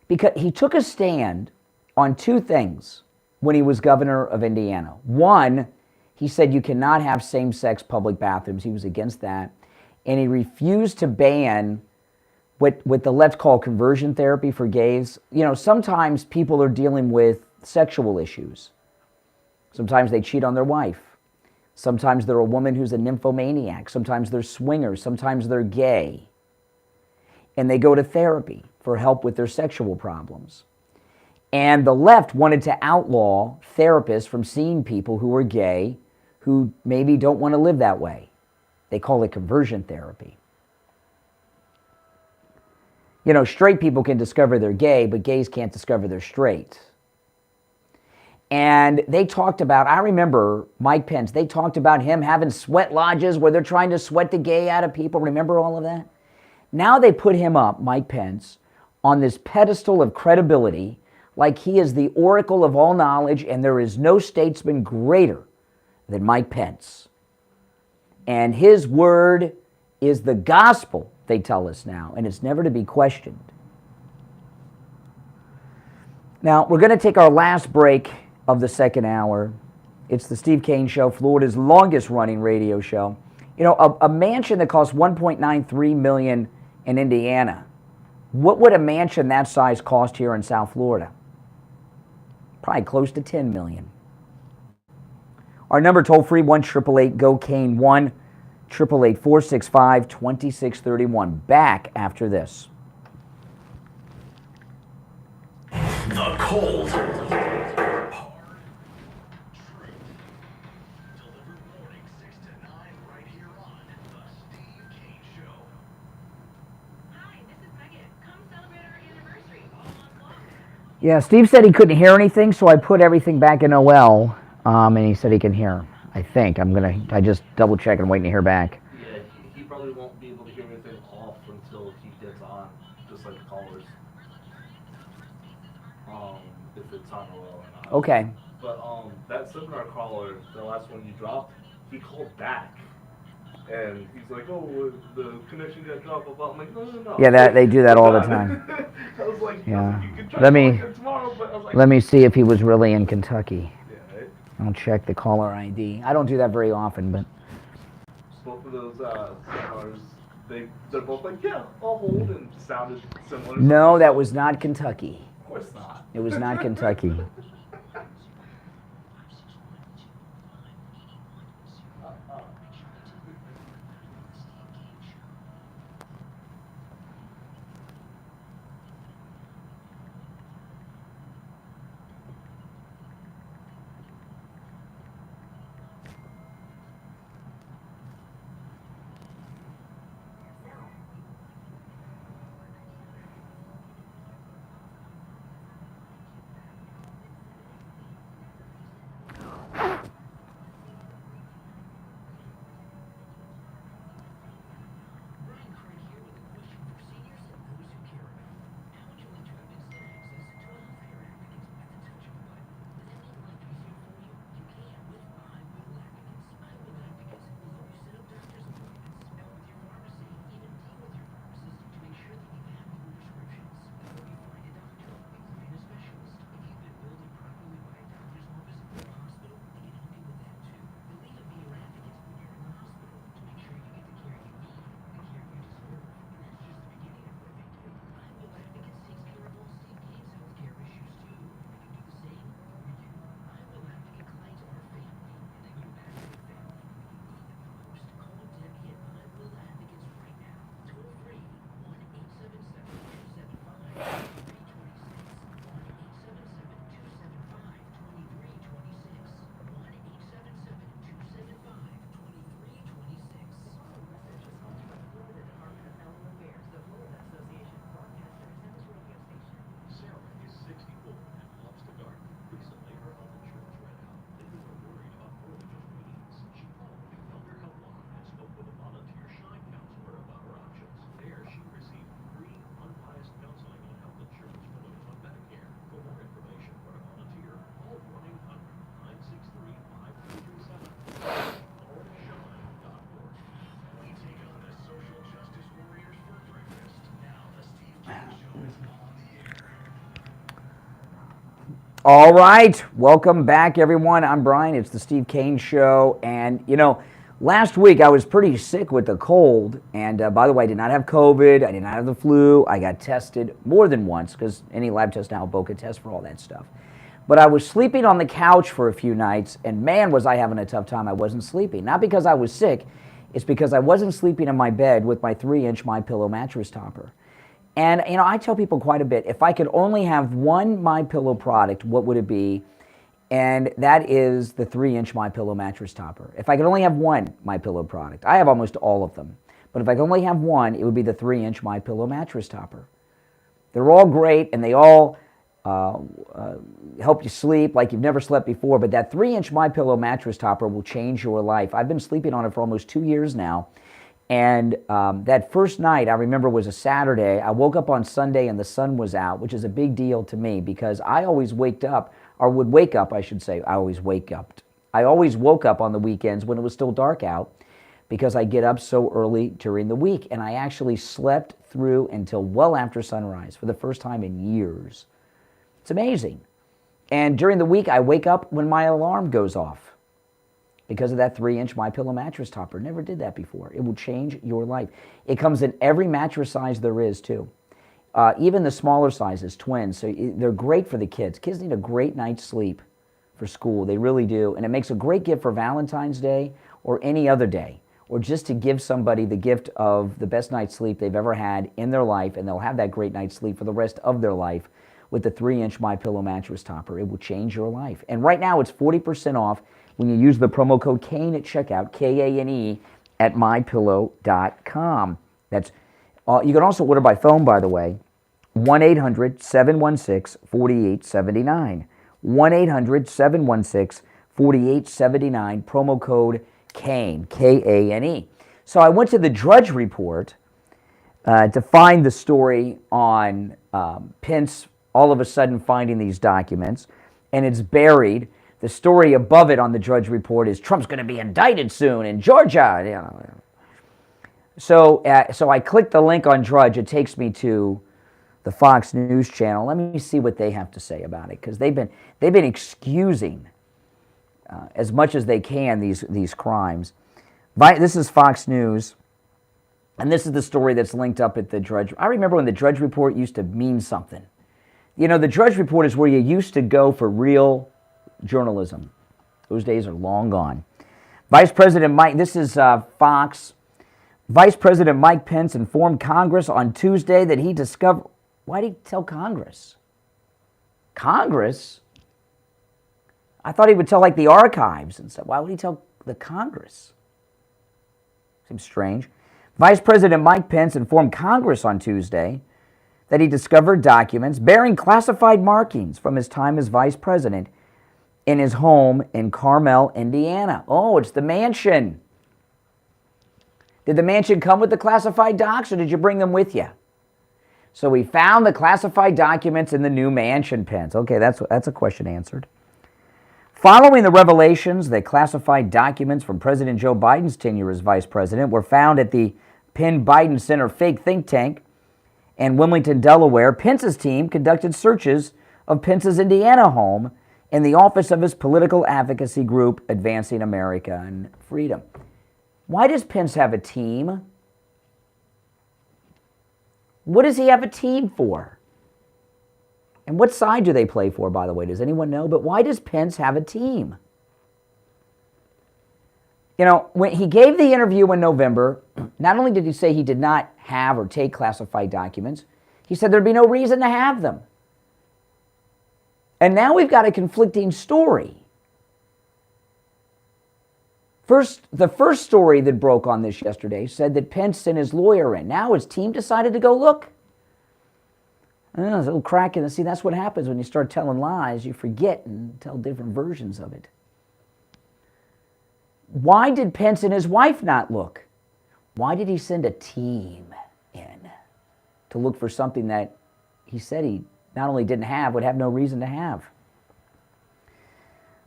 Because he took a stand on two things when he was governor of Indiana. One, he said you cannot have same-sex public bathrooms. He was against that. And he refused to ban what the left call conversion therapy for gays. You know, sometimes people are dealing with sexual issues. Sometimes they cheat on their wife. Sometimes they're a woman who's a nymphomaniac. Sometimes they're swingers. Sometimes they're gay. And they go to therapy for help with their sexual problems. And the left wanted to outlaw therapists from seeing people who are gay who maybe don't want to live that way. They call it conversion therapy. You know, straight people can discover they're gay, but gays can't discover they're straight. And they talked about, I remember Mike Pence, they talked about him having sweat lodges where they're trying to sweat the gay out of people. Remember all of that? Now they put him up, Mike Pence, on this pedestal of credibility, like he is the oracle of all knowledge, and there is no statesman greater than Mike Pence. And his word is the gospel, they tell us now, and it's never to be questioned. Now, we're going to take our last break of the second hour. It's the Steve Kane Show, Florida's longest-running radio show. You know, a mansion that costs $1.93 million in Indiana. What would a mansion that size cost here in South Florida? Probably close to $10 million. Our number toll-free, 1-888-GO-KANE, 1-888-465-2631. Back after this. The cold. Yeah, Steve said he couldn't hear anything, so I put everything back in OL, and he said he can hear. I think. I just double check and waiting to hear back. Yeah, he probably won't be able to hear anything off until he gets on, just like the callers. If it's on OL or not. Okay. But that seminar caller, the last one you dropped, he called back. And he's like, oh, the connection got dropped. I'm like, no. Yeah, they do that all the time. I was like, yeah. You can try Let me tomorrow, but I was like, let me see if he was really in Kentucky. Yeah, right? I'll check the caller ID. I don't do that very often, but both of those seminars, they're both like, yeah, I'll hold, and sounded similar. No, that was not Kentucky. Of course not. It was not Kentucky. All right, welcome back, everyone. I'm Brian. It's the Steve Kane Show. And, you know, last week I was pretty sick with a cold. And, by the way, I did not have COVID. I did not have the flu. I got tested more than once because any lab test now, BOCA test for all that stuff. But I was sleeping on the couch for a few nights, and man, was I having a tough time. I wasn't sleeping. Not because I was sick. It's because I wasn't sleeping in my bed with my 3-inch MyPillow mattress topper. And, you know, I tell people quite a bit, if I could only have one MyPillow product, what would it be? And that is the 3-inch MyPillow mattress topper. If I could only have one MyPillow product, I have almost all of them. But if I could only have one, it would be the 3-inch MyPillow mattress topper. They're all great, and they all help you sleep like you've never slept before. But that 3-inch MyPillow mattress topper will change your life. I've been sleeping on it for almost 2 years now. And that first night, I remember, was a Saturday. I woke up on Sunday and the sun was out, which is a big deal to me because I always would wake up, I should say. I always woke up on the weekends when it was still dark out because I get up so early during the week. And I actually slept through until well after sunrise for the first time in years. It's amazing. And during the week, I wake up when my alarm goes off. Because of that 3-inch MyPillow mattress topper. Never did that before. It will change your life. It comes in every mattress size there is, too. Even the smaller sizes, twins. So they're great for the kids. Kids need a great night's sleep for school. They really do. And it makes a great gift for Valentine's Day or any other day. Or just to give somebody the gift of the best night's sleep they've ever had in their life. And they'll have that great night's sleep for the rest of their life with the 3-inch MyPillow mattress topper. It will change your life. And right now, it's 40% off. When you use the promo code KANE at checkout, K-A-N-E, at mypillow.com. That's, you can also order by phone, by the way, 1-800-716-4879. 1-800-716-4879, promo code KANE, K-A-N-E. So I went to the Drudge Report to find the story on Pence all of a sudden finding these documents, and it's buried. The story above it on the Drudge Report is Trump's going to be indicted soon in Georgia. You know. So I clicked the link on Drudge. It takes me to the Fox News channel. Let me see what they have to say about it, because they've been excusing as much as they can these crimes. This is Fox News, and this is the story that's linked up at the Drudge. I remember when the Drudge Report used to mean something. You know, the Drudge Report is where you used to go for real journalism. Those days are long gone. Vice President Mike, this is Fox. Vice President Mike Pence informed Congress on Tuesday that he discovered... Why did he tell Congress? Congress? I thought he would tell, like, the archives and stuff. Why would he tell the Congress? Seems strange. Vice President Mike Pence informed Congress on Tuesday that he discovered documents bearing classified markings from his time as vice president in his home in Carmel, Indiana. Oh, it's the mansion. Did the mansion come with the classified docs, or did you bring them with you? So we found the classified documents in the new mansion, Pence. Okay, that's a question answered. Following the revelations that classified documents from President Joe Biden's tenure as vice president were found at the Penn Biden Center fake think tank in Wilmington, Delaware, Pence's team conducted searches of Pence's Indiana home in the office of his political advocacy group, Advancing America and Freedom. Why does Pence have a team? What does he have a team for? And what side do they play for, by the way? Does anyone know? But why does Pence have a team? You know, when he gave the interview in November, not only did he say he did not have or take classified documents, he said there'd be no reason to have them. And now we've got a conflicting story. The first story that broke on this yesterday said that Pence sent his lawyer in. Now his team decided to go look. There's a little crack in the... See, that's what happens when you start telling lies. You forget and tell different versions of it. Why did Pence and his wife not look? Why did he send a team in to look for something that he said he not only didn't have, would have no reason to have?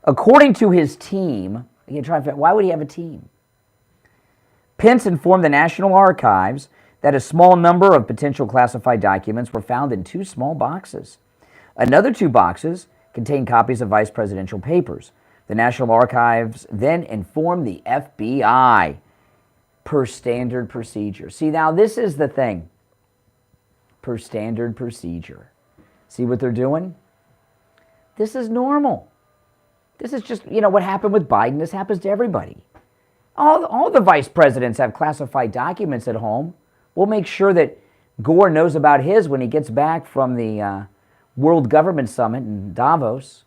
According to his team, you can try to figure out, why would he have a team? Pence informed the National Archives that a small number of potential classified documents were found in 2 small boxes. Another 2 boxes contained copies of vice presidential papers. The National Archives then informed the FBI per standard procedure. See, now this is the thing. Per standard procedure. See what they're doing? This is normal. This is just, what happened with Biden. This happens to everybody. All the vice presidents have classified documents at home. We'll make sure that Gore knows about his when he gets back from the World Government Summit in Davos.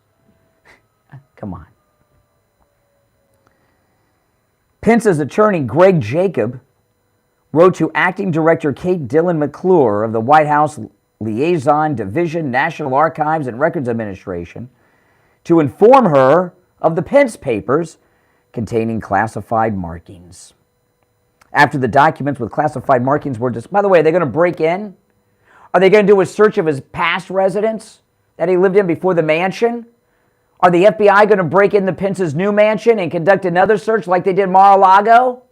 Come on. Pence's attorney, Greg Jacob, wrote to Acting Director Kate Dillon McClure of the White House Liaison Division, National Archives and Records Administration to inform her of the Pence papers containing classified markings. After the documents with classified markings were by the way, are they going to break in? Are they going to do a search of his past residence that he lived in before the mansion? Are the FBI going to break into Pence's new mansion and conduct another search like they did Mar-a-Lago?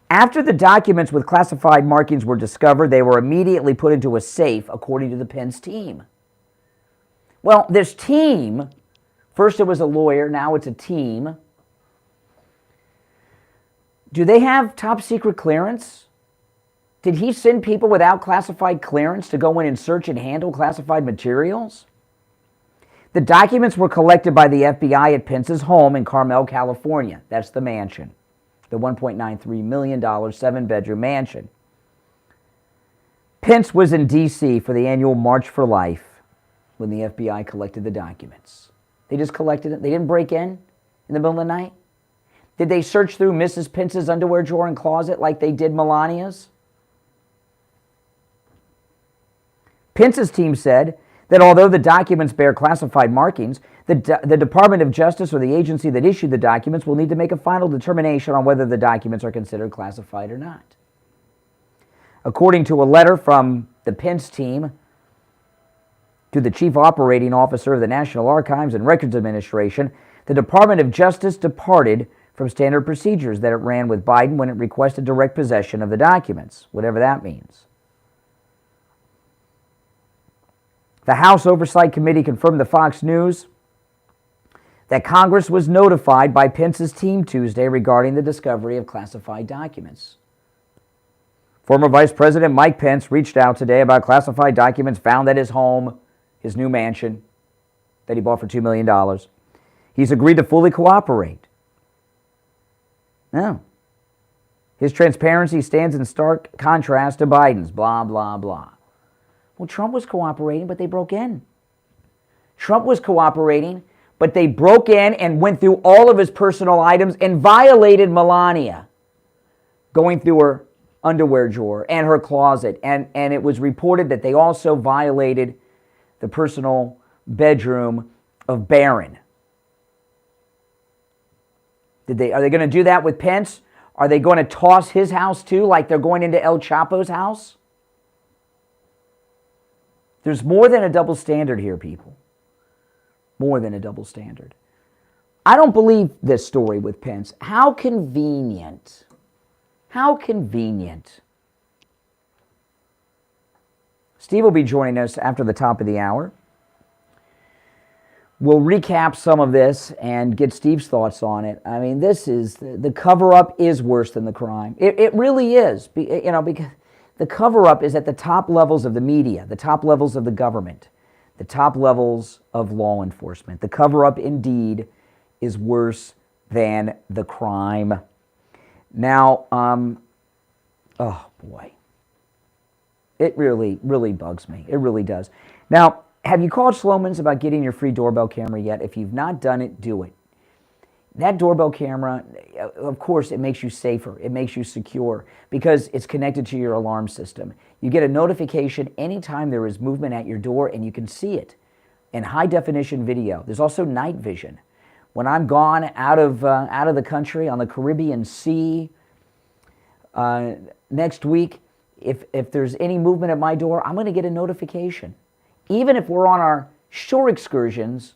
After the documents with classified markings were discovered, they were immediately put into a safe, according to the Pence team. Well, this team, first it was a lawyer, now it's a team. Do they have top secret clearance? Did he send people without classified clearance to go in and search and handle classified materials? The documents were collected by the FBI at Pence's home in Carmel, California. That's the mansion. The $1.93 million 7-bedroom mansion. Pence was in D.C. for the annual March for Life when the FBI collected the documents. They just collected it. They didn't break in the middle of the night. Did they search through Mrs. Pence's underwear drawer and closet like they did Melania's? Pence's team said that although the documents bear classified markings, the Department of Justice or the agency that issued the documents will need to make a final determination on whether the documents are considered classified or not. According to a letter from the Pence team to the Chief Operating Officer of the National Archives and Records Administration, the Department of Justice departed from standard procedures that it ran with Biden when it requested direct possession of the documents, whatever that means. The House Oversight Committee confirmed to Fox News that Congress was notified by Pence's team Tuesday regarding the discovery of classified documents. Former Vice President Mike Pence reached out today about classified documents found at his home, his new mansion that he bought for $2 million. He's agreed to fully cooperate. No. His transparency stands in stark contrast to Biden's, blah, blah, blah. Well, Trump was cooperating, but they broke in. Trump was cooperating, but they broke in and went through all of his personal items and violated Melania, going through her underwear drawer and her closet. And it was reported that they also violated the personal bedroom of Barron. Are they going to do that with Pence? Are they going to toss his house too, like they're going into El Chapo's house? There's more than a double standard here, people. More than a double standard. I don't believe this story with Pence. How convenient. How convenient. Steve will be joining us after the top of the hour. We'll recap some of this and get Steve's thoughts on it. I mean, this is, the cover-up is worse than the crime. It really is, because the cover-up is at the top levels of the media, the top levels of the government, the top levels of law enforcement. The cover-up, indeed, is worse than the crime. Now, oh boy. It really, really bugs me. It really does. Now, have you called Sloman's about getting your free doorbell camera yet? If you've not done it, do it. That doorbell camera, of course, it makes you safer. It makes you secure because it's connected to your alarm system. You get a notification anytime there is movement at your door, and you can see it in high-definition video. There's also night vision. When I'm gone out of the country on the Caribbean Sea next week, if there's any movement at my door, I'm going to get a notification. Even if we're on our shore excursions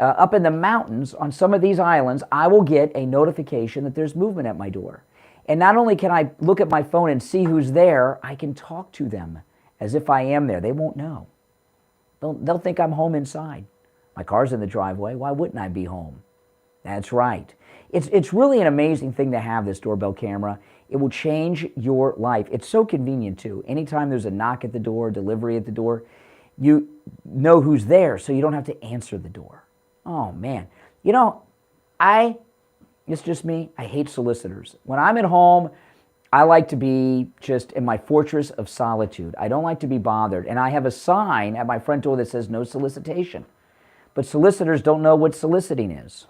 up in the mountains on some of these islands, I will get a notification that there's movement at my door. And not only can I look at my phone and see who's there, I can talk to them as if I am there. They won't know. They'll think I'm home inside. My car's in the driveway. Why wouldn't I be home? That's right. It's really an amazing thing to have this doorbell camera. It will change your life. It's so convenient too. Anytime there's a knock at the door, delivery at the door, you know who's there, so you don't have to answer the door. Oh man. You know, it's just me, I hate solicitors. When I'm at home, I like to be just in my fortress of solitude. I don't like to be bothered. And I have a sign at my front door that says no solicitation. But solicitors don't know what soliciting is.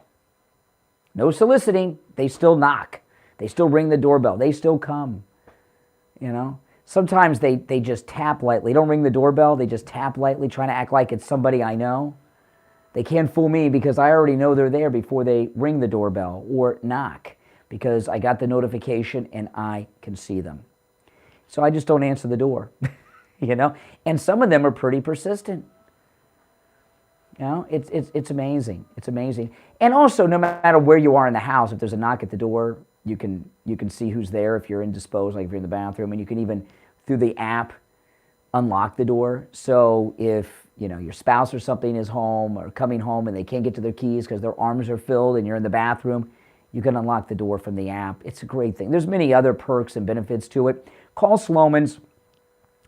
No soliciting, they still knock. They still ring the doorbell. They still come, you know. Sometimes they just tap lightly. They don't ring the doorbell. They just tap lightly, trying to act like it's somebody I know. They can't fool me because I already know they're there before they ring the doorbell or knock, because I got the notification and I can see them. So I just don't answer the door, you know. And some of them are pretty persistent. You know, it's amazing. It's amazing. And also, no matter where you are in the house, if there's a knock at the door, you can see who's there if you're indisposed, like if you're in the bathroom, and you can even, through the app, unlock the door. So if, you know, your spouse or something is home or coming home and they can't get to their keys because their arms are filled and you're in the bathroom, you can unlock the door from the app. It's a great thing. There's many other perks and benefits to it. Call Sloman's.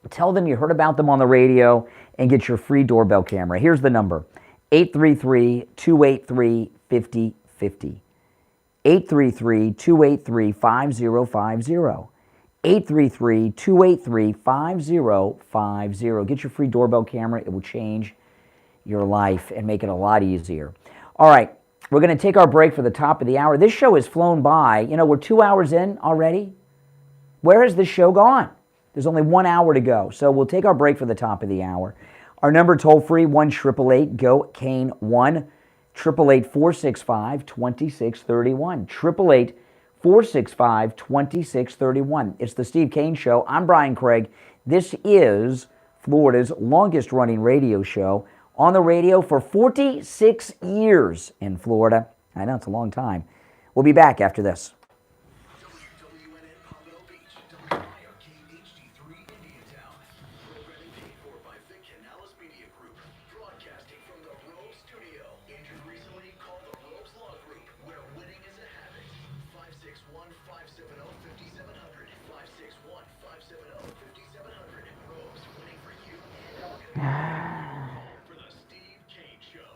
Tell them you heard about them on the radio and get your free doorbell camera. Here's the number, 833-283-5050. 833-283-5050. 833-283-5050. Get your free doorbell camera. It will change your life and make it a lot easier. All right, we're going to take our break for the top of the hour. This show has flown by. You know, we're 2 hours in already. Where has this show gone? There's only 1 hour to go. So we'll take our break for the top of the hour. Our number toll-free, 1-888-GO-CANE 1-888-465-2631. 888-465-2631. It's the Steve Kane Show. I'm Brian Craig. This is Florida's longest-running radio show, on the radio for 46 years in Florida. I know, it's a long time. We'll be back after this. For the Steve Kane Show.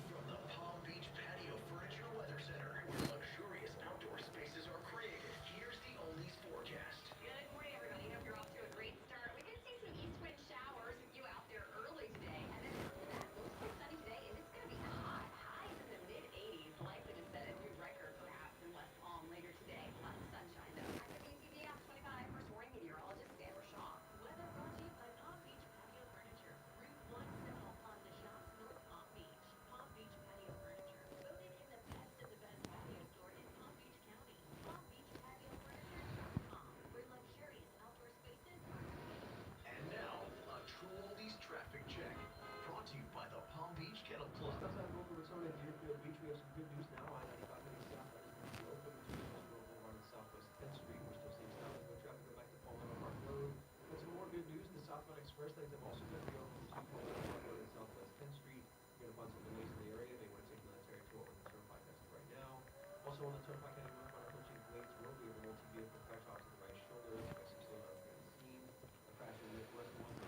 From the Palm Beach Patio Furniture Weather Center, where luxurious outdoor spaces are created, here's the Oldies forecast. Good morning, everybody. Hope you're off to a great start. We did see some east wind showers with you out there early today. And then after that, mostly sunny today, and it's going to be hot. Highs in the mid-80s, likely to set a new record perhaps in West Palm later today. Lots of sunshine, though. I'm the WCBF 25 first warning meteorologist, Sandra Shaw. Weather brought to you by Palm Beach Patio Furniture. Route 1 Seminole Plaza Shops, North Palm Beach. Palm Beach Patio Furniture. Voted in the best of the best patio store in Palm Beach County. PalmBeachPatioFurniture.com, where luxurious outdoor spaces are created. And now, a True Oldies traffic check. Brought to you by the Palm Beach Kennel Club. Outside of local Arizona and Deerfield Beach, we have some good news now. I-95 heading south, that is going to be open. We're on Southwest 10th Street. We're still seeing southbound traffic go back to Palmetto Park Road. But some more good news, the southbound express lanes have also going to be open between Palmetto Park Road and Southwest 10th Street. You're going to find some delays in the area. They want to take military tour on the turnpike as of right now. Also on the turnpike heading northbound approaching Glades Road, we have a multi-vehicle crash off to the right shoulder. You got some slowdowns near the scene. A crash in the west one on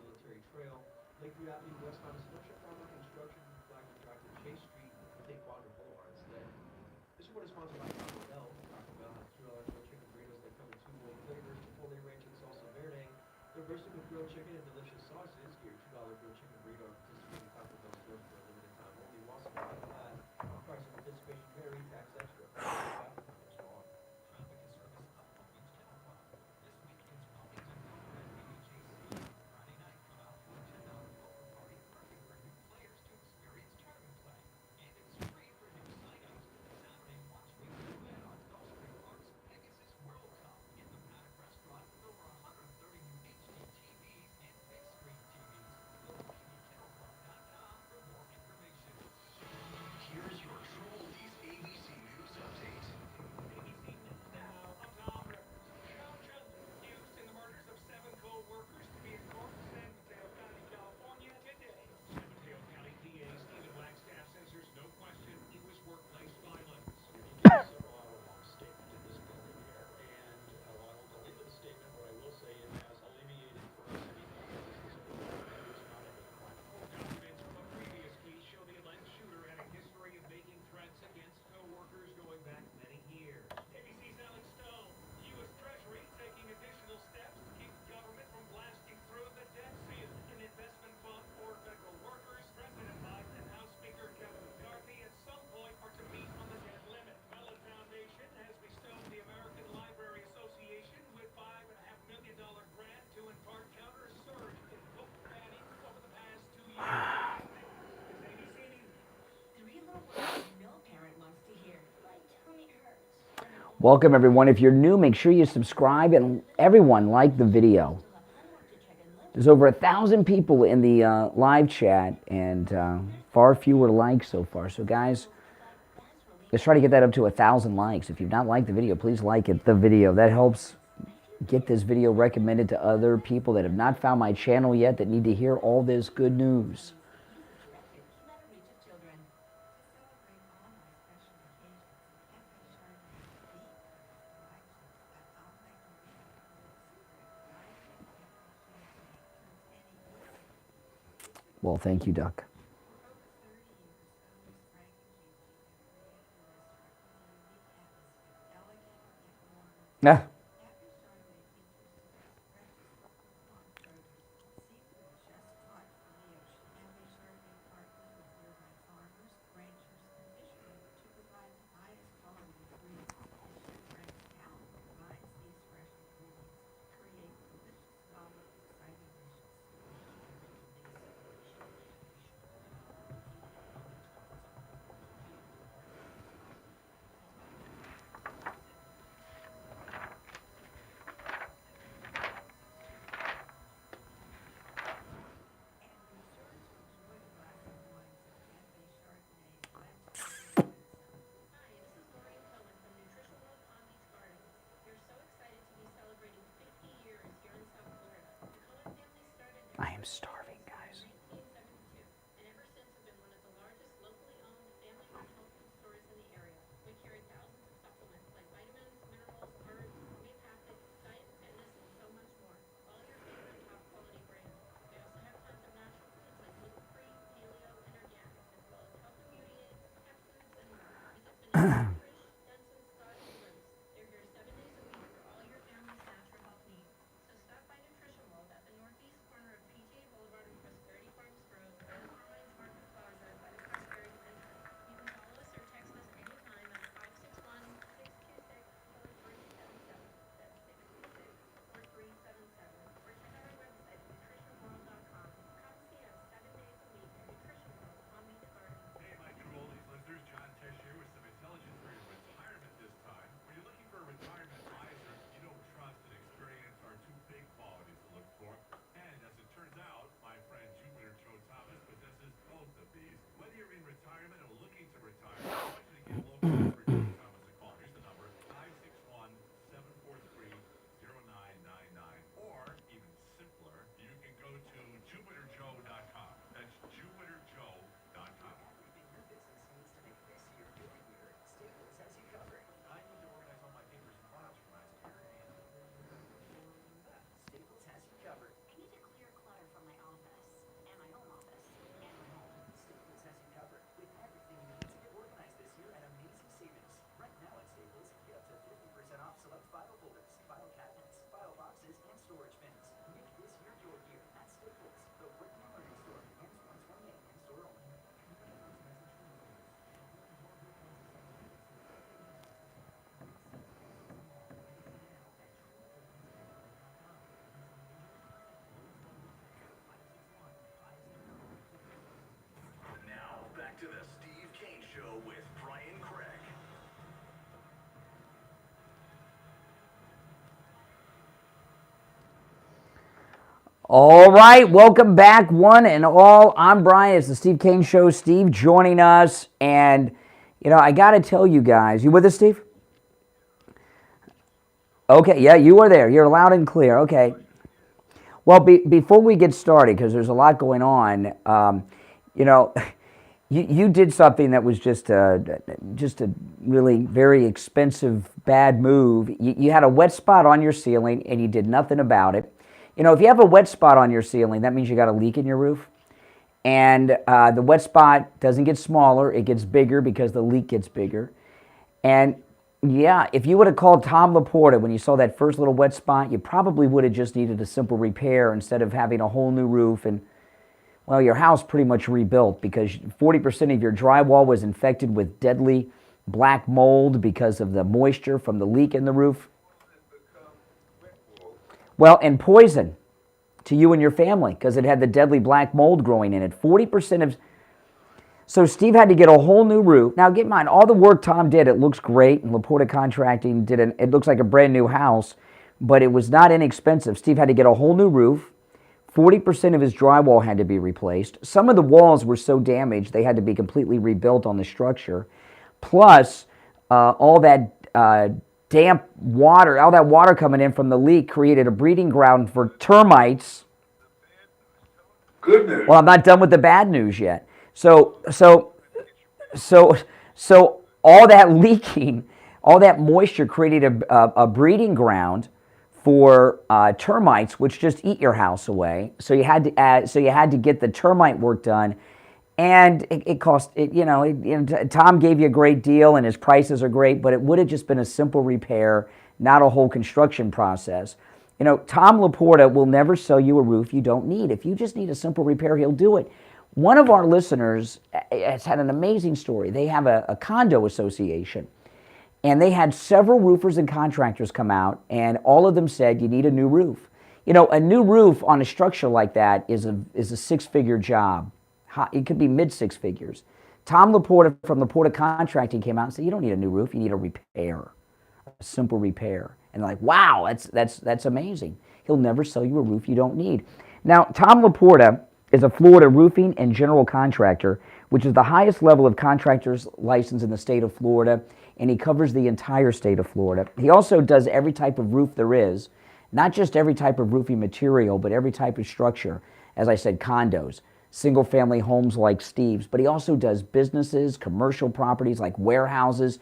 Military Trail. Lakeview Avenue westbound is still shut down by construction. Flagler Drive to Chase Street. Take Quadrant Boulevard instead. This report is sponsored by Taco Bell. Taco Bell has $2 grilled chicken burritos that come in 2 bold flavors: Chipotle Ranch and Salsa Verde. They're bursting with grilled chicken and delicious sauces. Get your $2 grilled chicken burrito at participating Taco Bell stores for a limited time only. While supplies last, price of participation vary, tax extra. Here's your True Oldies ABC News Update. Welcome, everyone. If you're new, make sure you subscribe, and everyone like the video. There's over 1,000 people in the live chat, and far fewer likes so far. So, guys, let's try to get that up to 1,000 likes. If you've not liked the video, please like the video. That helps get this video recommended to other people that have not found my channel yet, that need to hear all this good news. Well, thank you, Duck. Yeah. I am starving, guys. To the Steve Kane Show with Brian Craig. All right, welcome back, one and all. I'm Brian. It's the Steve Kane Show. Steve joining us, and you know, I got to tell you guys, you with us, Steve? Okay, yeah, you are there. You're loud and clear. Okay. Well, before we get started, because there's a lot going on, you know. You did something that was just a really very expensive, bad move. You had a wet spot on your ceiling, and you did nothing about it. You know, if you have a wet spot on your ceiling, that means you got a leak in your roof. And the wet spot doesn't get smaller, it gets bigger because the leak gets bigger. And yeah, if you would have called Tom Laporta when you saw that first little wet spot, you probably would have just needed a simple repair instead of having a whole new roof and, well, your house pretty much rebuilt because 40% of your drywall was infected with deadly black mold because of the moisture from the leak in the roof. Well, and poison to you and your family because it had the deadly black mold growing in it. 40% So Steve had to get a whole new roof. Now, get in mind, all the work Tom did, it looks great, and Laporta Contracting it looks like a brand new house, but it was not inexpensive. Steve had to get a whole new roof. 40% of his drywall had to be replaced. Some of the walls were so damaged, they had to be completely rebuilt on the structure. Plus, all that damp water, all that water coming in from the leak created a breeding ground for termites. Good news. Well, I'm not done with the bad news yet. So all that leaking, all that moisture created a breeding ground for termites, which just eat your house away. So you had to get the termite work done, and it cost. Tom gave you a great deal, and his prices are great, but it would have just been a simple repair, not a whole construction process. Tom Laporta will never sell you a roof you don't need. If you just need a simple repair, he'll do it. One of our listeners has had an amazing story. They have a condo association, and they had several roofers and contractors come out, and all of them said, you need a new roof. A new roof on a structure like that is a six-figure job. It could be mid-six figures. Tom Laporta from Laporta Contracting came out and said, you don't need a new roof, you need a repair, a simple repair. And they're like, wow, that's amazing. He'll never sell you a roof you don't need. Now, Tom Laporta is a Florida roofing and general contractor, which is the highest level of contractor's license in the state of Florida, and he covers the entire state of Florida. He also does every type of roof there is, not just every type of roofing material, but every type of structure. As I said, condos, single-family homes like Steve's, but he also does businesses, commercial properties like warehouses,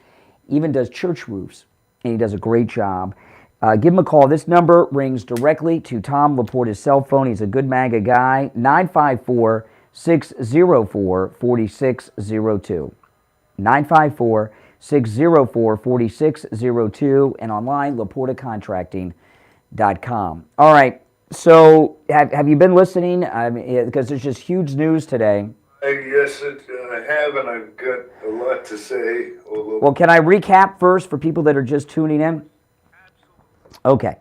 even does church roofs, and he does a great job. Give him a call. This number rings directly to Tom Laporta's cell phone. He's a good MAGA guy. 954-604-4602. 954-604-4602, and online, LaportaContracting.com. All right. So have you been listening? Because there's just huge news today. Yes, I have, and I've got a lot to say. Well, can I recap first for people that are just tuning in? Okay.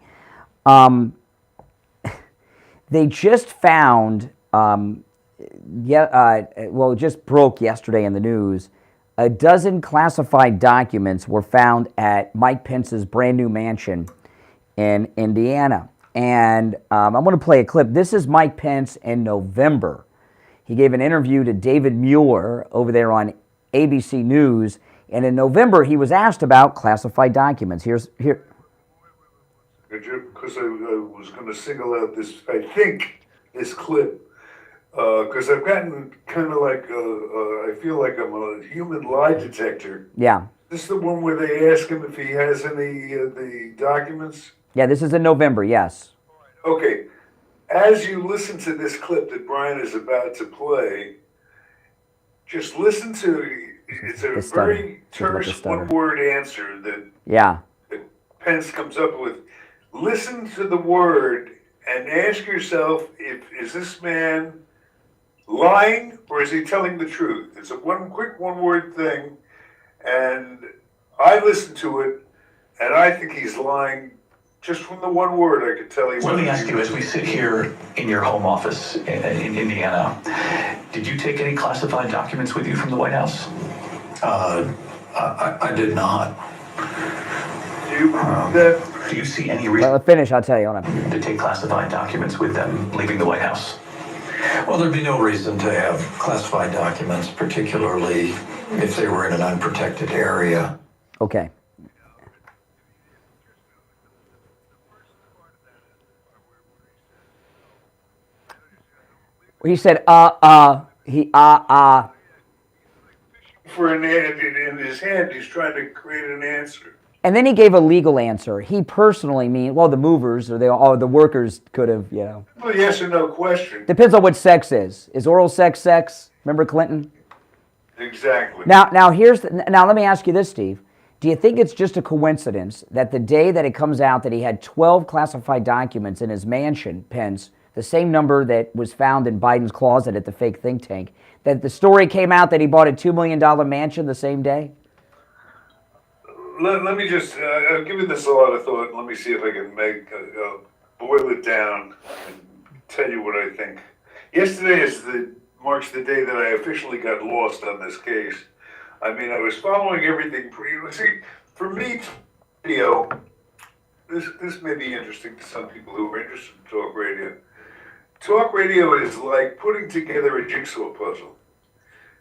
They just found, it just broke yesterday in the news, a dozen classified documents were found at Mike Pence's brand new mansion in Indiana. And I'm going to play a clip. This is Mike Pence in November. He gave an interview to David Muir over there on ABC News. And in November, he was asked about classified documents. Here. Because I was going to single out this clip, because I've gotten kind of like, I feel like I'm a human lie detector. Yeah. This is the one where they ask him if he has any of the documents? Yeah, this is in November, yes. Okay. As you listen to this clip that Brian is about to play, just listen to, it's a very terse one-word answer that Pence comes up with. Listen to the word and ask yourself, is this man lying or is he telling the truth? It's a quick one-word thing, and I listened to it, and I think he's lying. Just from the one word, I could tell you. Let me ask you, as we sit here in your home office in Indiana, did you take any classified documents with you from the White House? I did not. Do you see any reason? Well, finish, I'll tell you. To take classified documents with them leaving the White House? Well, there'd be no reason to have classified documents, particularly if they were in an unprotected area. Okay. He said, For an in his head, he's trying to create an answer. And then he gave a legal answer. He personally the movers or the workers could have, Well, yes or no question. Depends on what sex is. Is oral sex sex? Remember Clinton? Exactly. Now let me ask you this, Steve. Do you think it's just a coincidence that the day that it comes out that he had 12 classified documents in his mansion, Pence, the same number that was found in Biden's closet at the fake think tank, that the story came out that he bought a $2 million mansion the same day? Let me just, I've given this a lot of thought. Let me see if I can boil it down and tell you what I think. Yesterday is marks the day that I officially got lost on this case. I mean, I was following everything see, for me, radio, this may be interesting to some people who are interested in talk radio. Talk radio is like putting together a jigsaw puzzle.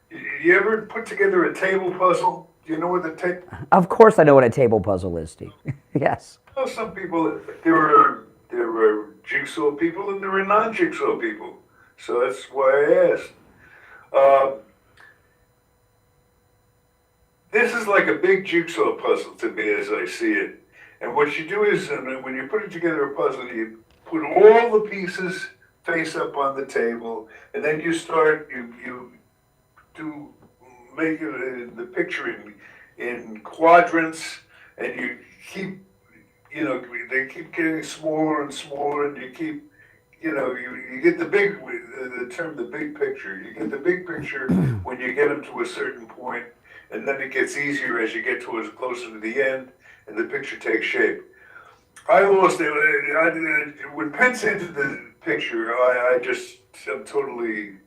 You ever put together a table puzzle? Do you know what the table? Of course I know what a table puzzle is, Steve. Yes. Well, some people, there are jigsaw people and there are non-jigsaw people. So that's why I asked. This is like a big jigsaw puzzle to me as I see it. And what you do is, when you're putting together a puzzle, you put all the pieces face up on the table, and then you start, you do make the picture in quadrants, and you keep, they keep getting smaller and smaller, and you keep, you get the big, the term the big picture. You get the big picture when you get them to a certain point, and then it gets easier as you get towards closer to the end, and the picture takes shape. I lost it. When Pence entered the picture, I'm totally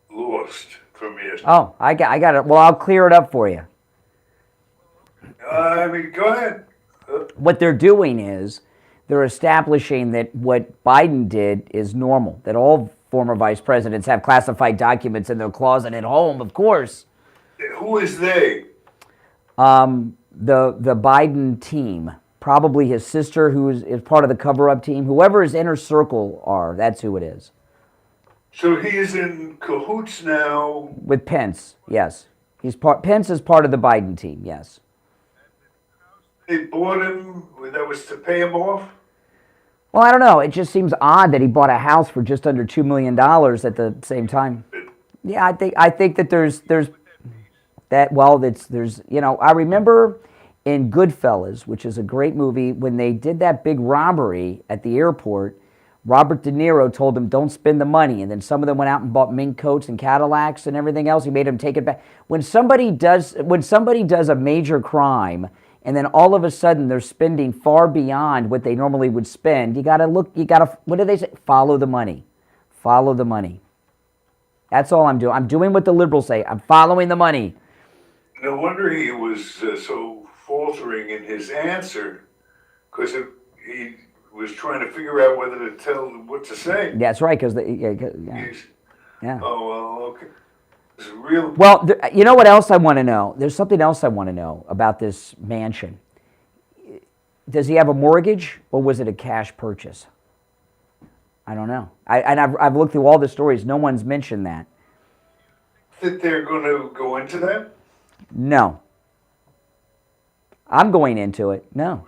lost from yesterday. Oh, I got it. Well, I'll clear it up for you. I mean, go ahead. What they're doing is they're establishing that what Biden did is normal, that all former vice presidents have classified documents in their closet at home, of course. Who is they? The Biden team, probably his sister, who is part of the cover-up team. Whoever his inner circle are, that's who it is. So he is in cahoots now with Pence. Yes, Pence is part of the Biden team. Yes. They bought him. That was to pay him off. Well, I don't know. It just seems odd that he bought a house for just under $2 million at the same time. Yeah, I think that there's that. Well, there's I remember in Goodfellas, which is a great movie, when they did that big robbery at the airport, Robert De Niro told them, don't spend the money. And then some of them went out and bought mink coats and Cadillacs and everything else. He made them take it back. When somebody does a major crime and then all of a sudden they're spending far beyond what they normally would spend, what do they say? Follow the money. Follow the money. That's all I'm doing. I'm doing what the liberals say. I'm following the money. No wonder he was so faltering in his answer, because he was trying to figure out whether to tell what to say. That's right, because yeah. Oh, well, okay. It's real. Well, you know what else I want to know? There's something else I want to know about this mansion. Does he have a mortgage, or was it a cash purchase? I don't know. I've looked through all the stories. No one's mentioned that. That they're going to go into that? No. I'm going into it. No.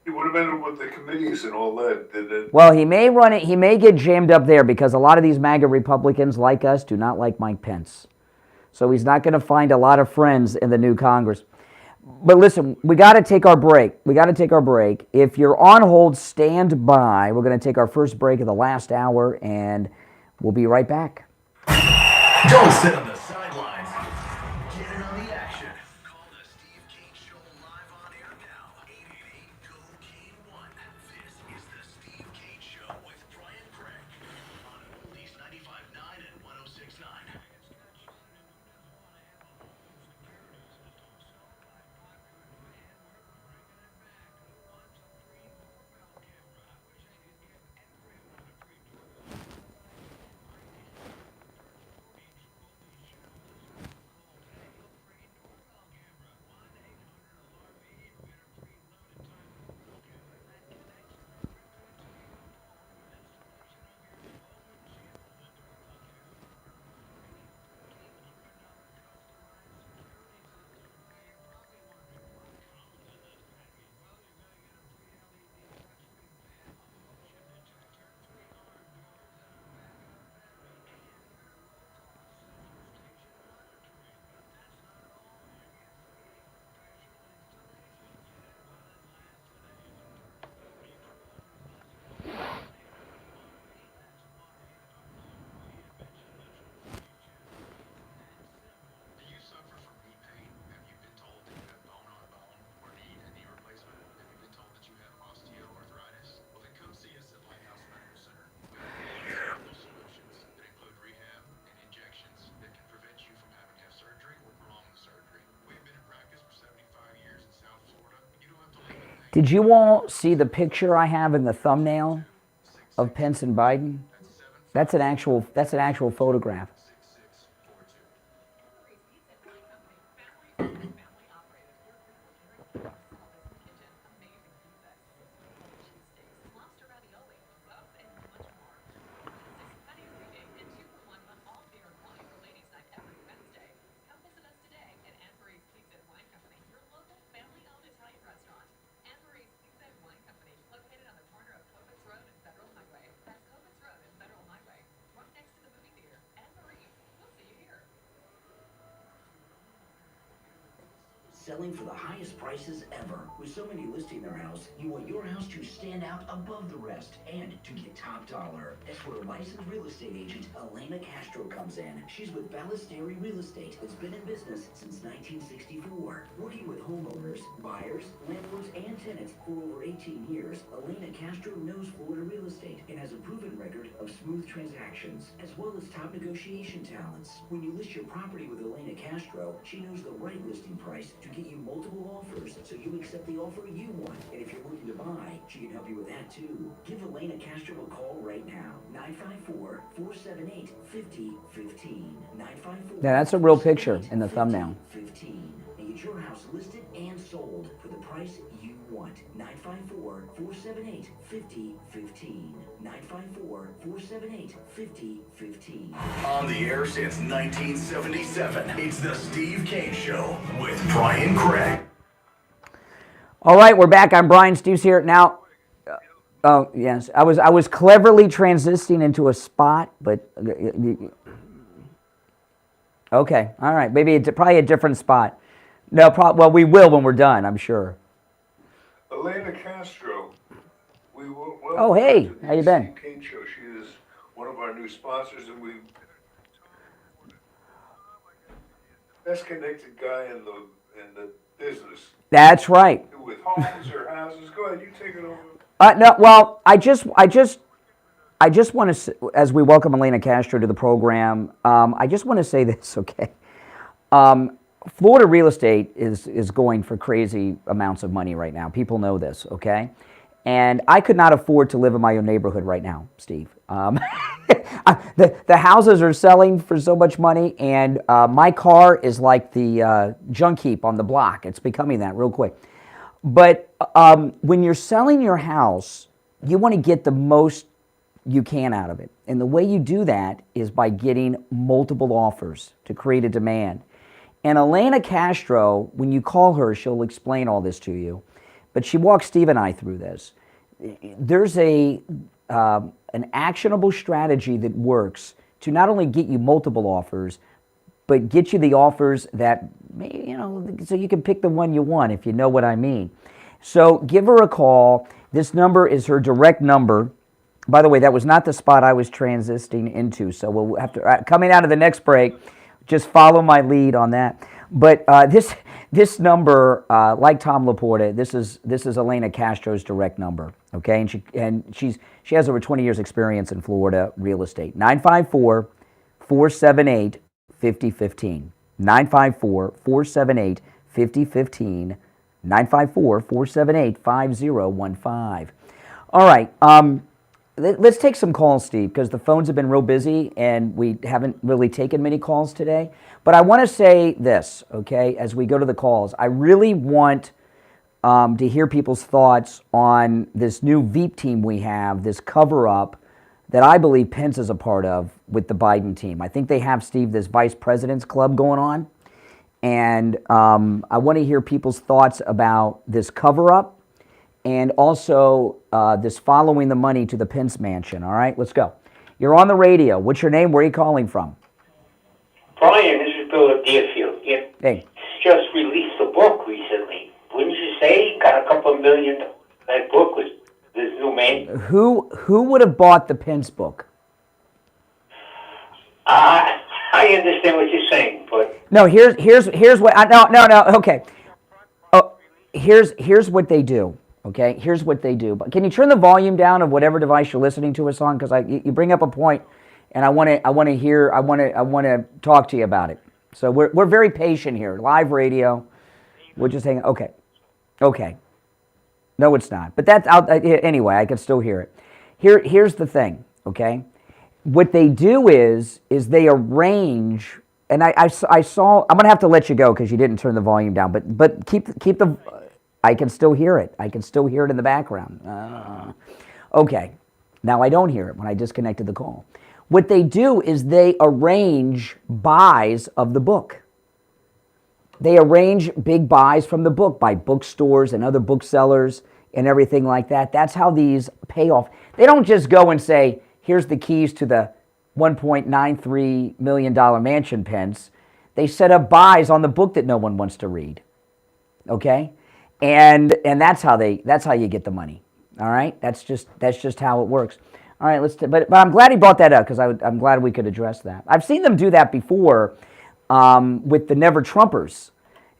What about with the committees and all that? Well, he may run it. He may get jammed up there because a lot of these MAGA Republicans, like us, do not like Mike Pence. So he's not going to find a lot of friends in the new Congress. But listen, we got to take our break. If you're on hold, stand by. We're going to take our first break of the last hour, and we'll be right back. Don't sit on the sidelines. Get in on the action. Call the Steve Kane Show live on air now. 888-GO-KANE-1. This is the Steve Kane Show with Brian Craig on Oldies 95.9 and 106.9. Did you all see the picture I have in the thumbnail of Pence and Biden? That's an actual photograph. Selling for the highest prices ever. With so many listing their house, you want your house to stand out above the rest and to get top dollar. That's where licensed real estate agent Elena Castro comes in. She's with Ballesteri Real Estate that's been in business since 1964. Working with homeowners, buyers, landlords, and tenants for over 18 years, Elena Castro knows Florida real estate and has a proven record of smooth transactions, as well as top negotiation talents. When you list your property with Elena Castro, she knows the right listing price to get you multiple offers, so you accept the offer you want. And if you're looking to buy, she can help you with that too. Give Elena Castro a call right now. 954-478-5015. 954. Yeah, that's a real picture in the thumbnail. 15. And get your house listed and sold for the price you want. 954-478-5015. 954-478-5015. On the air since 1977, it's the Steve Kane Show with Brian Craig. All right, we're back. I'm Brian. Steve's here now. Oh yes, I was cleverly transitioning into a spot, but okay, all right, maybe probably a different spot. No, well, we will when we're done, I'm sure. Elena Castro, we will. Oh, hey, how you been? Steve Kane Show. She is one of our new sponsors, and we best connected guy in the business. That's right. With homes or houses. Go ahead, you take it over. No, well, I just want to, as we welcome Elena Castro to the program, I just want to say this, okay? Florida real estate is going for crazy amounts of money right now. People know this, okay? And I could not afford to live in my own neighborhood right now, Steve. The houses are selling for so much money, and my car is like the junk heap on the block. It's becoming that real quick. But when you're selling your house, you want to get the most you can out of it. And the way you do that is by getting multiple offers to create a demand. And Elena Castro, when you call her, she'll explain all this to you. But she walks Steve and I through this. There's an actionable strategy that works to not only get you multiple offers, but get you the offers that, so you can pick the one you want, if you know what I mean. So give her a call. This number is her direct number. By the way, that was not the spot I was transitioning into, so we'll have to, coming out of the next break, just follow my lead on that. But this number, like Tom Laporta, this is Elena Castro's direct number, okay? And she has over 20 years experience in Florida real estate. 954-478-5015. 954-478-5015. 954-478-5015. All right, let's take some calls, Steve, because the phones have been real busy and we haven't really taken many calls today. But I want to say this, okay, as we go to the calls. I really want to hear people's thoughts on this new Veep team we have, this cover-up that I believe Pence is a part of with the Biden team. I think they have, Steve, this vice president's club going on. And I want to hear people's thoughts about this cover-up and also this following the money to the Pence mansion. All right, let's go. You're on the radio. What's your name? Where are you calling from? Brian, this is Bill of Deerfield. Hey. Just released a book recently. Wouldn't you say? Got a couple of million. That book was this new man. Who would have bought the Pence book? I understand what you're saying, but no. Here's what. No. Okay. Oh, here's what they do. Okay. Here's what they do. But can you turn the volume down of whatever device you're listening to us on? Because you bring up a point, and I want to talk to you about it. So we're very patient here. Live radio. We're just saying. Okay. No, it's not. But anyway, I can still hear it. Here's the thing, okay? What they do is they arrange, and I saw. I'm gonna have to let you go because you didn't turn the volume down. But keep the. I can still hear it. I can still hear it in the background. Okay, now I don't hear it when I disconnected the call. What they do is they arrange buys of the book. They arrange big buys from the book by bookstores and other booksellers and everything like that. That's how these pay off. They don't just go and say, here's the keys to the $1.93 million mansion, Pence. They set up buys on the book that no one wants to read. Okay? And that's how you get the money. All right? That's just how it works. All right, but I'm glad he brought that up because I'm glad we could address that. I've seen them do that before with the Never Trumpers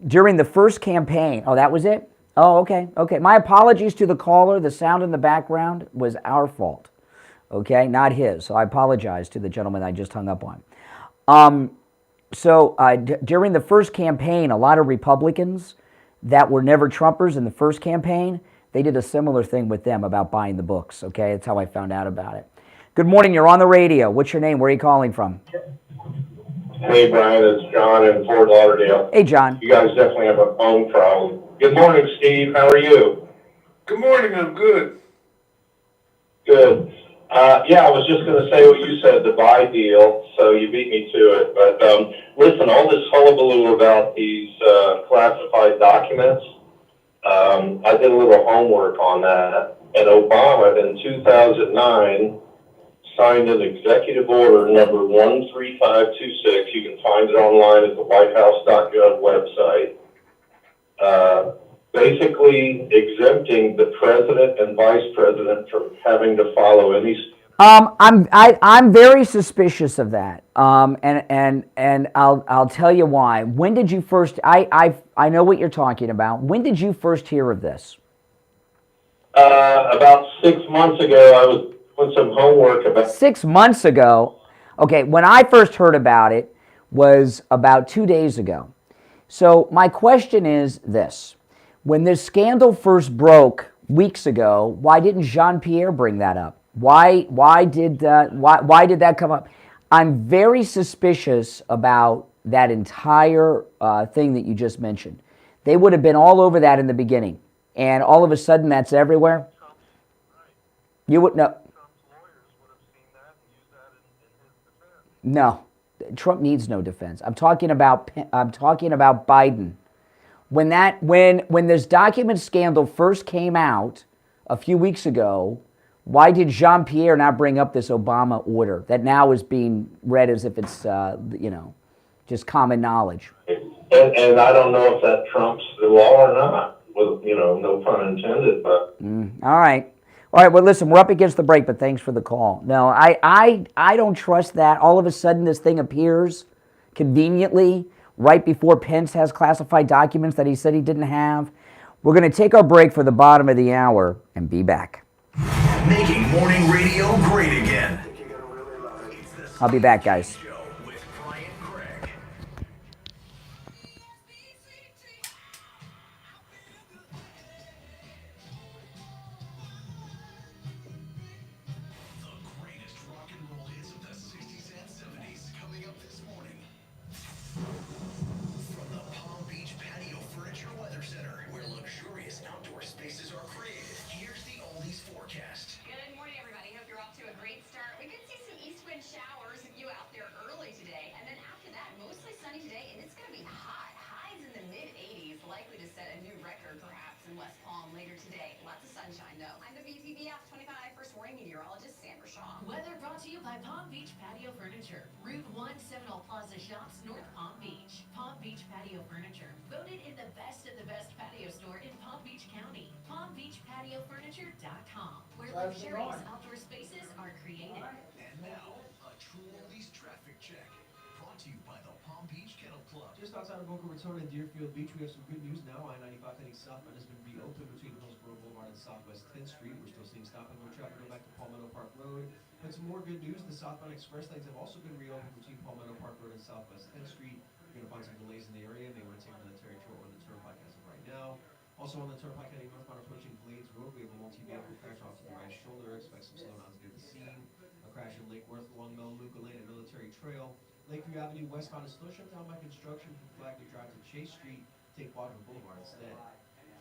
during the first campaign. Oh, that was it? Oh, okay. My apologies to the caller. The sound in the background was our fault. Okay, not his. So I apologize to the gentleman I just hung up on. During the first campaign, a lot of Republicans that were Never Trumpers in the first campaign, they did a similar thing with them about buying the books, okay? That's how I found out about it. Good morning, you're on the radio. What's your name? Where are you calling from? Hey, Brian, it's John in Fort Lauderdale. Hey, John. You guys definitely have a phone problem. Good morning, Steve. How are you? Good morning, I'm good. Good. I was just going to say what you said, the buy deal, so you beat me to it. But listen, all this hullabaloo about these classified documents, I did a little homework on that, and Obama in 2009 signed an executive order number 13526. You can find it online at the whitehouse.gov website, basically exempting the president and vice president from having to follow any. I'm very suspicious of that, and I'll tell you why. When did you first? I know what you're talking about. When did you first hear of this? About 6 months ago, I was doing some homework about. 6 months ago, okay. When I first heard about it was about 2 days ago. So my question is this: when this scandal first broke weeks ago, why didn't Jean-Pierre bring that up? Why did that come up? I'm very suspicious about that entire thing that you just mentioned. They would have been all over that in the beginning, and all of a sudden that's everywhere. You wouldn't know. No, Trump needs no defense. I'm talking about Biden. When this document scandal first came out a few weeks ago, why did Jean-Pierre not bring up this Obama order that now is being read as if it's just common knowledge? And I don't know if that trumps the law or not. With no pun intended, but. All right. Well, listen, we're up against the break, but thanks for the call. No, I don't trust that. All of a sudden, this thing appears conveniently right before Pence has classified documents that he said he didn't have. We're going to take our break for the bottom of the hour and be back. Making morning radio great again. I'll be back, guys. Weather brought to you by Palm Beach Patio Furniture. Route 1 Seminole Plaza Shops, North Palm Beach. Palm Beach Patio Furniture. Voted in the best of the best patio store in Palm Beach County. PalmBeachPatioFurniture.com, where luxurious outdoor spaces are created. And now, a True Oldies traffic check. Brought to you by the Palm Beach Kennel Club. Just outside of Boca Raton and Deerfield Beach, we have some good news now. I-95 heading southbound has been reopened between Hillsborough Boulevard and Southwest 10th Street. We're still seeing stop and go traffic go back to Palmetto Park Road. And some more good news, the southbound express lanes have also been reopened between Palmetto Park Road and Southwest 10th Street. You're going to find some delays in the area. May want to take the military tour or the turnpike as of right now. Also on the Turnpike heading northbound approaching Blades Road, we have a multi-vehicle crash off to the right shoulder. Expect some slowdowns near the scene. A crash in Lake Worth along Melaleuca Lane and Military Trail. Lakeview Avenue westbound is still shut down by construction from Flagler Drive to Chase Street. Take Baldwin Boulevard instead.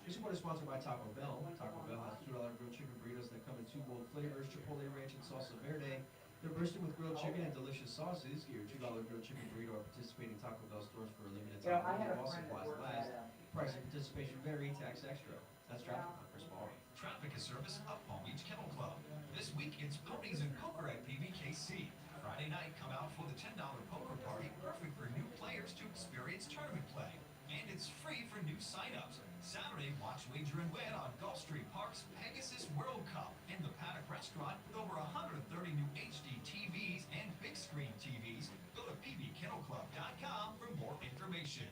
This report is sponsored by Taco Bell. Taco Bell has $2 grilled chicken burritos that come in 2 bold flavors, Chipotle Ranch and Salsa Verde. They're bursting with grilled chicken and delicious sauces. Get your $2 grilled chicken burrito at participating Taco Bell stores for a limited time while supplies last. Price and participation vary, tax extra. That's traffic on Chris Ball. Traffic is service up Palm Beach Kennel Club. This week it's ponies and poker at PBKC. Friday night, come out for the $10 poker party, perfect for new players to experience tournament play. And it's free for new signups. Saturday, watch, wager, and win on Gulfstream Park's Pegasus World Cup in the Paddock Restaurant with over 130 new HD TVs and big screen TVs. Go to pbkennelclub.com for more information.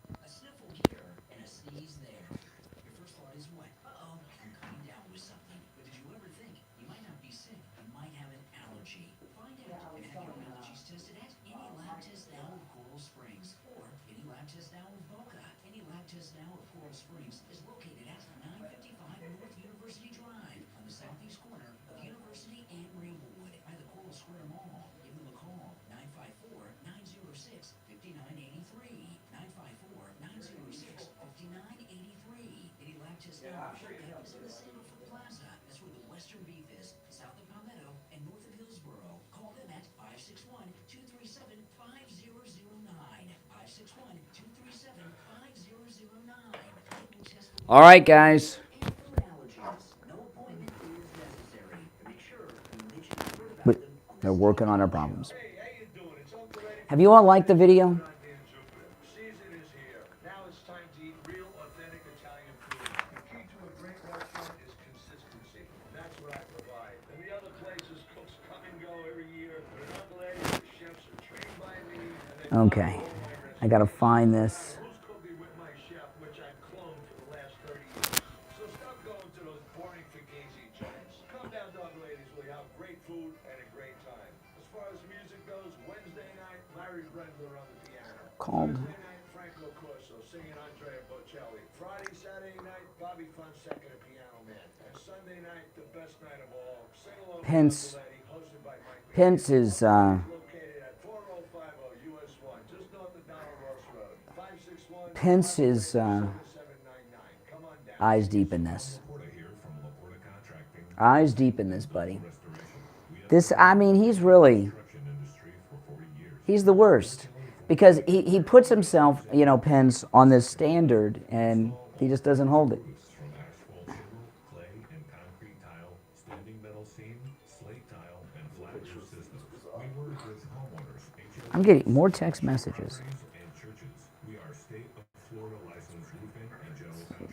A sniffle here and a sneeze there. Your first thought is what? Uh-oh, I'm coming down with something. But did you ever think you might not be sick? You might have an allergy. Find out and have your allergies tested at any lab test now of Coral Springs or any lab test now of Boca. Any lab test now of Coral Springs is located at 955 North University Drive on the southeast corner of University and Railwood by the Coral Square Mall. Give them a call, 954-906-5983. 954-906-5983. Any lab test now of Boca is in the Sanford Plaza. That's where the Western Beef is, south of Palmetto and north of Hillsboro. Call them at 561-237-5009. 561-237-5009. All right, guys. But they're working on our problems. Have you all liked the video? Season is here. Now it's time to eat real, authentic Italian food. The key to a great restaurant is consistency. That's what I provide. And the other places, cooks come and go every year. But in Uncle Eddie's, the chefs are trained by me. Okay. I gotta find this. Who's cooking with my chef, which I've cloned for the last 30 years. So stop going to those boring fugazi joints. Come down to Uncle Eddie's where you have great food and a great time. As far as music goes, Wednesday night, Larry Brendler on the piano. Called. Thursday night, Franco Corso singing Andrea Bocelli. Friday, Saturday night, Bobby Fonseca, the piano man. And Sunday night, the best night of all, Sing Along with Pence. Uncle Eddie, hosted by Mike. Pence is Located at 4050 US 1, just north of Donald Ross Road. 561 Pence is eyes deep in this. Eyes deep in this, buddy. This, I mean, he's the worst. Because he puts himself, you know, Pence, on this standard, and he just doesn't hold it. I'm getting more text messages.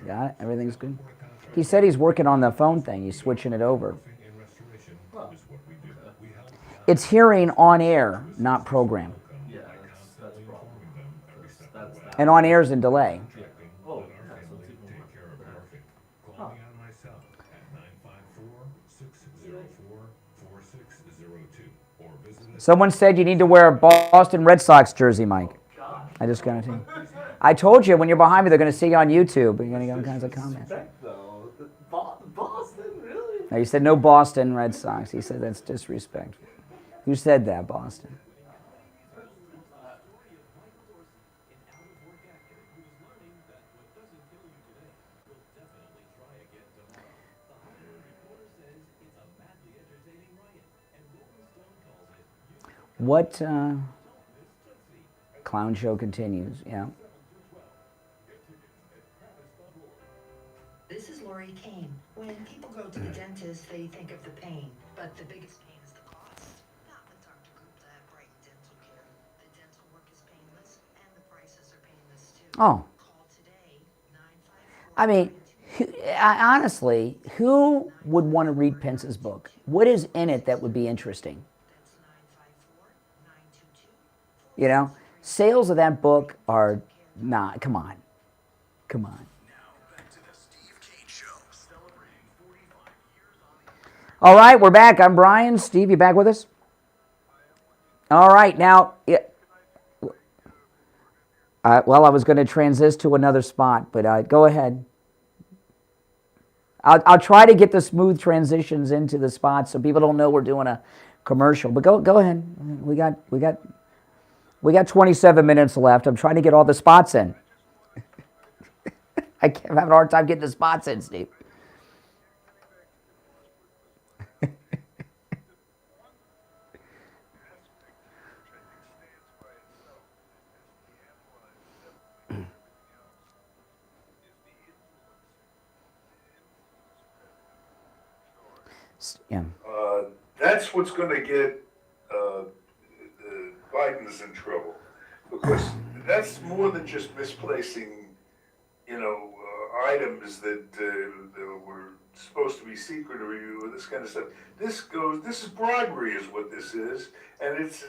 Got it? Everything's good? He said he's working on the phone thing. He's switching it over. It's hearing on air, not program. Yeah, that's wrong. That's And on air's in delay. Oh, that's even worse. Someone said you need to wear a Boston Red Sox jersey, Mike. I just got to. I told you when you're behind me, they're going to see you on YouTube. You're going to get all kinds of comments. Boston, really? Now, you said no Boston Red Sox. He said that's disrespectful. Who said that, Boston? What clown show continues? Yeah. This is Lori Kane. When people go to the dentist, they think of the pain, but the biggest pain is the cost. Not with Dr. Gupta at Brighton Dental Care. The dental work is painless, and the prices are painless too. Oh. Call today, 954. I mean, honestly, who would want to read Pence's book? What is in it that would be interesting? You know, sales of that book are not. Come on. Come on. All right, we're back. I'm Brian. Steve, you back with us? All right, now, well, I was going to transition to another spot, but go ahead. I'll try to get the smooth transitions into the spots so people don't know we're doing a commercial. But go ahead. We got 27 minutes left. I'm trying to get all the spots in. I'm having a hard time getting the spots in, Steve. Yeah. That's what's going to get Biden's in trouble, because that's more than just misplacing, items that were supposed to be secret or this kind of stuff. This is bribery, is what this is, and it's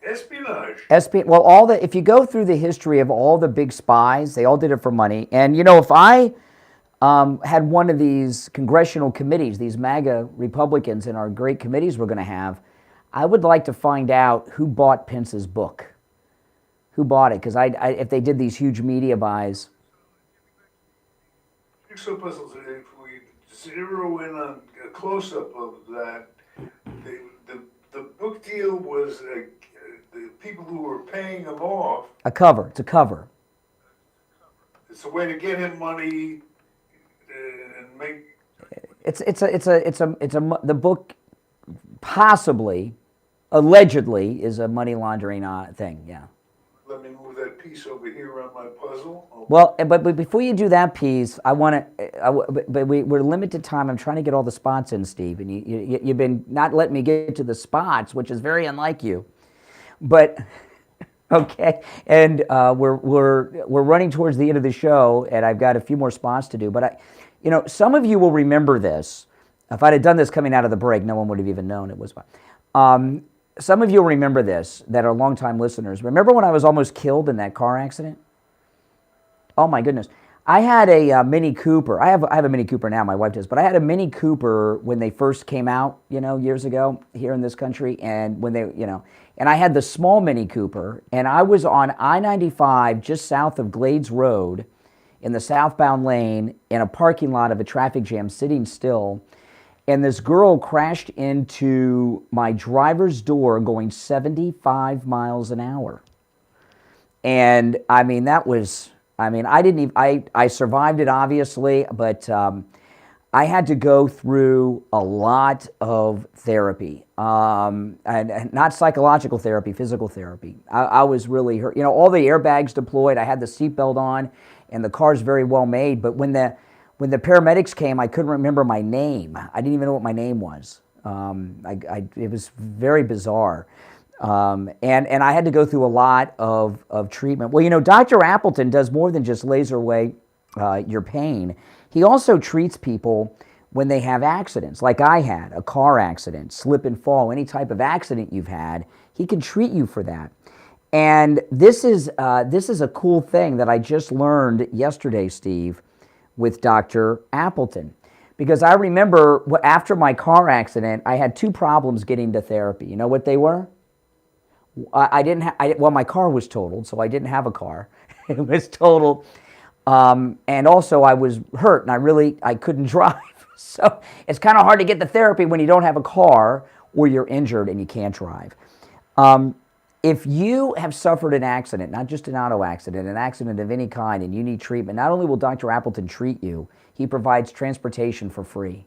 espionage. Well, if you go through the history of all the big spies, they all did it for money. And if I had one of these congressional committees, these MAGA Republicans in our great committees we're going to have, I would like to find out who bought Pence's book. Who bought it? Because if they did these huge media buys. Jigsaw puzzles, if we zero in on a close-up of that, the book deal was the people who were paying him off. A cover. It's a cover. It's a way to get him money and make. The book possibly, allegedly, is a money laundering thing. Yeah. Let me move that piece over here on my puzzle. Okay. Well, but before you do that piece, I want to. But we're limited time. I'm trying to get all the spots in, Steve, and you've been not letting me get to the spots, which is very unlike you. But okay, and we're running towards the end of the show, and I've got a few more spots to do. But some of you will remember this. If I'd have done this coming out of the break, no one would have even known it was. Some of you will remember this that are longtime listeners. Remember when I was almost killed in that car accident? Oh my goodness. I had a Mini Cooper. I have a Mini Cooper now, my wife does, but I had a Mini Cooper when they first came out, years ago here in this country, and when they, and I had the small Mini Cooper, and I was on I-95 just south of Glades Road in the southbound lane in a parking lot of a traffic jam, sitting still. And this girl crashed into my driver's door going 75 miles an hour. And I survived it obviously, but I had to go through a lot of therapy. And not psychological therapy, physical therapy. I was really hurt. All the airbags deployed, I had the seatbelt on, and the car's very well made, but when the paramedics came, I couldn't remember my name. I didn't even know what my name was. It was very bizarre. And I had to go through a lot of treatment. Well, Dr. Appleton does more than just laser away your pain. He also treats people when they have accidents, like I had, a car accident, slip and fall, any type of accident you've had. He can treat you for that. And this is a cool thing that I just learned yesterday, Steve, with Dr. Appleton. Because I remember after my car accident, I had two problems getting to therapy. You know what they were? My car was totaled, so I didn't have a car. It was totaled. And also I was hurt, and I couldn't drive. So it's kind of hard to get the therapy when you don't have a car or you're injured and you can't drive. If you have suffered an accident, not just an auto accident, an accident of any kind, and you need treatment, not only will Dr. Appleton treat you, he provides transportation for free.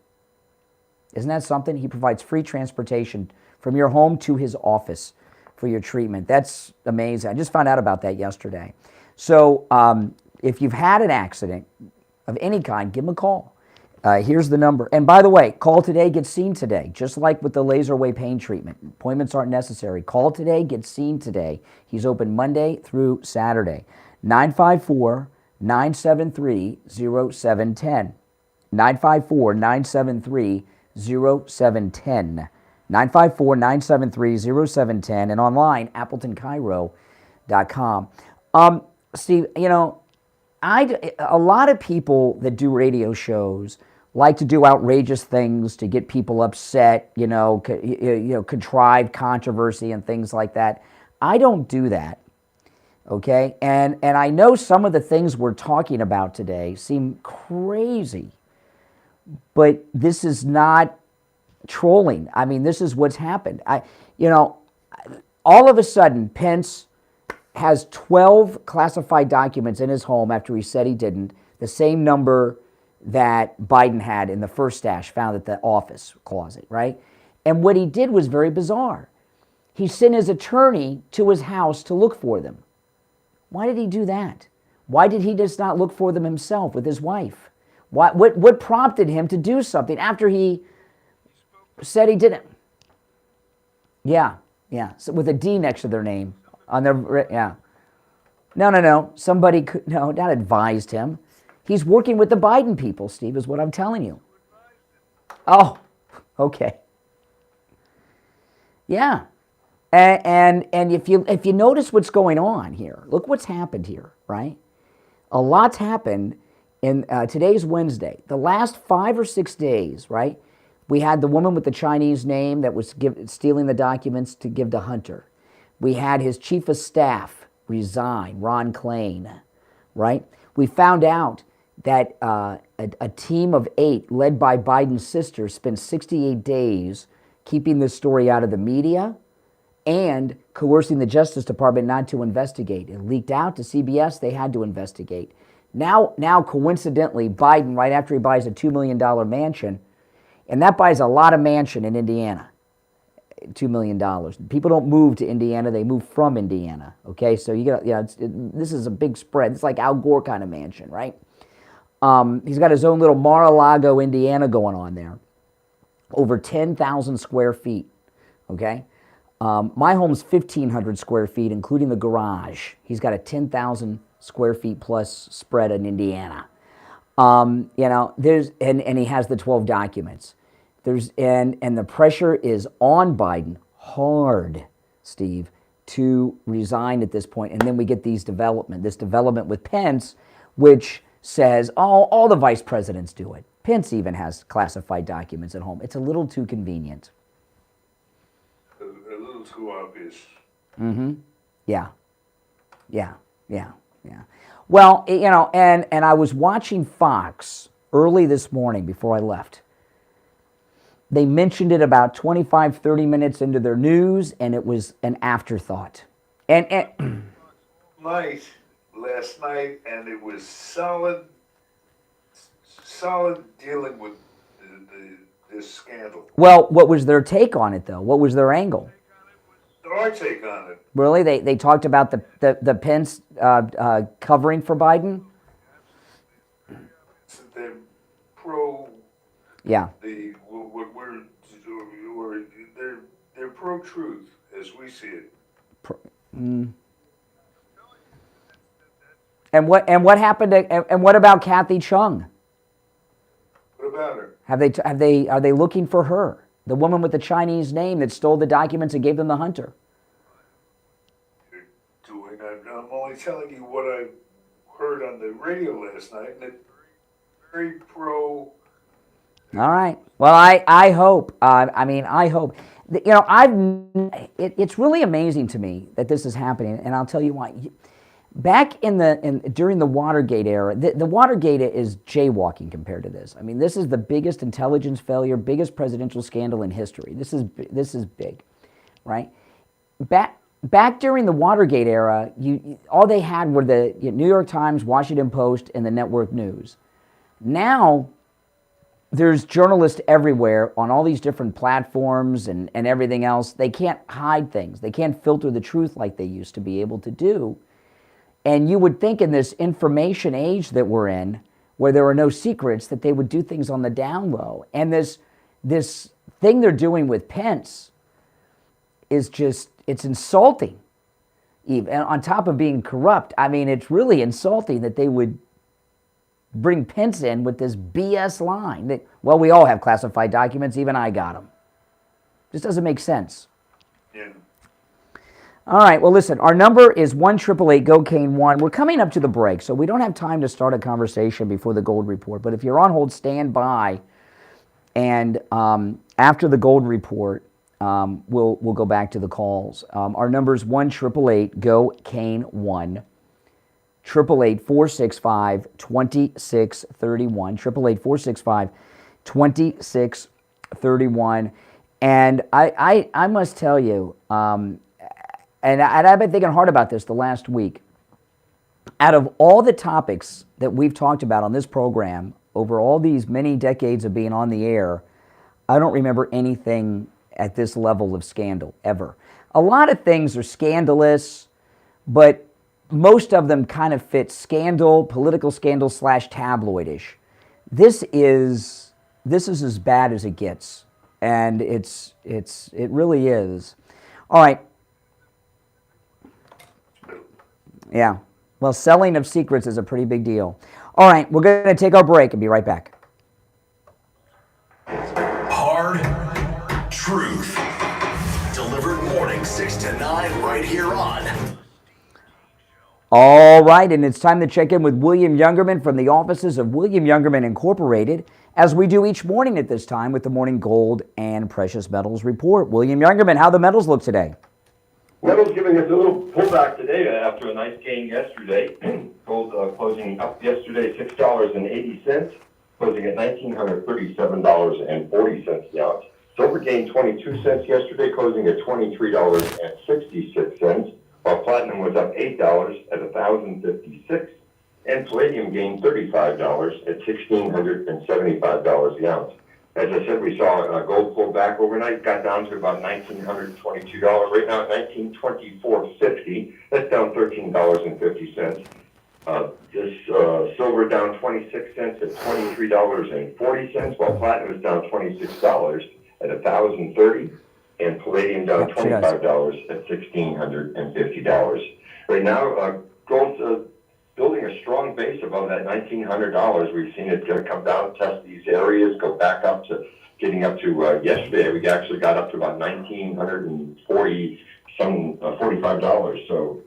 Isn't that something? He provides free transportation from your home to his office for your treatment. That's amazing. I just found out about that yesterday. So if you've had an accident of any kind, give him a call. Here's the number. And by the way, call today, get seen today. Just like with the laser away pain treatment. Appointments aren't necessary. Call today, get seen today. He's open Monday through Saturday. 954-973-0710. 954-973-0710. 954-973-0710. And online, AppletonCairo.com. Steve, a lot of people that do radio shows like to do outrageous things to get people upset, contrived controversy and things like that. I don't do that, okay? And I know some of the things we're talking about today seem crazy, but this is not trolling. I mean, this is what's happened. All of a sudden, Pence has 12 classified documents in his home after he said he didn't, the same number that Biden had in the first stash found at the office closet, right? And what he did was very bizarre. He sent his attorney to his house to look for them. Why did he do that? Why did he just not look for them himself with his wife? What prompted him to do something after he said he didn't? Yeah. So with a D next to their name on their, yeah. No. Somebody could, no, not advised him. He's working with the Biden people, Steve, is what I'm telling you. Oh, okay. Yeah. And if you notice what's going on here, look what's happened here, right? A lot's happened in today's Wednesday. The last 5 or 6 days, right? We had the woman with the Chinese name that was stealing the documents to give to Hunter. We had his chief of staff resign, Ron Klain, right? We found out that a team of 8 led by Biden's sister spent 68 days keeping this story out of the media and coercing the Justice Department not to investigate. It leaked out to CBS. They had to investigate. Now, coincidentally, Biden, right after he buys a $2 million mansion, and that buys a lot of mansion in Indiana, $2 million. People don't move to Indiana. They move from Indiana, okay? So you got, this is a big spread. It's like Al Gore kind of mansion, right? He's got his own little Mar-a-Lago, Indiana going on there. Over 10,000 square feet, okay? My home's 1,500 square feet, including the garage. He's got a 10,000 square feet plus spread in Indiana. There's, and he has the 12 documents. And the pressure is on Biden hard, Steve, to resign at this point. And then we get this development with Pence, which says, oh, all the vice presidents do it. Pence even has classified documents at home. It's a little too convenient. A little too obvious. Mm-hmm. Yeah. Well, and I was watching Fox early this morning before I left. They mentioned it about 25, 30 minutes into their news, and it was an afterthought. And last night, and it was solid dealing with this scandal. Well, what was their take on it, though? What was their angle? Our take on it. Really? They talked about the Pence covering for Biden? They're pro. Yeah. They're pro-truth, as we see it. And what happened and what about Kathy Chung? What about her? Are they looking for her? The woman with the Chinese name that stole the documents and gave them to Hunter. I'm only telling you what I heard on the radio last night, and it's very pro. All right. Well, I hope. I hope. It's really amazing to me that this is happening, and I'll tell you why. Back during the Watergate era, the Watergate is jaywalking compared to this. I mean, this is the biggest intelligence failure, biggest presidential scandal in history. This is big, right? Back during the Watergate era, all they had were the New York Times, Washington Post, and the network news. Now, there's journalists everywhere on all these different platforms and everything else. They can't hide things. They can't filter the truth like they used to be able to do. And you would think in this information age that we're in, where there are no secrets, that they would do things on the down low. And this thing they're doing with Pence is just, it's insulting. Even on top of being corrupt, I mean, it's really insulting that they would bring Pence in with this BS line that, well, we all have classified documents, even I got them. Just doesn't make sense. Yeah. All right, well, listen, our number is 1-888-GO-CANE-1. We're coming up to the break, so we don't have time to start a conversation before the gold report. But if you're on hold, stand by. And after the gold report, we'll go back to the calls. Our number is 1-888-GO-CANE-1. 888-465-2631. 2631. And I must tell you, and I've been thinking hard about this the last week. Out of all the topics that we've talked about on this program over all these many decades of being on the air, I don't remember anything at this level of scandal ever. A lot of things are scandalous, but most of them kind of fit scandal, political scandal / tabloidish. This is as bad as it gets, and it really is. All right. Yeah. Well, selling of secrets is a pretty big deal. All right, we're going to take our break and be right back. Hard Truth. Delivered morning 6 to 9 right here on. All right, and it's time to check in with William Youngerman from the offices of William Youngerman Incorporated, as we do each morning at this time with the Morning Gold and Precious Metals Report. William Youngerman, how the metals look today? Metals giving us a little pullback today after a nice gain yesterday. Gold closing up yesterday $6.80, closing at $1,937.40 the ounce. Silver gained 22 cents yesterday, closing at $23.66, while platinum was up $8 at $1,056, and palladium gained $35 at $1,675 the ounce. As I said, we saw gold pull back overnight, got down to about $1,922. Right now at $1,924.50. That's down $13.50. Silver down 26 cents at $23.40, while platinum is down $26 at $1,030, and palladium down $25 at $1,650. Right now, gold's building a strong base above that $1,900. We've seen it come down, test these areas, go back up to getting up to yesterday. We actually got up to about $1,945. So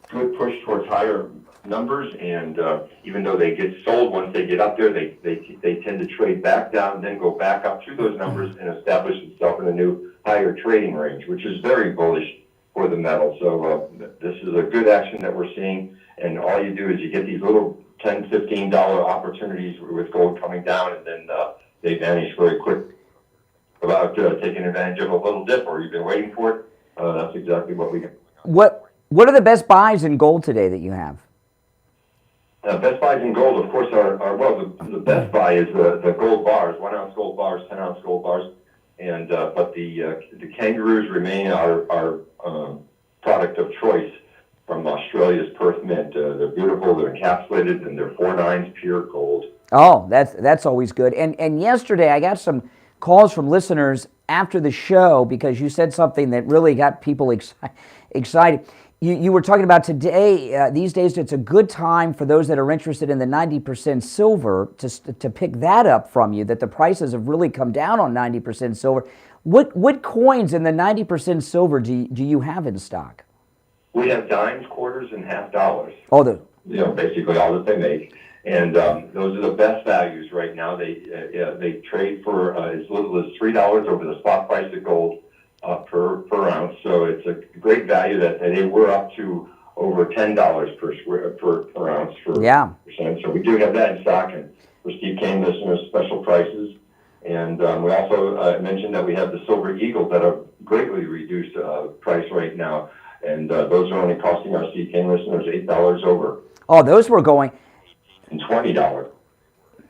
good push towards higher numbers. And even though they get sold once they get up there, they tend to trade back down, then go back up through those numbers and establish itself in a new higher trading range, which is very bullish for the metal. So this is a good action that we're seeing. And all you do is you get these little $10, $15 opportunities with gold coming down, and then they vanish very quick without taking advantage of a little dip, or you've been waiting for it. That's exactly what we got. What are the best buys in gold today that you have? Best buys in gold, of course, are the best buy is the gold bars, 1 ounce gold bars, 10 ounce gold bars, and but the kangaroos remain our product of choice from Australia's Perth Mint. They're beautiful, they're encapsulated, and they're 4/9 pure gold. Oh, that's always good. And yesterday I got some calls from listeners after the show because you said something that really got people excited. You were talking about today, these days it's a good time for those that are interested in the 90% silver to pick that up from you, that the prices have really come down on 90% silver. What coins in the 90% silver do you have in stock? We have dimes, quarters, and half dollars. Oh, basically all that they make, and those are the best values right now. They trade for as little as $3 over the spot price of gold per ounce. So it's a great value that they were up to over $10 per ounce percent. So we do have that in stock, and for Steve Kane listeners, special prices. And we also mentioned that we have the Silver Eagles at a greatly reduced price right now. And those are only costing our Steve Kane listeners $8 over. Oh, those were going... And $20.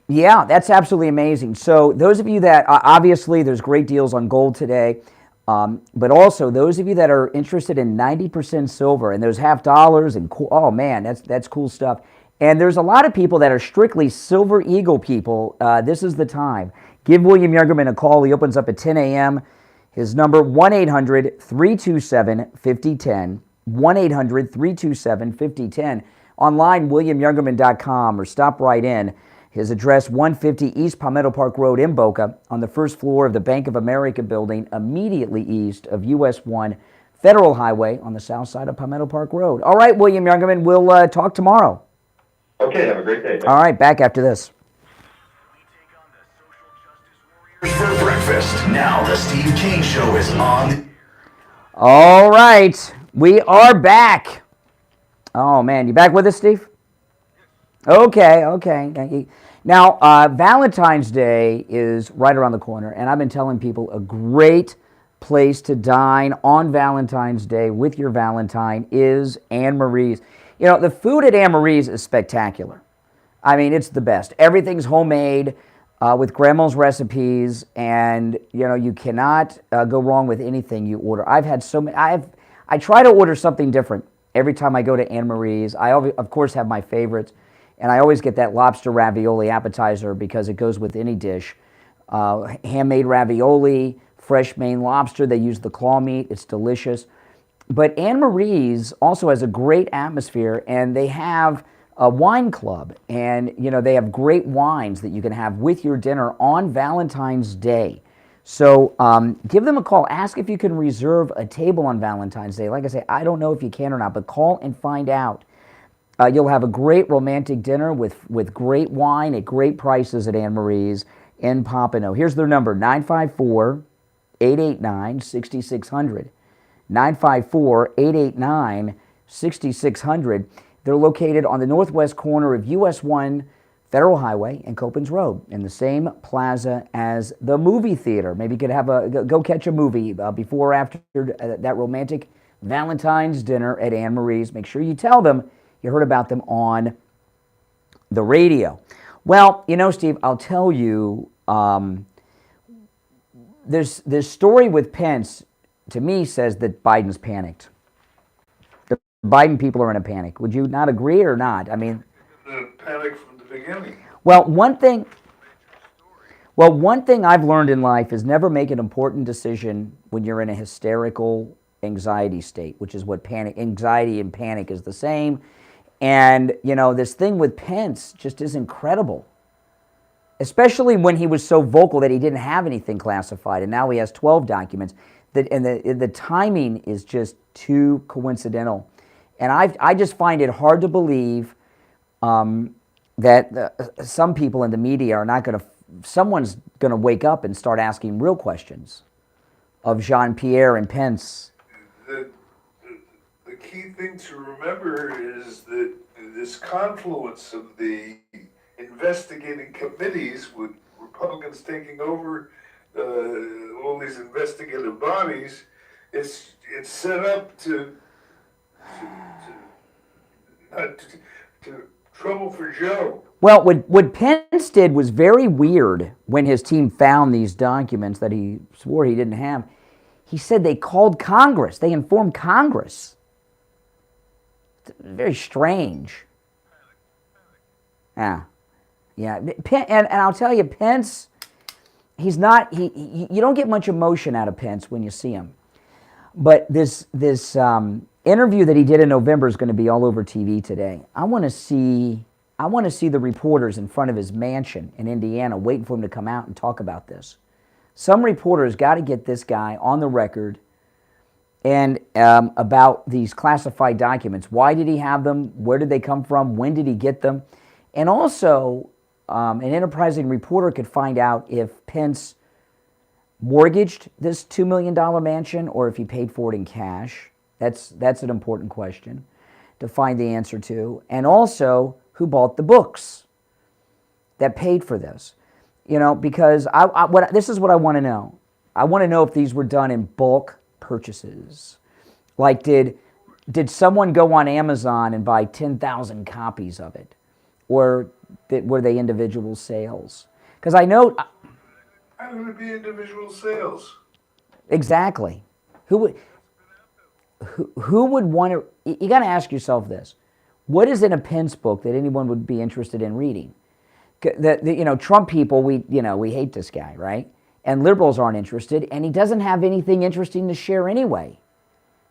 Yeah, that's absolutely amazing. So those of you that... obviously, there's great deals on gold today. But also, those of you that are interested in 90% silver and those half dollars and... oh, man, that's cool stuff. And there's a lot of people that are strictly Silver Eagle people. This is the time. Give William Youngerman a call. He opens up at 10 a.m., His number, 1-800-327-5010, 1-800-327-5010. Online, WilliamYoungerman.com, or stop right in. His address, 150 East Palmetto Park Road in Boca, on the first floor of the Bank of America building, immediately east of US 1 Federal Highway on the south side of Palmetto Park Road. All right, William Youngerman, we'll talk tomorrow. Okay, have a great day. All right, back after this. For breakfast. Now the Steve Kane Show is on. All right, we are back. Oh, man, you back with us, Steve? Okay. Now, Valentine's Day is right around the corner, and I've been telling people a great place to dine on Valentine's Day with your Valentine is Anne Marie's. You know, the food at Anne Marie's is spectacular. I mean, it's the best. Everything's homemade with grandma's recipes, and you know you cannot go wrong with anything you order. I've had so many. I try to order something different every time I go to Anne Marie's. I of course have my favorites, and I always get that lobster ravioli appetizer because it goes with any dish. Handmade ravioli, fresh Maine lobster. They use the claw meat. It's delicious. But Anne Marie's also has a great atmosphere, and they have a wine club, and you know they have great wines that you can have with your dinner on Valentine's Day. So give them a call. Ask if you can reserve a table on Valentine's Day. Like I say, I don't know if you can or not, but call and find out. You'll have a great romantic dinner with great wine at great prices at Anne Marie's in Pompano. Here's their number, 954-889-6600. 954-889-6600. They're located on the northwest corner of US 1 Federal Highway and Copans Road in the same plaza as the movie theater. Maybe you could have go catch a movie before or after that romantic Valentine's dinner at Anne Marie's. Make sure you tell them you heard about them on the radio. Well, you know, Steve, I'll tell you, this story with Pence, to me, says that Biden's panicked. The Biden people are in a panic. Would you not agree or not? I mean, The panic from the beginning. well, one thing I've learned in life is never make an important decision when you're in a hysterical anxiety state, which is what anxiety and panic is the same. And, you know, this thing with Pence just is incredible. Especially when he was so vocal that he didn't have anything classified, and now he has 12 documents. And the timing is just too coincidental. And I just find it hard to believe that some people in the media are not going to, someone's going to wake up and start asking real questions of Jean-Pierre and Pence. The key thing to remember is that this confluence of the investigating committees with Republicans taking over all these investigative bodies, it's set up to trouble for Joe. Well, what Pence did was very weird when his team found these documents that he swore he didn't have. He said they called Congress. They informed Congress. It's very strange. Yeah. And I'll tell you, Pence, he's not, you don't get much emotion out of Pence when you see him. But this interview that he did in November is going to be all over TV today. I want to see the reporters in front of his mansion in Indiana waiting for him to come out and talk about this. Some reporters got to get this guy on the record and about these classified documents. Why did he have them? Where did they come from? When did he get them? And also, an enterprising reporter could find out if Pence mortgaged this $2 million mansion or if he paid for it in cash. That's an important question to find the answer to. And also, who bought the books that paid for this? You know, because this is what I want to know. I want to know if these were done in bulk purchases. Like, did someone go on Amazon and buy 10,000 copies of it? Or were they individual sales? Because I know... How would it be individual sales? Exactly. Who would want to... You got to ask yourself this. What is in a Pence book that anyone would be interested in reading? You know, Trump people, we hate this guy, right? And liberals aren't interested, and he doesn't have anything interesting to share anyway,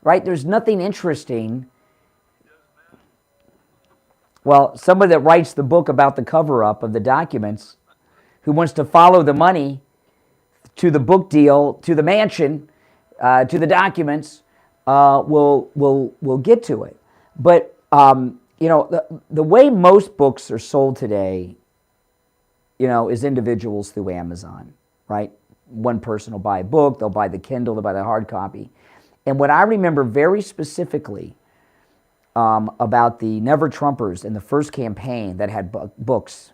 right? There's nothing interesting. Well, somebody that writes the book about the cover-up of the documents, who wants to follow the money to the book deal, to the mansion, to the documents, will get to it. But you know, the way most books are sold today, you know, is individuals through Amazon, right? One person will buy a book, they'll buy the Kindle, they'll buy the hard copy. And what I remember very specifically about the Never Trumpers in the first campaign that had books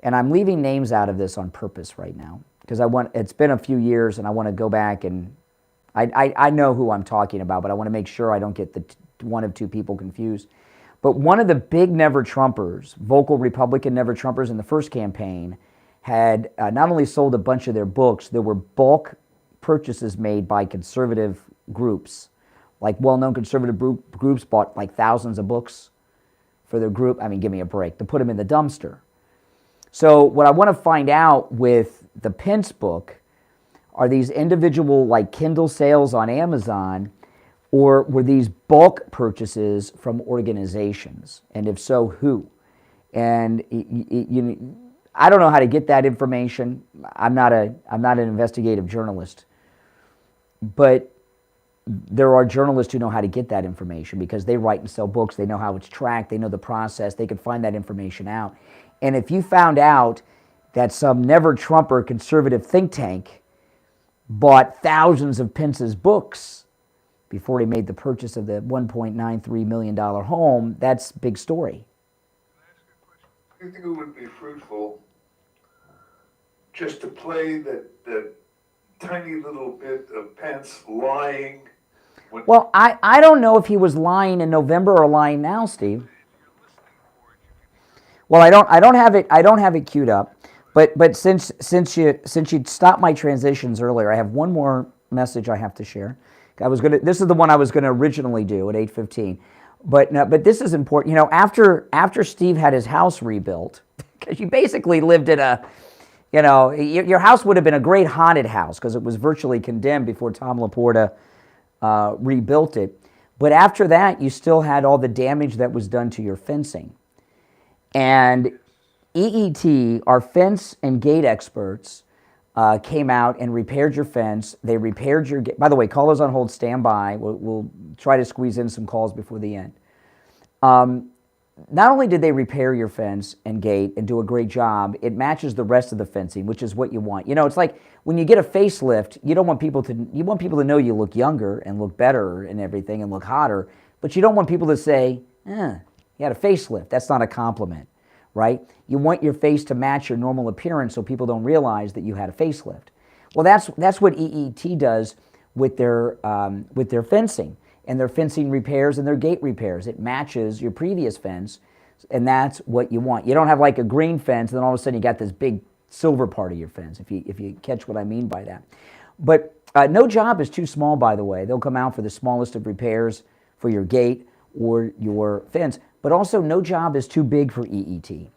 and I'm leaving names out of this on purpose right now because it's been a few years and I want to go back and I know who I'm talking about, but I want to make sure I don't get one of two people confused. But one of the big never-Trumpers, vocal Republican never-Trumpers in the first campaign, had not only sold a bunch of their books, there were bulk purchases made by conservative groups. Like well-known conservative groups bought like thousands of books for their group. I mean, give me a break, to put them in the dumpster. So what I want to find out with the Pence book, are these individual like Kindle sales on Amazon, or were these bulk purchases from organizations? And if so, who? And I don't know how to get that information. I'm not an investigative journalist, but there are journalists who know how to get that information because they write and sell books. They know how it's tracked. They know the process. They can find that information out. And if you found out that some never-Trumper conservative think tank bought thousands of Pence's books before he made the purchase of the $1.93 million home, that's a big story. Do you think it would be fruitful just to play that tiny little bit of Pence lying? Well, I don't know if he was lying in November or lying now, Steve. Well, I don't have it queued up, but since you stopped my transitions earlier, I have one more message I have to share. This is the one I was going to originally do at 8:15, but this is important. You know, after Steve had his house rebuilt, because you basically lived in your house would have been a great haunted house because it was virtually condemned before Tom Laporta rebuilt it. But after that, you still had all the damage that was done to your fencing. And EET, our fence and gate experts, came out and repaired your fence. They repaired your gate. By the way, callers on hold, stand by. We'll try to squeeze in some calls before the end. Not only did they repair your fence and gate and do a great job, it matches the rest of the fencing, which is what you want. You know, it's like when you get a facelift, you want people to know you look younger and look better and everything and look hotter, but you don't want people to say, you had a facelift. That's not a compliment, right? You want your face to match your normal appearance so people don't realize that you had a facelift. Well, that's what EET does with their fencing and their fencing repairs and their gate repairs. It matches your previous fence, and that's what you want. You don't have like a green fence, and then all of a sudden you got this big silver part of your fence, if you catch what I mean by that. But no job is too small, by the way. They'll come out for the smallest of repairs for your gate or your fence, but also no job is too big for EET.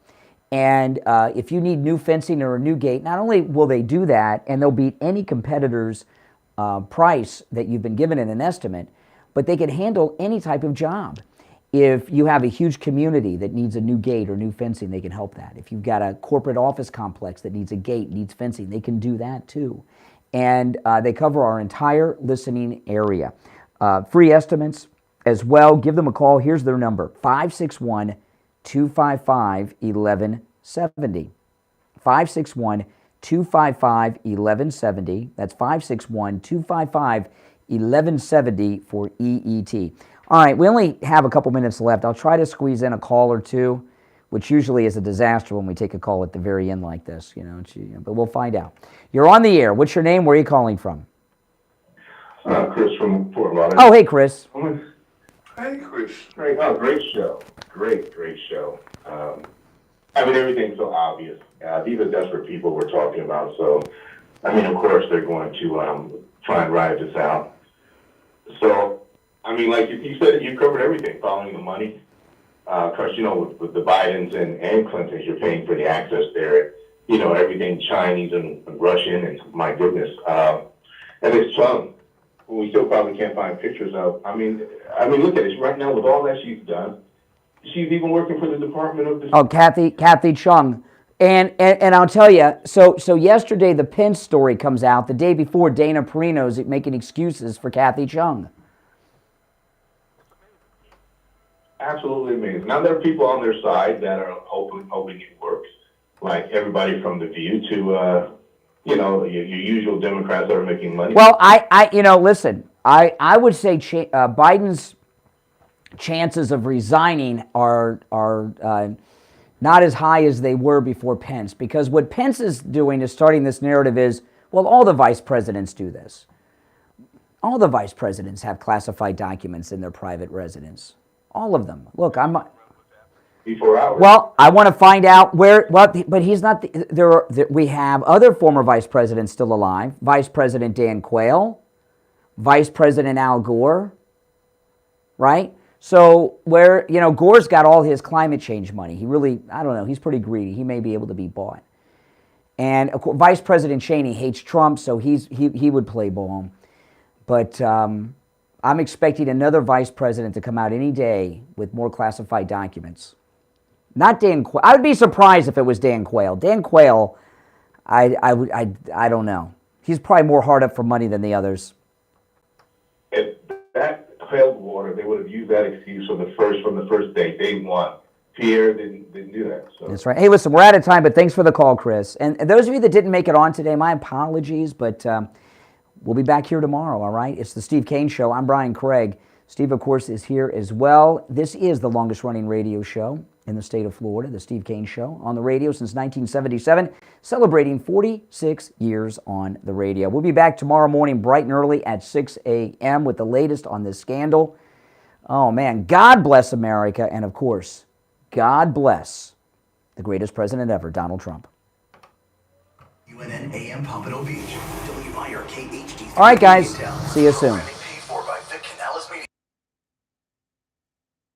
And if you need new fencing or a new gate, not only will they do that, and they'll beat any competitor's price that you've been given in an estimate, but they can handle any type of job. If you have a huge community that needs a new gate or new fencing, they can help that. If you've got a corporate office complex that needs a gate, needs fencing, they can do that too. And they cover our entire listening area. Free estimates as well. Give them a call. Here's their number, 561-255-1170. 561-255-1170. That's 561-255-1170 for EET. All right, we only have a couple minutes left. I'll try to squeeze in a call or two, which usually is a disaster when we take a call at the very end like this, but we'll find out. You're on the air. What's your name? Where are you calling from? Chris from Fort Lauderdale. Oh, hey, Chris. Hey, Chris. Great show. Great show. Everything's so obvious. These are desperate people we're talking about. So, of course, they're going to try and ride this out. So, like you said, you covered everything, following the money. Because, with the Bidens and Clintons, you're paying for the access there. Everything Chinese and Russian, and my goodness. And it's Trump, who we still probably can't find pictures of. Look at this right now with all that she's done. She's even working for the Department of Defense. Oh, Kathy Chung. And I'll tell you, so yesterday the Pence story comes out. The day before, Dana Perino's making excuses for Kathy Chung. Absolutely amazing. Now there are people on their side that are hoping it works, like everybody from The View to, your usual Democrats that are making money. Well, listen, I would say Biden's chances of resigning are Not as high as they were before Pence, because what Pence is doing is starting this narrative is, well, all the vice presidents do this. All the vice presidents have classified documents in their private residence. All of them. Look, I'm... Before hours. Well, I want to find out where, well, but he's not, we have other former vice presidents still alive. Vice President Dan Quayle, Vice President Al Gore, right? So where, you know, Gore's got all his climate change money. He really, I don't know, he's pretty greedy. He may be able to be bought. And of course, Vice President Cheney hates Trump, so he would play ball. But I'm expecting another vice president to come out any day with more classified documents. Not Dan Quayle. I would be surprised if it was Dan Quayle. Dan Quayle, I don't know. He's probably more hard up for money than the others. If that failed water, they would have used that excuse from the first day. Day one. Pierre didn't do that. So. That's right. Hey, listen, we're out of time, but thanks for the call, Chris. And those of you that didn't make it on today, my apologies, but we'll be back here tomorrow, all right? It's the Steve Kane Show. I'm Brian Craig. Steve, of course, is here as well. This is the longest-running radio show in the state of Florida, the Steve Kane Show, on the radio since 1977, celebrating 46 years on the radio. We'll be back tomorrow morning bright and early at 6 a.m. with the latest on this scandal. Oh, man, God bless America, and, of course, God bless the greatest president ever, Donald Trump. UNN AM Pompano Beach, WIRK HD3. All right, guys, see you soon.